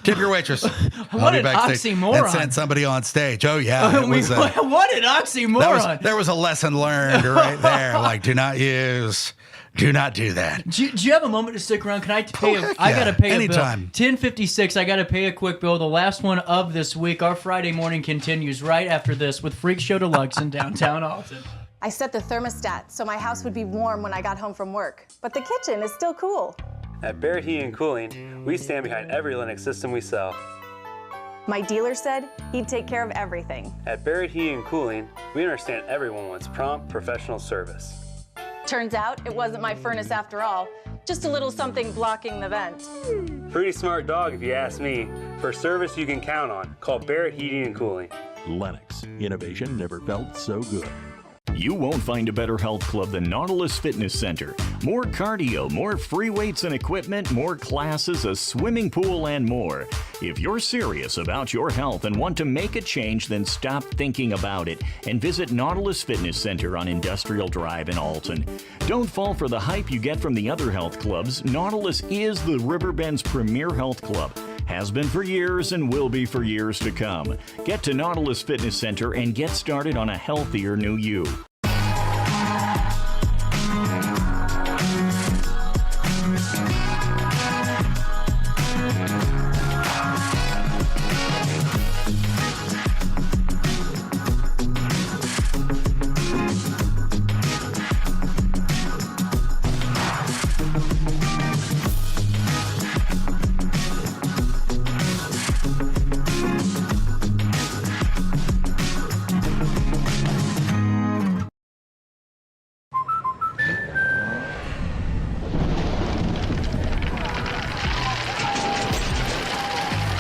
Tip your waitress. What an oxymoron. And send somebody on stage. Oh, yeah. What an oxymoron. There was a lesson learned right there. Like, do not do that. Do you have a moment to stick around? Can I pay I got to pay anytime. A bill. 10:56, I got to pay a quick bill. The last one of this week. Our Friday morning continues right after this with FreakShow Deluxe in downtown Alton. I set the thermostat so my house would be warm when I got home from work, but the kitchen is still cool. At Barrett Heating and Cooling, we stand behind every Linux system we sell. My dealer said he'd take care of everything. At Barrett Heating and Cooling, we understand everyone wants prompt, professional service. Turns out it wasn't my furnace after all. Just a little something blocking the vent. Pretty smart dog, if you ask me. For service you can count on, call Barrett Heating and Cooling. Lennox. Innovation never felt so good. You won't find a better health club than Nautilus Fitness Center. More cardio, more free weights and equipment, more classes, a swimming pool, and more. If you're serious about your health and want to make a change, then stop thinking about it and visit Nautilus Fitness Center on Industrial Drive in Alton. Don't fall for the hype you get from the other health clubs. Nautilus is the Riverbend's premier health club. Has been for years and will be for years to come. Get to Nautilus Fitness Center and get started on a healthier new you.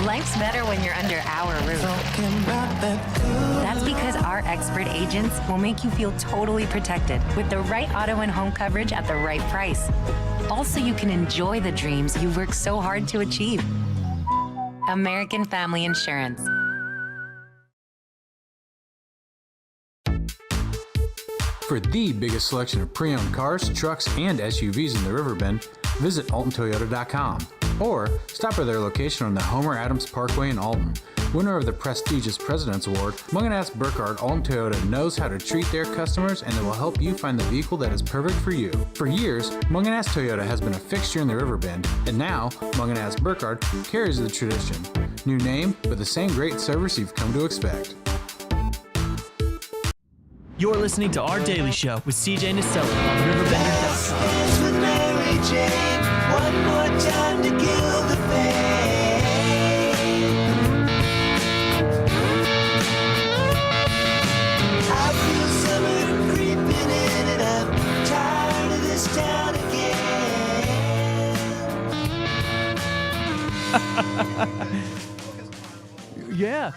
Life's better when you're under our roof. That's because our expert agents will make you feel totally protected with the right auto and home coverage at the right price. Also, you can enjoy the dreams you worked so hard to achieve. American Family Insurance. For the biggest selection of pre-owned cars, trucks, and SUVs in the Riverbend, visit AltonToyota.com or stop by their location on the Homer Adams Parkway in Alton. Winner of the prestigious President's Award, Munganast Burkhardt Alton Toyota knows how to treat their customers, and they will help you find the vehicle that is perfect for you. For years, Munganast Toyota has been a fixture in the Riverbend, and now Munganast Burkhardt carries the tradition. New name, but the same great service you've come to expect. You're listening to Our Daily Show with CJ Naselli on RiverBender.com. With Mary Jane, one more time to kill the pain. I feel summer creeping in and I'm tired of this town again. Yeah.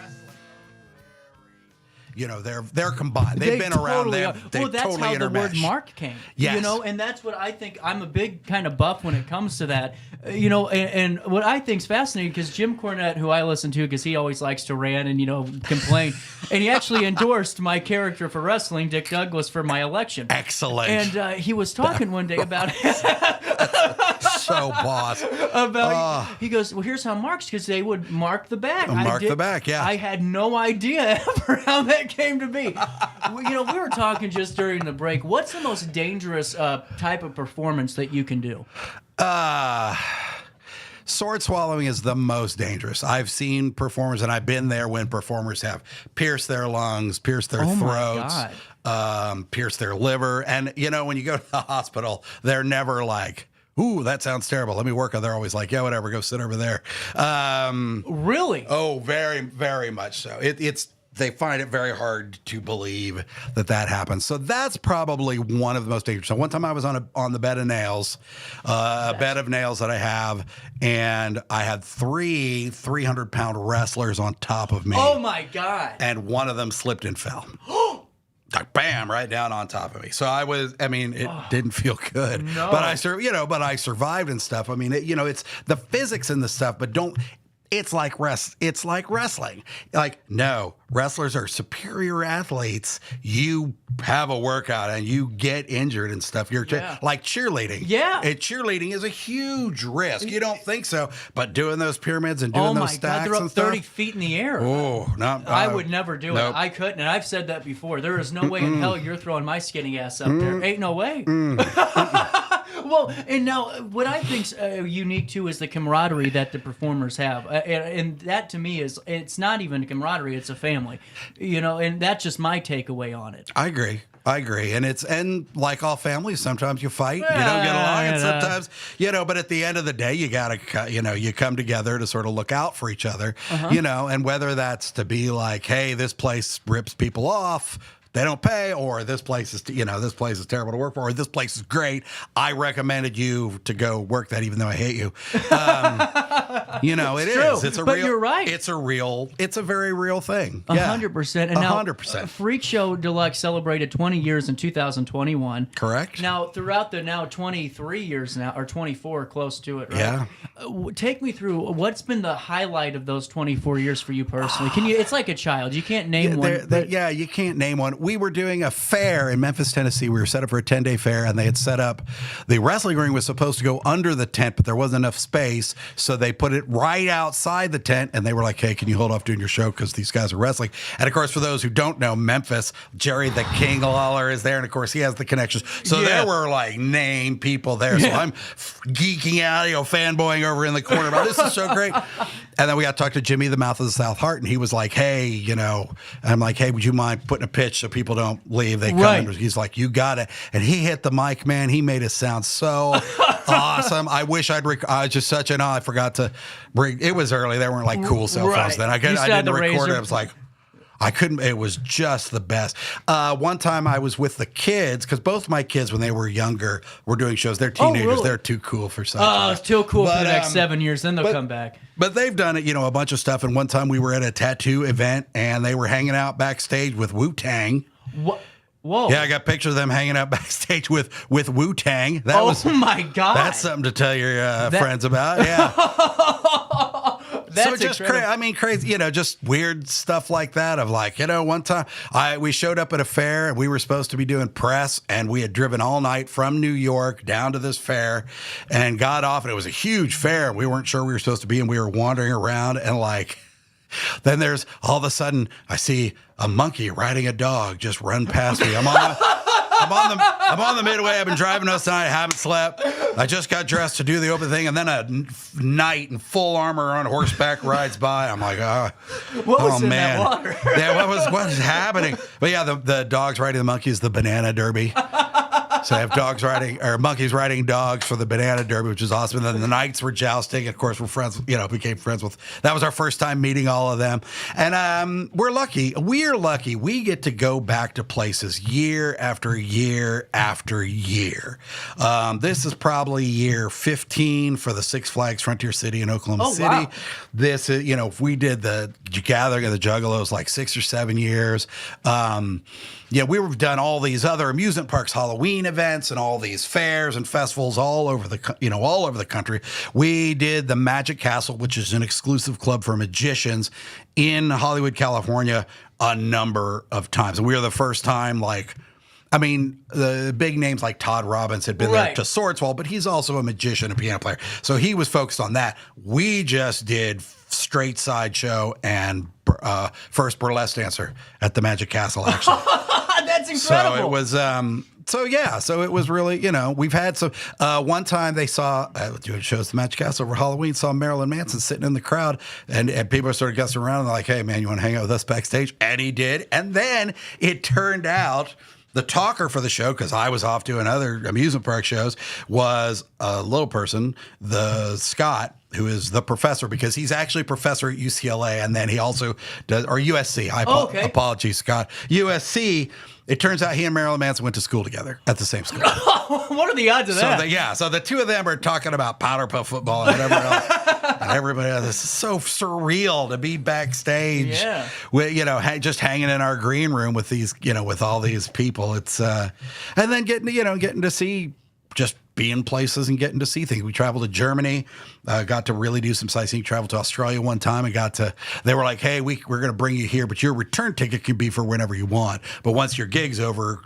You know, they're combined. They've been around. They've well, that's totally how the word intermeshed. mark came. Yes. You know, and that's what I think. I'm a big kind of buff when it comes to that. You know, and what I think's fascinating, because Jim Cornette, who I listen to because he always likes to rant and, you know, complain, and he actually endorsed my character for wrestling, Dick Douglas, for my election. Excellent. And he was talking one day about so boss. He goes, well, here's how marks, because they would mark the back. Mark the back, yeah. I had no idea ever how that came to be. You know, we were talking just during the break. What's the most dangerous type of performance that you can do? Sword swallowing is the most dangerous. I've seen performers, and I've been there when performers have pierced their lungs, pierced their throats, pierced their liver. And, you know, when you go to the hospital, they're never like, ooh, that sounds terrible. Let me work on it. They're always like, yeah, whatever, go sit over there. Really? Oh, very, very much so. They find it very hard to believe that happens. So that's probably one of the most dangerous. So one time I was on the bed of nails, bed of nails that I have, and I had 300-pound wrestlers on top of me. Oh, my God. And one of them slipped and fell. Like, bam, right down on top of me. So it didn't feel good. No. But I survived and stuff. I mean, it's the physics and the stuff, but it's like wrestling. Like, no, wrestlers are superior athletes. You have a workout and you get injured and stuff. You're like cheerleading. Yeah. Cheerleading is a huge risk. You don't think so, but doing those pyramids and doing those stacks they're up and stuff. 30 feet in the air. Oh, no. I would never do nope. it. I couldn't, and I've said that before. There is no way in hell you're throwing my skinny ass up there. Ain't no way. Well, and now what I think's unique too is the camaraderie that the performers have, and that to me it's not even a camaraderie; it's a family, you know. And that's just my takeaway on it. I agree, and like all families, sometimes you fight, you don't get along, and sometimes But at the end of the day, you gotta, you come together to sort of look out for each other, and whether that's to be like, hey, this place rips people off. they don't pay, or this place is terrible to work for, or this place is great. I recommended you to go work that, even though I hate you. It is. It's a but real. You're right. It's a very real thing. 100%. And now, 100%. FreakShow Deluxe celebrated 20 years in 2021. Correct. Now, throughout the 23 years now, or 24, close to it, right? Yeah. Take me through what's been the highlight of those 24 years for you personally. Can you? It's like a child. You can't name one. You can't name one. We were doing a fair in Memphis, Tennessee. We were set up for a 10-day fair, and they had set up the wrestling ring was supposed to go under the tent, but there wasn't enough space, so they put it right outside the tent, and they were like, hey, can you hold off doing your show because these guys are wrestling? And of course, for those who don't know, Memphis, Jerry the King Lawler is there, and of course, he has the connections. So there were like name people there. So I'm geeking out, fanboying over in the corner about this is so great. And then we got to talk to Jimmy the Mouth of the South Heart, and he was like, hey, and I'm like, hey, would you mind putting a pitch so people don't leave? They come in. He's like, you got it. And he hit the mic, man. He made it sound so awesome. I wish I was just such an I forgot to bring. It was early. There weren't like cool cell phones then. I didn't record it. I was like, I couldn't. It was just the best. One time I was with the kids, because both my kids, when they were younger, were doing shows. They're teenagers. Really? They're too cool for something. Oh, it's too cool for the next 7 years. Then they'll come back. But they've done it, a bunch of stuff. And one time we were at a tattoo event, and they were hanging out backstage with Wu-Tang. What? Whoa. Yeah, I got pictures of them hanging out backstage with Wu-Tang. My God. That's something to tell your friends about. Yeah. That's so just crazy, just weird stuff like that of like, one time we showed up at a fair and we were supposed to be doing press, and we had driven all night from New York down to this fair and got off, and it was a huge fair. We weren't sure we were supposed to be, and we were wandering around, and like, then there's all of a sudden I see a monkey riding a dog just run past me. I'm on the midway. I've been driving last night. I haven't slept. I just got dressed to do the open thing, and then a knight in full armor on horseback rides by. I'm like, what was in that water? Yeah, what is happening? But yeah, the dogs riding the monkeys, the banana derby. So I have monkeys riding dogs for the banana derby, which is awesome. And then the knights were jousting. Of course, we're friends. Became friends with. That was our first time meeting all of them, and we're lucky. We're lucky. We get to go back to places year after year after year. This is probably year 15 for the Six Flags Frontier City in Oklahoma City. Wow. This is, we did the Gathering of the Juggalos like 6 or 7 years. We've done all these other amusement parks, Halloween events, and all these fairs and festivals all over the country. We did the Magic Castle, which is an exclusive club for magicians in Hollywood, California, a number of times. And we were the first time, the big names like Todd Robbins had been there to Swordswall, but he's also a magician, a piano player. So he was focused on that. We just did straight sideshow and first burlesque dancer at the Magic Castle, actually. That's incredible. So it was, so it was really, we've had some, one time they saw, doing shows at the Magic Castle over Halloween, saw Marilyn Manson sitting in the crowd, and people started guessing around, and they're like, hey man, you want to hang out with us backstage? And he did. And then it turned out the talker for the show, because I was off doing other amusement park shows, was a little person, the Scott, who is the professor, because he's actually a professor at UCLA, and then he also does, or USC. Apologies, Scott. USC. It turns out he and Marilyn Manson went to school together at the same school. What are the odds of that? So the two of them are talking about powder puff football and whatever else. And everybody else. This is so surreal to be backstage. Yeah. With, just hanging in our green room with these, with all these people. It's and then getting to see, just being places and getting to see things. We traveled to Germany, got to really do some sightseeing. Traveled to Australia one time and they were like, hey, we're going to bring you here, but your return ticket can be for whenever you want. But once your gig's over,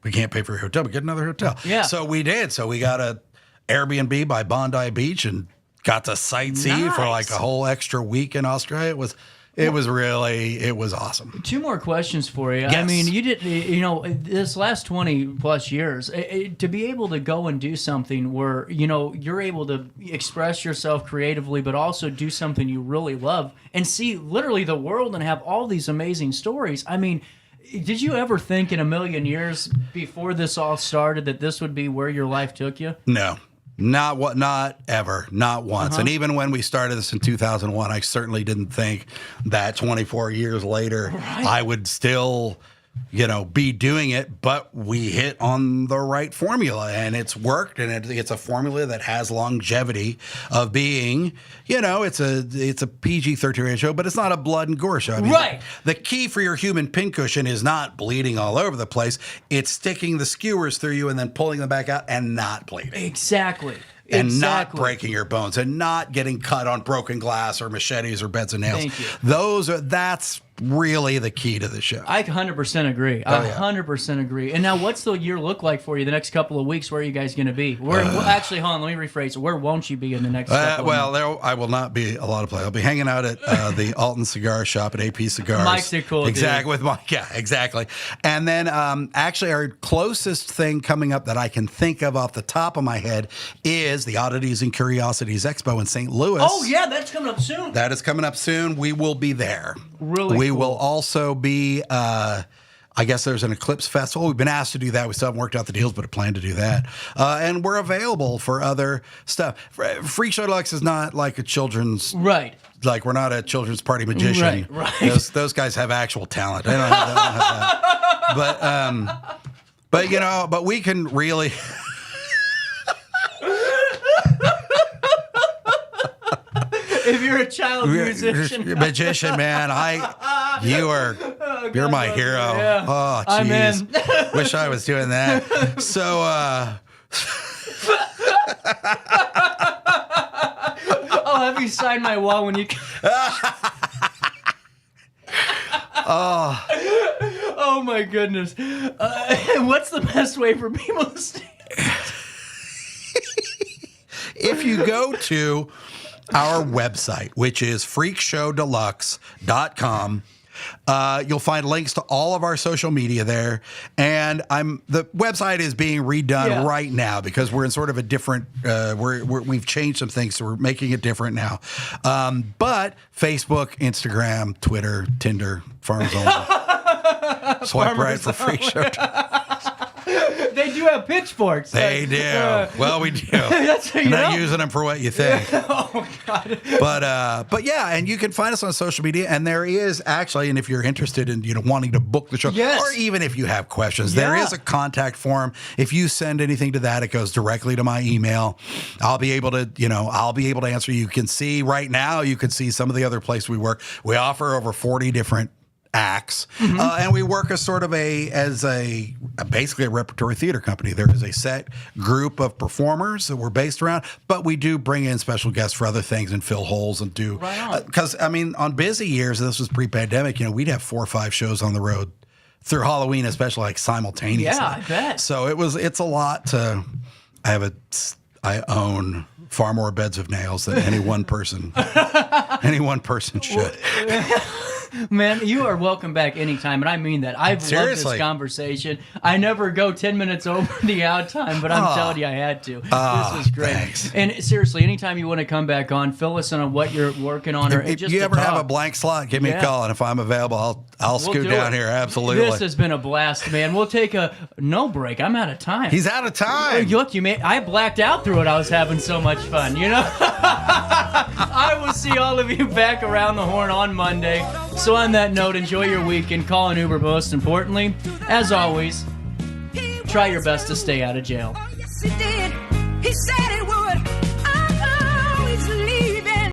we can't pay for your hotel, but get another hotel. Yeah. So we did. So we got a Airbnb by Bondi Beach and got to sightsee for like a whole extra week in Australia. It was awesome. 2 more questions for you. Yes. I mean, you did, this last 20 plus years, to be able to go and do something where, you're able to express yourself creatively, but also do something you really love and see literally the world and have all these amazing stories. I mean, did you ever think in a million years before this all started that this would be where your life took you? No. Not ever, not once. And even when we started this in 2001, I certainly didn't think that 24 years later I would still be doing it, but we hit on the right formula, and it's worked, and it's a formula that has longevity of being, it's a PG-13 rated show, but it's not a blood and gore show. I mean, right. The key for your human pincushion is not bleeding all over the place. It's sticking the skewers through you and then pulling them back out and not bleeding. Exactly. And not breaking your bones and not getting cut on broken glass or machetes or beds of nails. Thank you. That's really the key to the show. I 100% agree. Oh, yeah. 100% agree. And now, what's the year look like for you the next couple of weeks? Where are you guys going to be? Actually, hold on, let me rephrase. Where won't you be in the next couple of months? I will not be a lot of place. I'll be hanging out at the Alton Cigar Shop at AP Cigars. Mike's a cool exactly, dude. with Mike, yeah, exactly. And then actually our closest thing coming up that I can think of off the top of my head is the Oddities and Curiosities Expo in St. Louis. Oh, yeah, that's coming up soon. That is coming up soon. We will be there. Really We cool. will also be, I guess there's an Eclipse Festival. We've been asked to do that. We still haven't worked out the deals, but I plan to do that. And we're available for other stuff. FreakShow Deluxe is not like a children's... Right. Like, we're not a children's party magician. Right. Those guys have actual talent. They don't have that. But we can really... If you're a child musician, magician, man, you're my hero. Yeah. Oh, I'm jeez. in. Wish I was doing that. So, I'll have you sign my wall when you. Oh my goodness! What's the best way for people to stay? If you go to our website, which is FreakShowDeluxe.com, you'll find links to all of our social media there. And the website is being redone right now because we're in sort of a different. We've changed some things, so we're making it different now. But Facebook, Instagram, Twitter, Tinder, Farmers Only. Swipe right for FreakShow. They do have pitchforks. They do. Well, we do. That's how you not know. using them for what you think. Oh God. But yeah, and you can find us on social media, and there is actually, and if you're interested in wanting to book the show, or even if you have questions, there is a contact form. If you send anything to that, it goes directly to my email. I'll be able to answer. You can see right now. You can see some of the other places we work. We offer over 40 different acts, and we work as sort of basically a repertory theater company. There is a set group of performers that we're based around, but we do bring in special guests for other things and fill holes and do. Because on busy years, this was pre-pandemic. We'd have 4 or 5 shows on the road through Halloween, especially like simultaneously. Yeah, I bet. So it's a lot to. I own far more beds of nails than any one person should. Man, you are welcome back anytime, and I mean that. I've loved this conversation. I never go 10 minutes over the out time, but I'm telling you, I had to. This is great. Thanks. And seriously, anytime you want to come back on, fill us in on what you're working on. If you ever have a blank slot, give me a call, and if I'm available, I'll scoot down here. Absolutely. This has been a blast, man. We'll take a break. I'm out of time. He's out of time. Look, I blacked out through it. I was having so much fun, I will see all of you back around the horn on Monday. So on that note, enjoy your weekend. Call an Uber, most importantly. As always, try your best to stay out of jail. Yes, he did. He said it